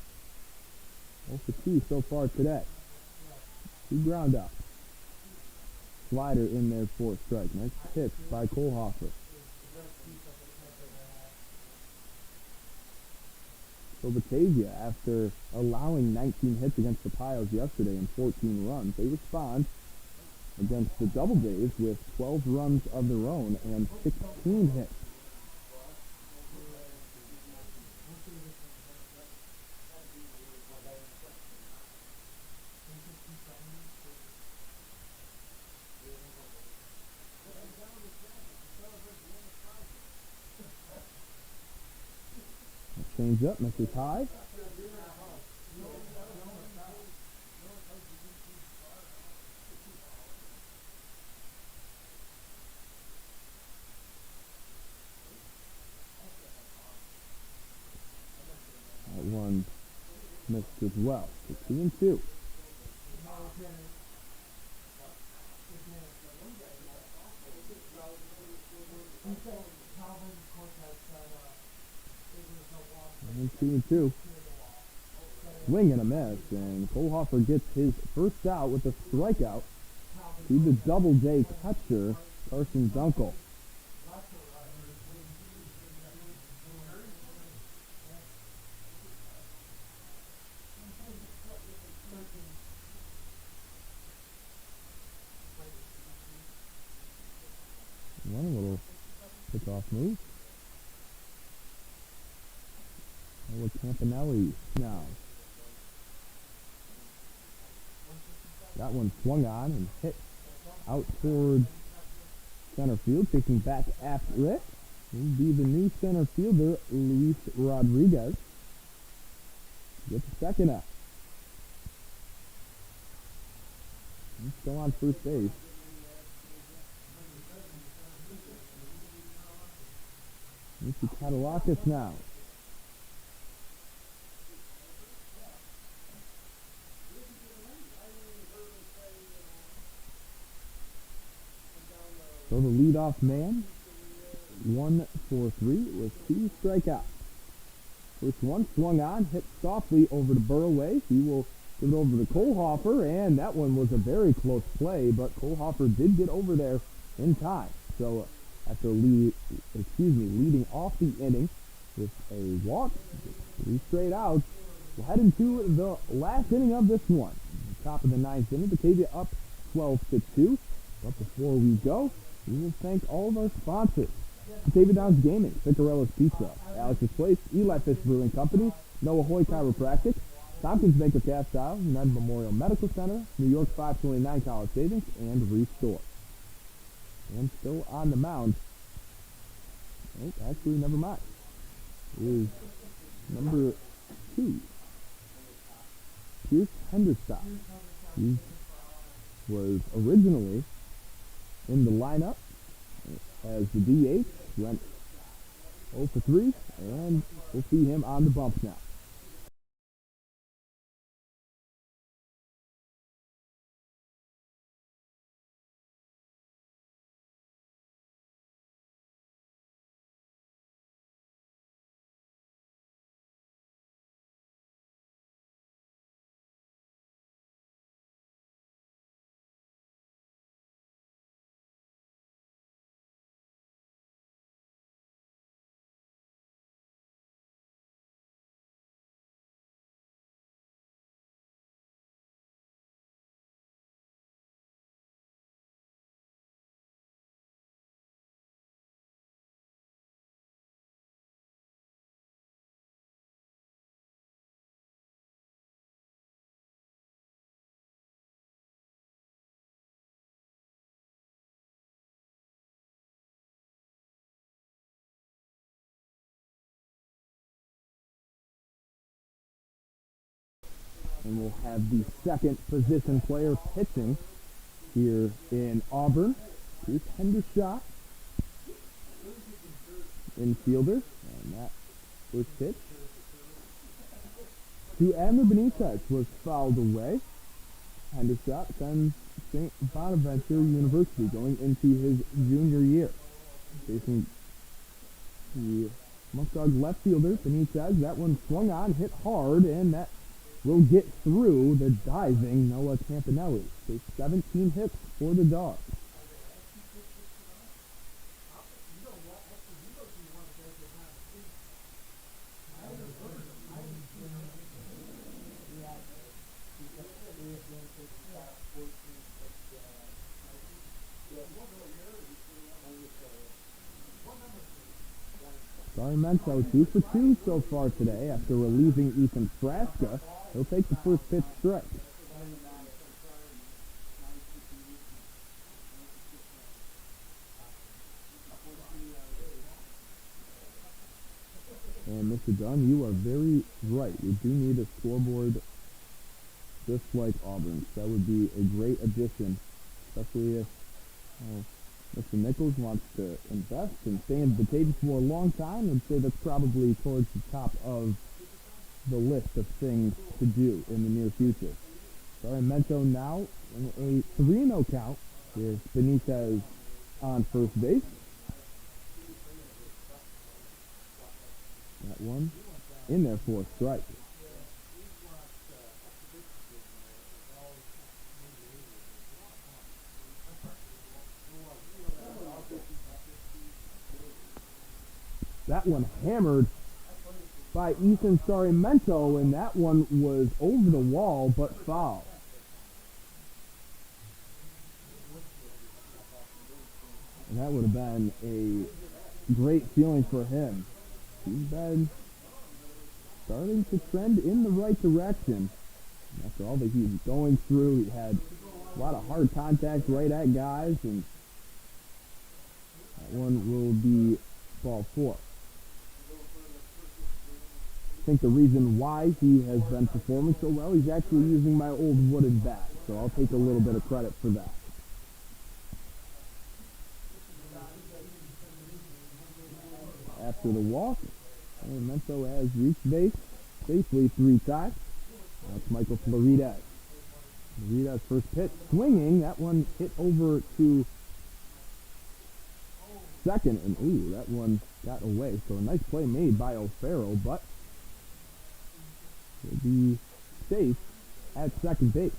0 for 2 so far today. 2 ground outs. Slider in there for a strike. Nice pitch by Cole Hoffer. So Batavia, after allowing 19 hits against the Pios yesterday and 14 runs, they respond against the Doubledays with 12 runs of their own and 16 hits. Change up, misses high. That one missed as well. So 2-2. And 2-2. Swing and a miss, and Cole Hoffer gets his first out with a strikeout to the Doubleday catcher, Carson Dunkel. One little kickoff move. With Campanelli now. That one swung on and hit out towards center field, taking back after it. Will be the new center fielder, Luis Rodriguez. Get the second out. He's still on first base. Mr. Catalakis now. So the leadoff man, 1 for 3 with 2 strikeouts. First one swung on, hit softly over to Burroway. He will give it over to Cole Hoffer, and that one was a very close play, but Cole Hoffer did get over there in time. So after leading off the inning with a walk, 3 straight outs, we'll head into the last inning of this one. Top of the 9th inning, Batavia up 12-2. But before we go, we will thank all of our sponsors: Batavia Downs Gaming, Picarella's Pizza, Alex's Place, Eli Fish Brewing Company, Noah Hoy Chiropractic, Tompkins Bank of Castile, United Memorial Medical Center, New York 529 College Savings, and Restore. And still on the mound. Oh, actually, never mind. Is number 2, Pierce Henderson. He was originally in the lineup as the DH, went 0 for 3, and we'll see him on the bump now. and we'll have the second position player pitching here in Auburn. Here's Hendershot, infielder, and that first pitch to Adler Benitez was fouled away. Hendershot sends St. Bonaventure University going into his junior year. Facing the Muckdogs left fielder, Benitez. That one swung on, hit hard, and that will get through the diving Noah Campanelli. So 17 hits for the Dogs. Sarmiento 2 for 2 so far today after relieving Ethan Frasca. He'll take the first pitch strike. And Mr. Dunn, you are very right. We do need a scoreboard just like Auburn's. That would be a great addition, especially if Mr. Nichols wants to invest and stay in Batavia for a long time. I'd say that's probably towards the top of the list of things to do in the near future. Sarmiento now in a 3-0 count with Benitez on first base. That one in there for a strike. That one hammered by Ethan Sarmiento, and that one was over the wall but foul. And that would have been a great feeling for him. He's been starting to trend in the right direction. And after all that he was going through, he had a lot of hard contact right at guys, and that one will be ball 4. I think the reason why he has been performing so well, he's actually using my old wooden bat, so I'll take a little bit of credit for that. After the walk, Sarmiento has reached base safely 3 times. That's Michael Florides. Florides' first pitch, swinging. That one hit over to second, and ooh, that one got away. So a nice play made by O'Farrell, but will be safe at second base.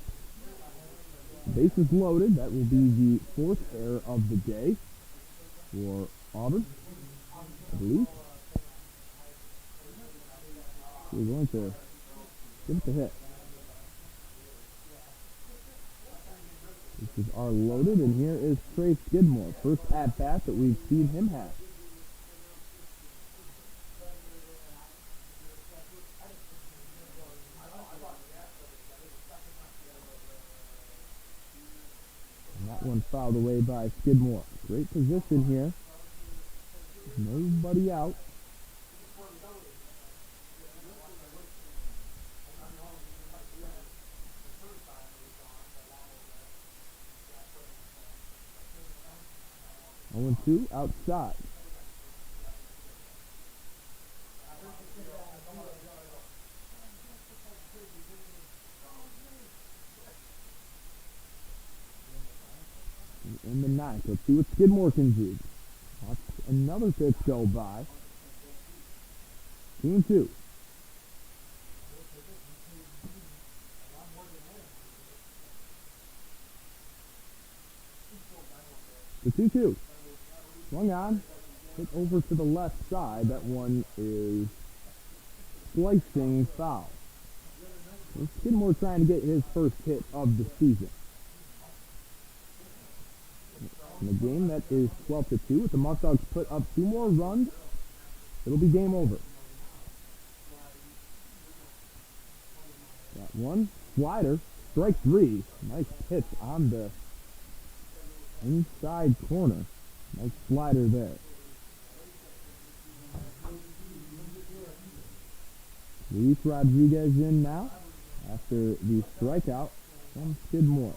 The base is loaded. That will be the 4th error of the day for Auburn, I believe. We're going to give it the hit. This is our loaded, and here is Trey Skidmore. First at-bat that we've seen him have. And that one fouled away by Skidmore. Great position here. Nobody out. Oh, and 2 outside. In the 9th, let's see what Skidmore can do. Watch another pitch go by. 2-2. The 2-2. Swung on, hit over to the left side. That one is slicing foul. So Skidmore trying to get his first hit of the season. In a game that is 12-2, if the Muckdogs put up 2 more runs, it'll be game over. Got one slider, strike 3. Nice pitch on the inside corner. Nice slider there. Luis Rodriguez in now after the strikeout from Skidmore.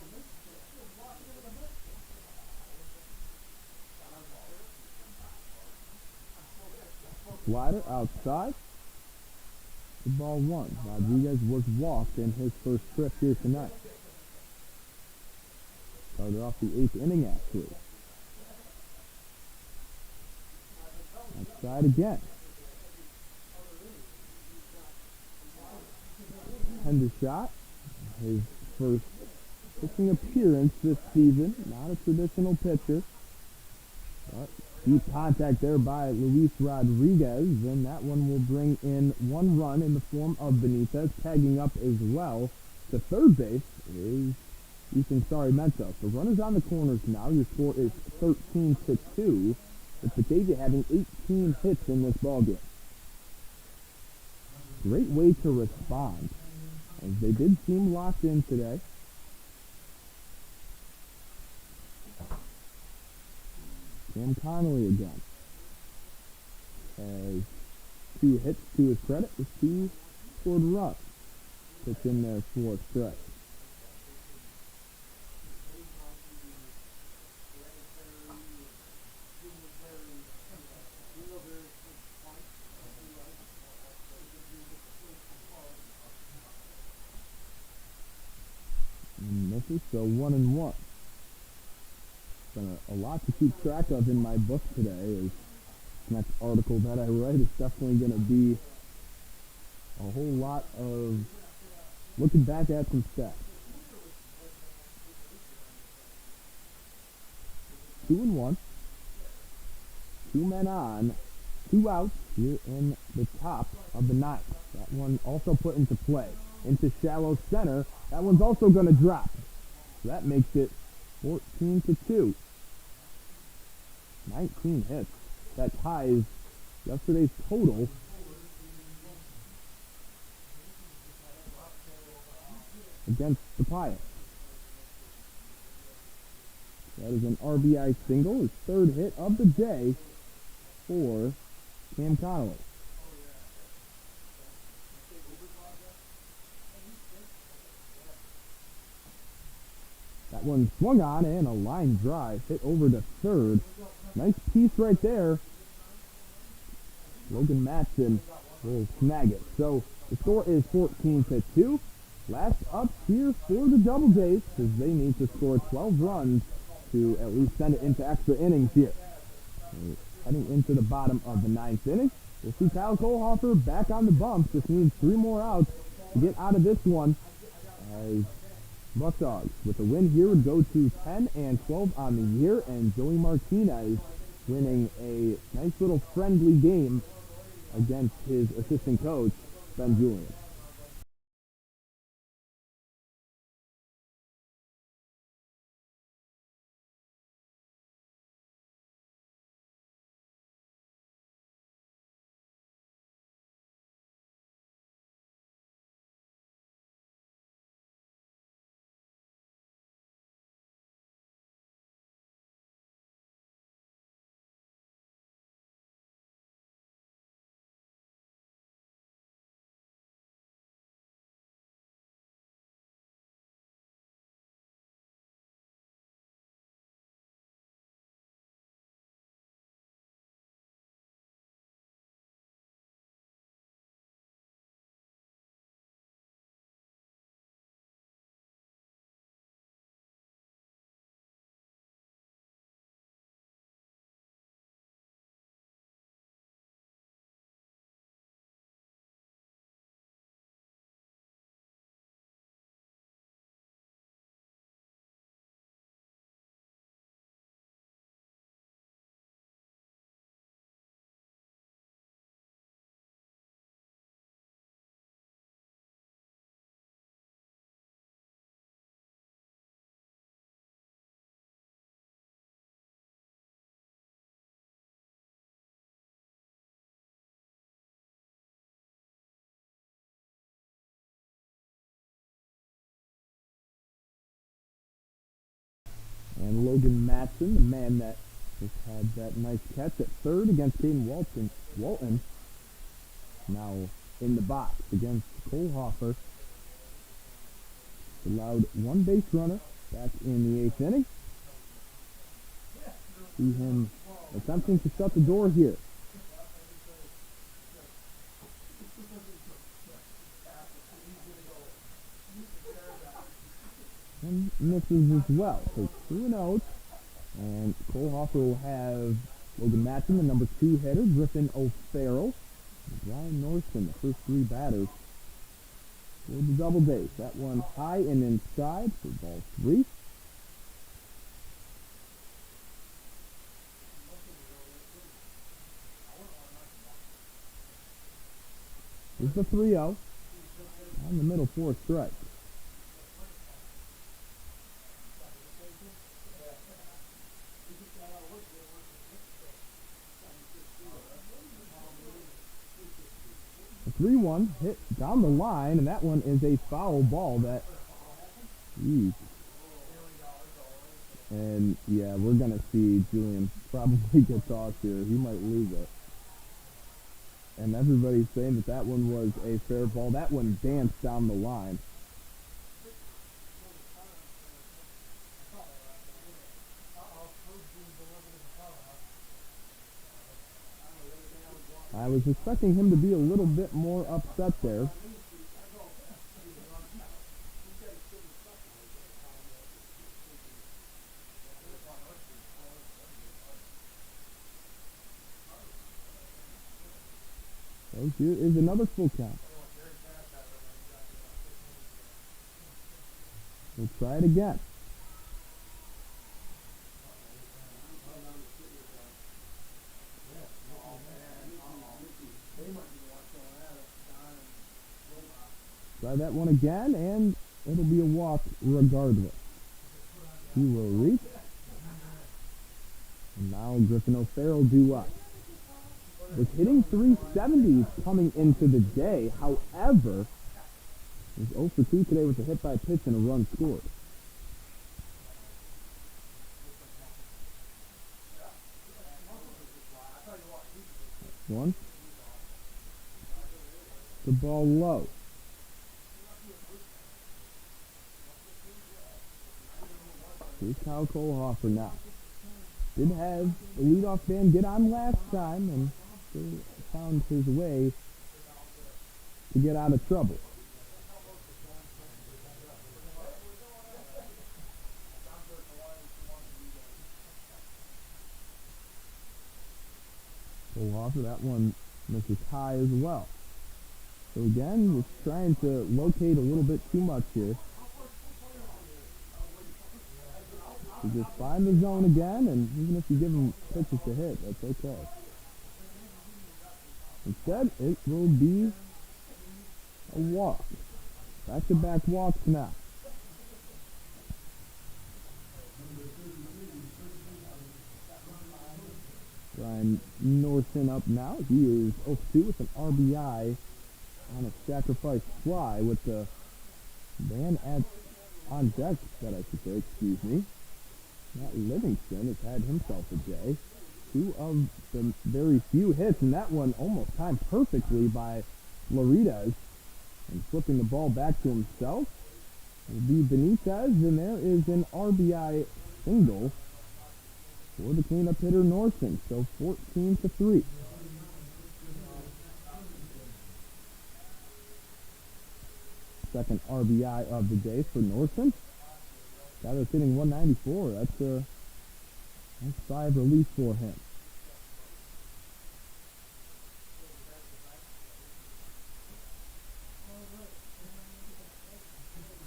Slider outside. The ball one. Rodriguez was walked in his first trip here tonight. Started off the 8th inning actually. Outside again. Hendershot, his first pitching appearance this season. Not a traditional pitcher. But deep contact there by Luis Rodriguez, and that one will bring in one run in the form of Benitez. Tagging up as well to third base is Ethan Sarmiento. The runners on the corners now. Your score is 13-2, with Batavia having 18 hits in this ballgame. Great way to respond, as they did seem locked in today. Cam Connolly again has 2 hits to his credit with 2 scored runs. Pitch in there for strike. And misses, so 1-1. Been a lot to keep track of in my book today. Is the next article that I write is definitely going to be a whole lot of looking back at some stats. 2-1. 2 men on, 2 outs here in the top of the 9th. That one also put into play. Into shallow center. That one's also going to drop. So that makes it 14-2. 19 hits. That ties yesterday's total. Against the Pius. That is an RBI single, his 3rd hit of the day for Cam Connolly. That one swung on and a line drive hit over to third. Nice piece right there. Logan Matson will snag it. So the score is 14-2. Last up here for the Doubledays, as they need to score 12 runs to at least send it into extra innings here. We're heading into the bottom of the 9th inning. We'll see Kyle Kohlhofer back on the bump. Just needs 3 more outs to get out of this one, as Muckdogs with a win here would go to 10-12 on the year, and Joey Martinez winning a nice little friendly game against his assistant coach, Ben Julian. And Logan Matson, the man that just had that nice catch at third against Caden Walton, now in the box against Kohlhofer. allowed one base runner back in the 8th inning. See him attempting to shut the door here. And misses as well. So 2-0. And Cole Hoffer will have Logan Matson, the number 2 hitter, Griffin O'Farrell, and Brian Norton, the first 3 batters for the Doubledays. That one high and inside for ball 3. Here's the 3-0 on the middle for a strike. A 3-1 hit down the line, and that one is a foul ball. That, geez. And yeah, we're gonna see Julian probably get tossed here. He might lose it. And everybody's saying that that one was a fair ball. That one danced down the line. I was expecting him to be a little bit more upset there. So here is another full count. We'll try it again. Try that one again, and it'll be a walk regardless. He will reach. And now Griffin O'Farrell due up. Was hitting 370s coming into the day. However, he's 0 for 2 today with a hit by pitch and a run scored. One. The ball low. Here's Kyle Kohlhofer now. Did have the leadoff man get on last time and still found his way to get out of trouble. Kohlhofer, that one misses high as well. So again, just trying to locate a little bit too much here. You just find the zone again, and even if you give him pitches to hit, that's okay. Instead, it will be a walk. Back-to-back walks now. Brian Norton up now. He is 0-2 with an RBI on a sacrifice fly with the man on deck, that I should say, excuse me. Matt Livingston has had himself a day. 2 of the very few hits, and that one almost timed perfectly by Floridas. And flipping the ball back to himself will be Benitez, and there is an RBI single for the cleanup hitter Norton. So 14-3. Second RBI of the day for Norton. Guy that's hitting 194. That's a nice sigh of relief for him.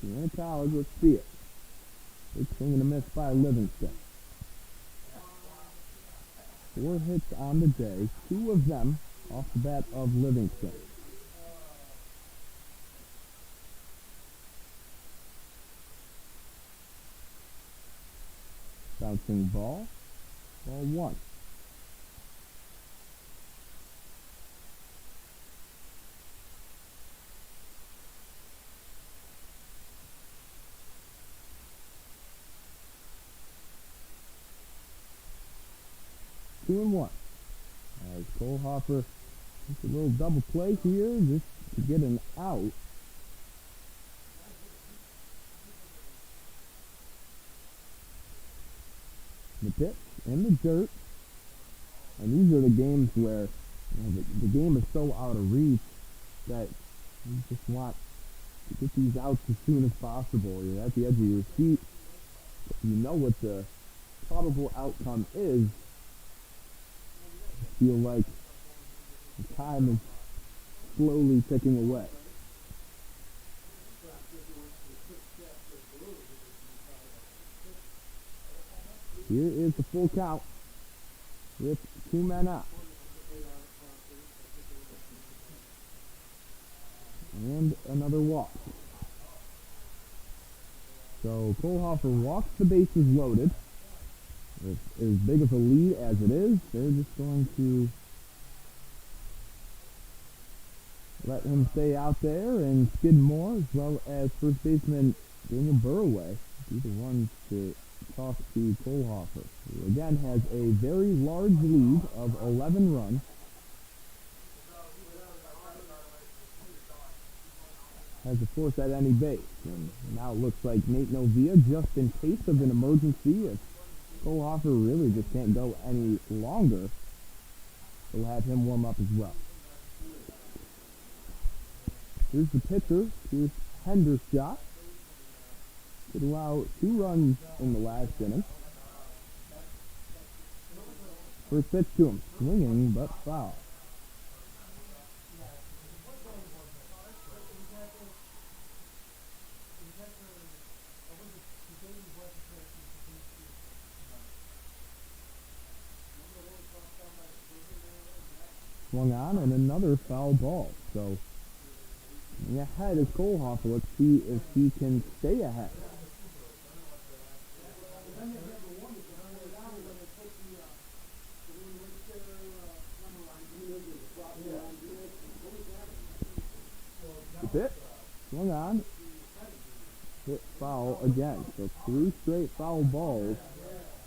In college, let's see it. Big swing and a miss by Livingston. 4 hits on the day, 2 of them off the bat of Livingston. Bouncing ball, ball 1. Two and 1. As Kohlhofer makes a little double play here just to get an out. The pitch in the dirt. And these are the games where the game is so out of reach that you just want to get these outs as soon as possible. You're at the edge of your seat. You know what the probable outcome is. You feel like the time is slowly ticking away. Here is the full count with 2 men out. And another walk. So Kohlhofer walks the bases loaded. With as big of a lead as it is, they're just going to let him stay out there, and Skidmore, as well as first baseman Daniel Burraway, be the ones to talk to Kohlhofer, who again has a very large lead of 11 runs. Has a force at any base, and now it looks like Nate Novia, just in case of an emergency, if Kohlhofer really just can't go any longer, we'll have him warm up as well. Here's the pitcher. Here's Hendershot. Could allow 2 runs in the last inning. First pitch to him, swinging but foul. Swung on, and another foul ball. So ahead is Kohlhofer. Let's see if he can stay ahead. The pitch, swung on, hit foul again. So 3 straight foul balls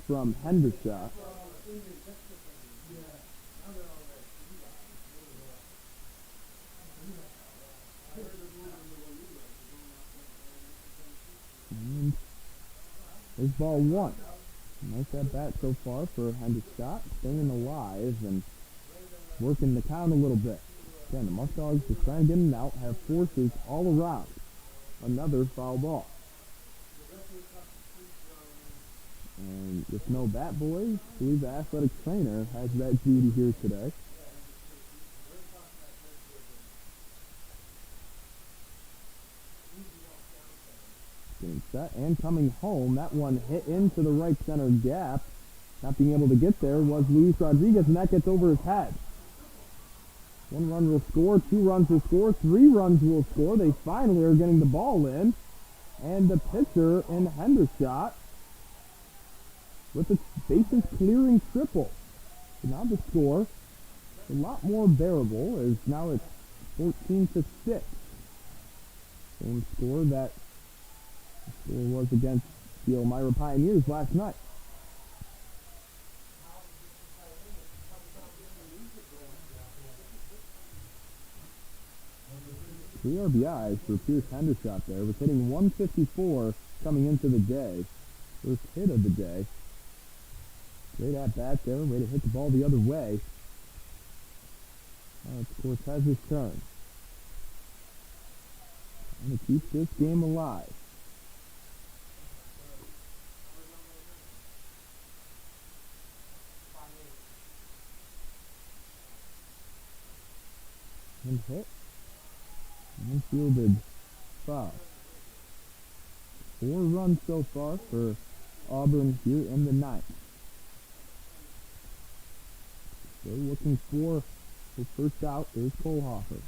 from Hendershot. And there's ball 1. Nice at bat so far for Hendershot, staying alive and working the count a little bit. Again, the Muckdogs just trying to get him out, have forces all around. Another foul ball. And with no bat boys, I believe the athletic trainer has that duty here today. Getting set and coming home. That one hit into the right center gap. Not being able to get there was Luis Rodriguez, and that gets over his head. 1 run will score, 2 runs will score, 3 runs will score. They finally are getting the ball in. And the pitcher in Hendershot with the bases clearing triple. So now the score a lot more bearable, as now it's 14-6. Same score that the score was against the Elmira Pioneers last night. Three RBIs for Pierce Hendershot there, was hitting 154 coming into the day. First hit of the day. Great at bat there, way to hit the ball the other way. Of course, has his turn. And to keep this game alive. And hit. And fielded foul. 4 runs so far for Auburn here in the 9th. So looking for the first out is Kohlhofer.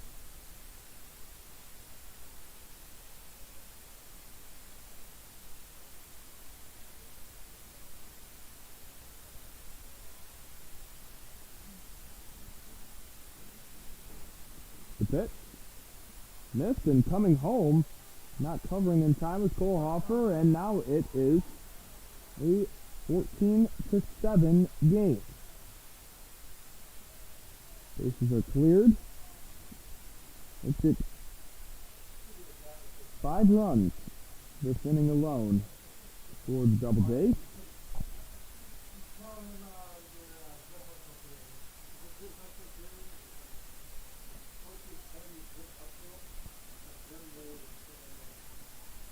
The pitch. Missed, and coming home, not covering in time with Kohlhofer, and now it is a 14-7 game. Bases are cleared. It's at 5 runs this inning alone for the Doubledays.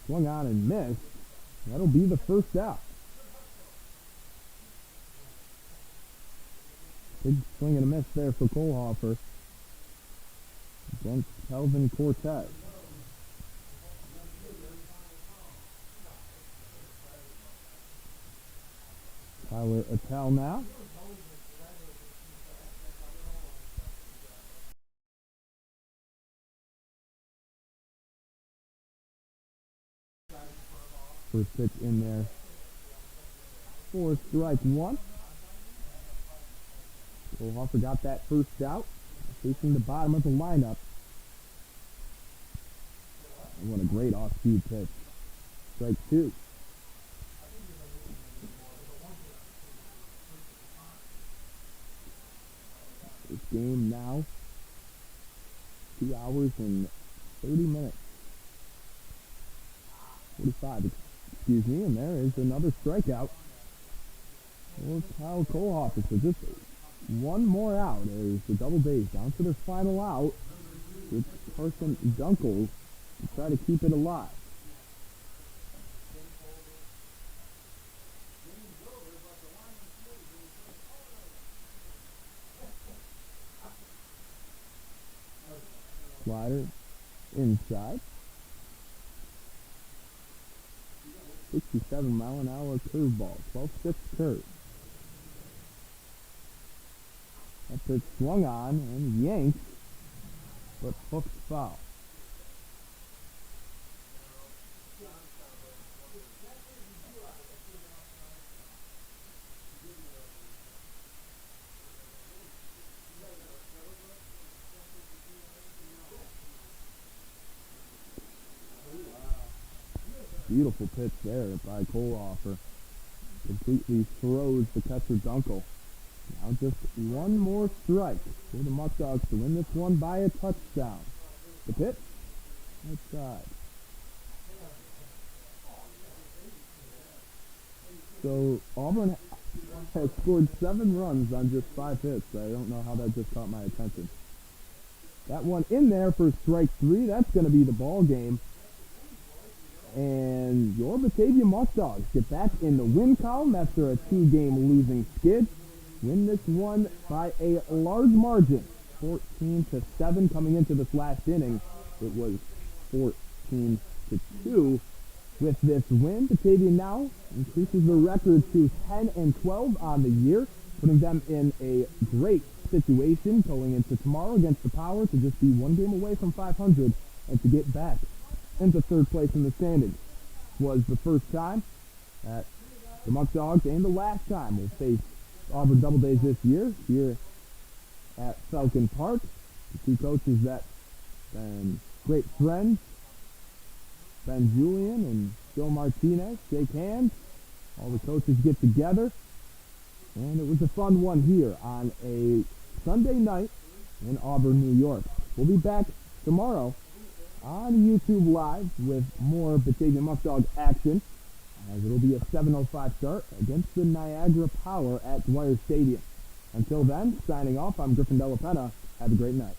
swung on and missed. That'll be the first out. Big swing and a miss there for Kohlhofer against Kelvin Cortez. Tyler Attell now. First pitch in there for strike one. Kohlhofer got that first out, facing the bottom of the lineup. And what a great off-speed pitch. Strike two. This game now 2 hours and 30 minutes. 45, excuse me, and there is another strikeout for Kyle Kohlhofer. So just one more out as the Doubledays down to their final out with Carson Dunkel to try to keep it alive. Slider inside. 67-mile-an-hour curveball. 12-6 curve. That pitch swung on and yanked, but hooked foul. Beautiful pitch there by Kohlhofer. Completely throws the catcher Dunkel. Now just one more strike for the Muckdogs to win this one by a touchdown. The pitch, outside. So Auburn has scored 7 runs on just 5 hits. I don't know how that just caught my attention. That one in there for strike 3. That's going to be the ball game. And your Batavia Muckdogs get back in the win column after a 2-game losing skid. Win this one by a large margin, 14-7 coming into this last inning. It was 14-2. With this win, Batavia now increases the record to 10-12 on the year, putting them in a great situation going into tomorrow against the Power to just be 1 game away from 500 and to get back into 3rd place in the standings. Was the first time that the Muckdogs and the last time will face Auburn Doubledays this year here at Falcon Park. The two coaches that been great friends, Ben Julian and Joe Martinez, shake hands. All the coaches get together, and it was a fun one here on a Sunday night in Auburn, New York. We'll be back tomorrow on YouTube Live with more Batavia Muckdog action, as it'll be a 7:05 start against the Niagara Power at Dwyer Stadium. Until then, signing off, I'm Griffin Della Penna. Have a great night.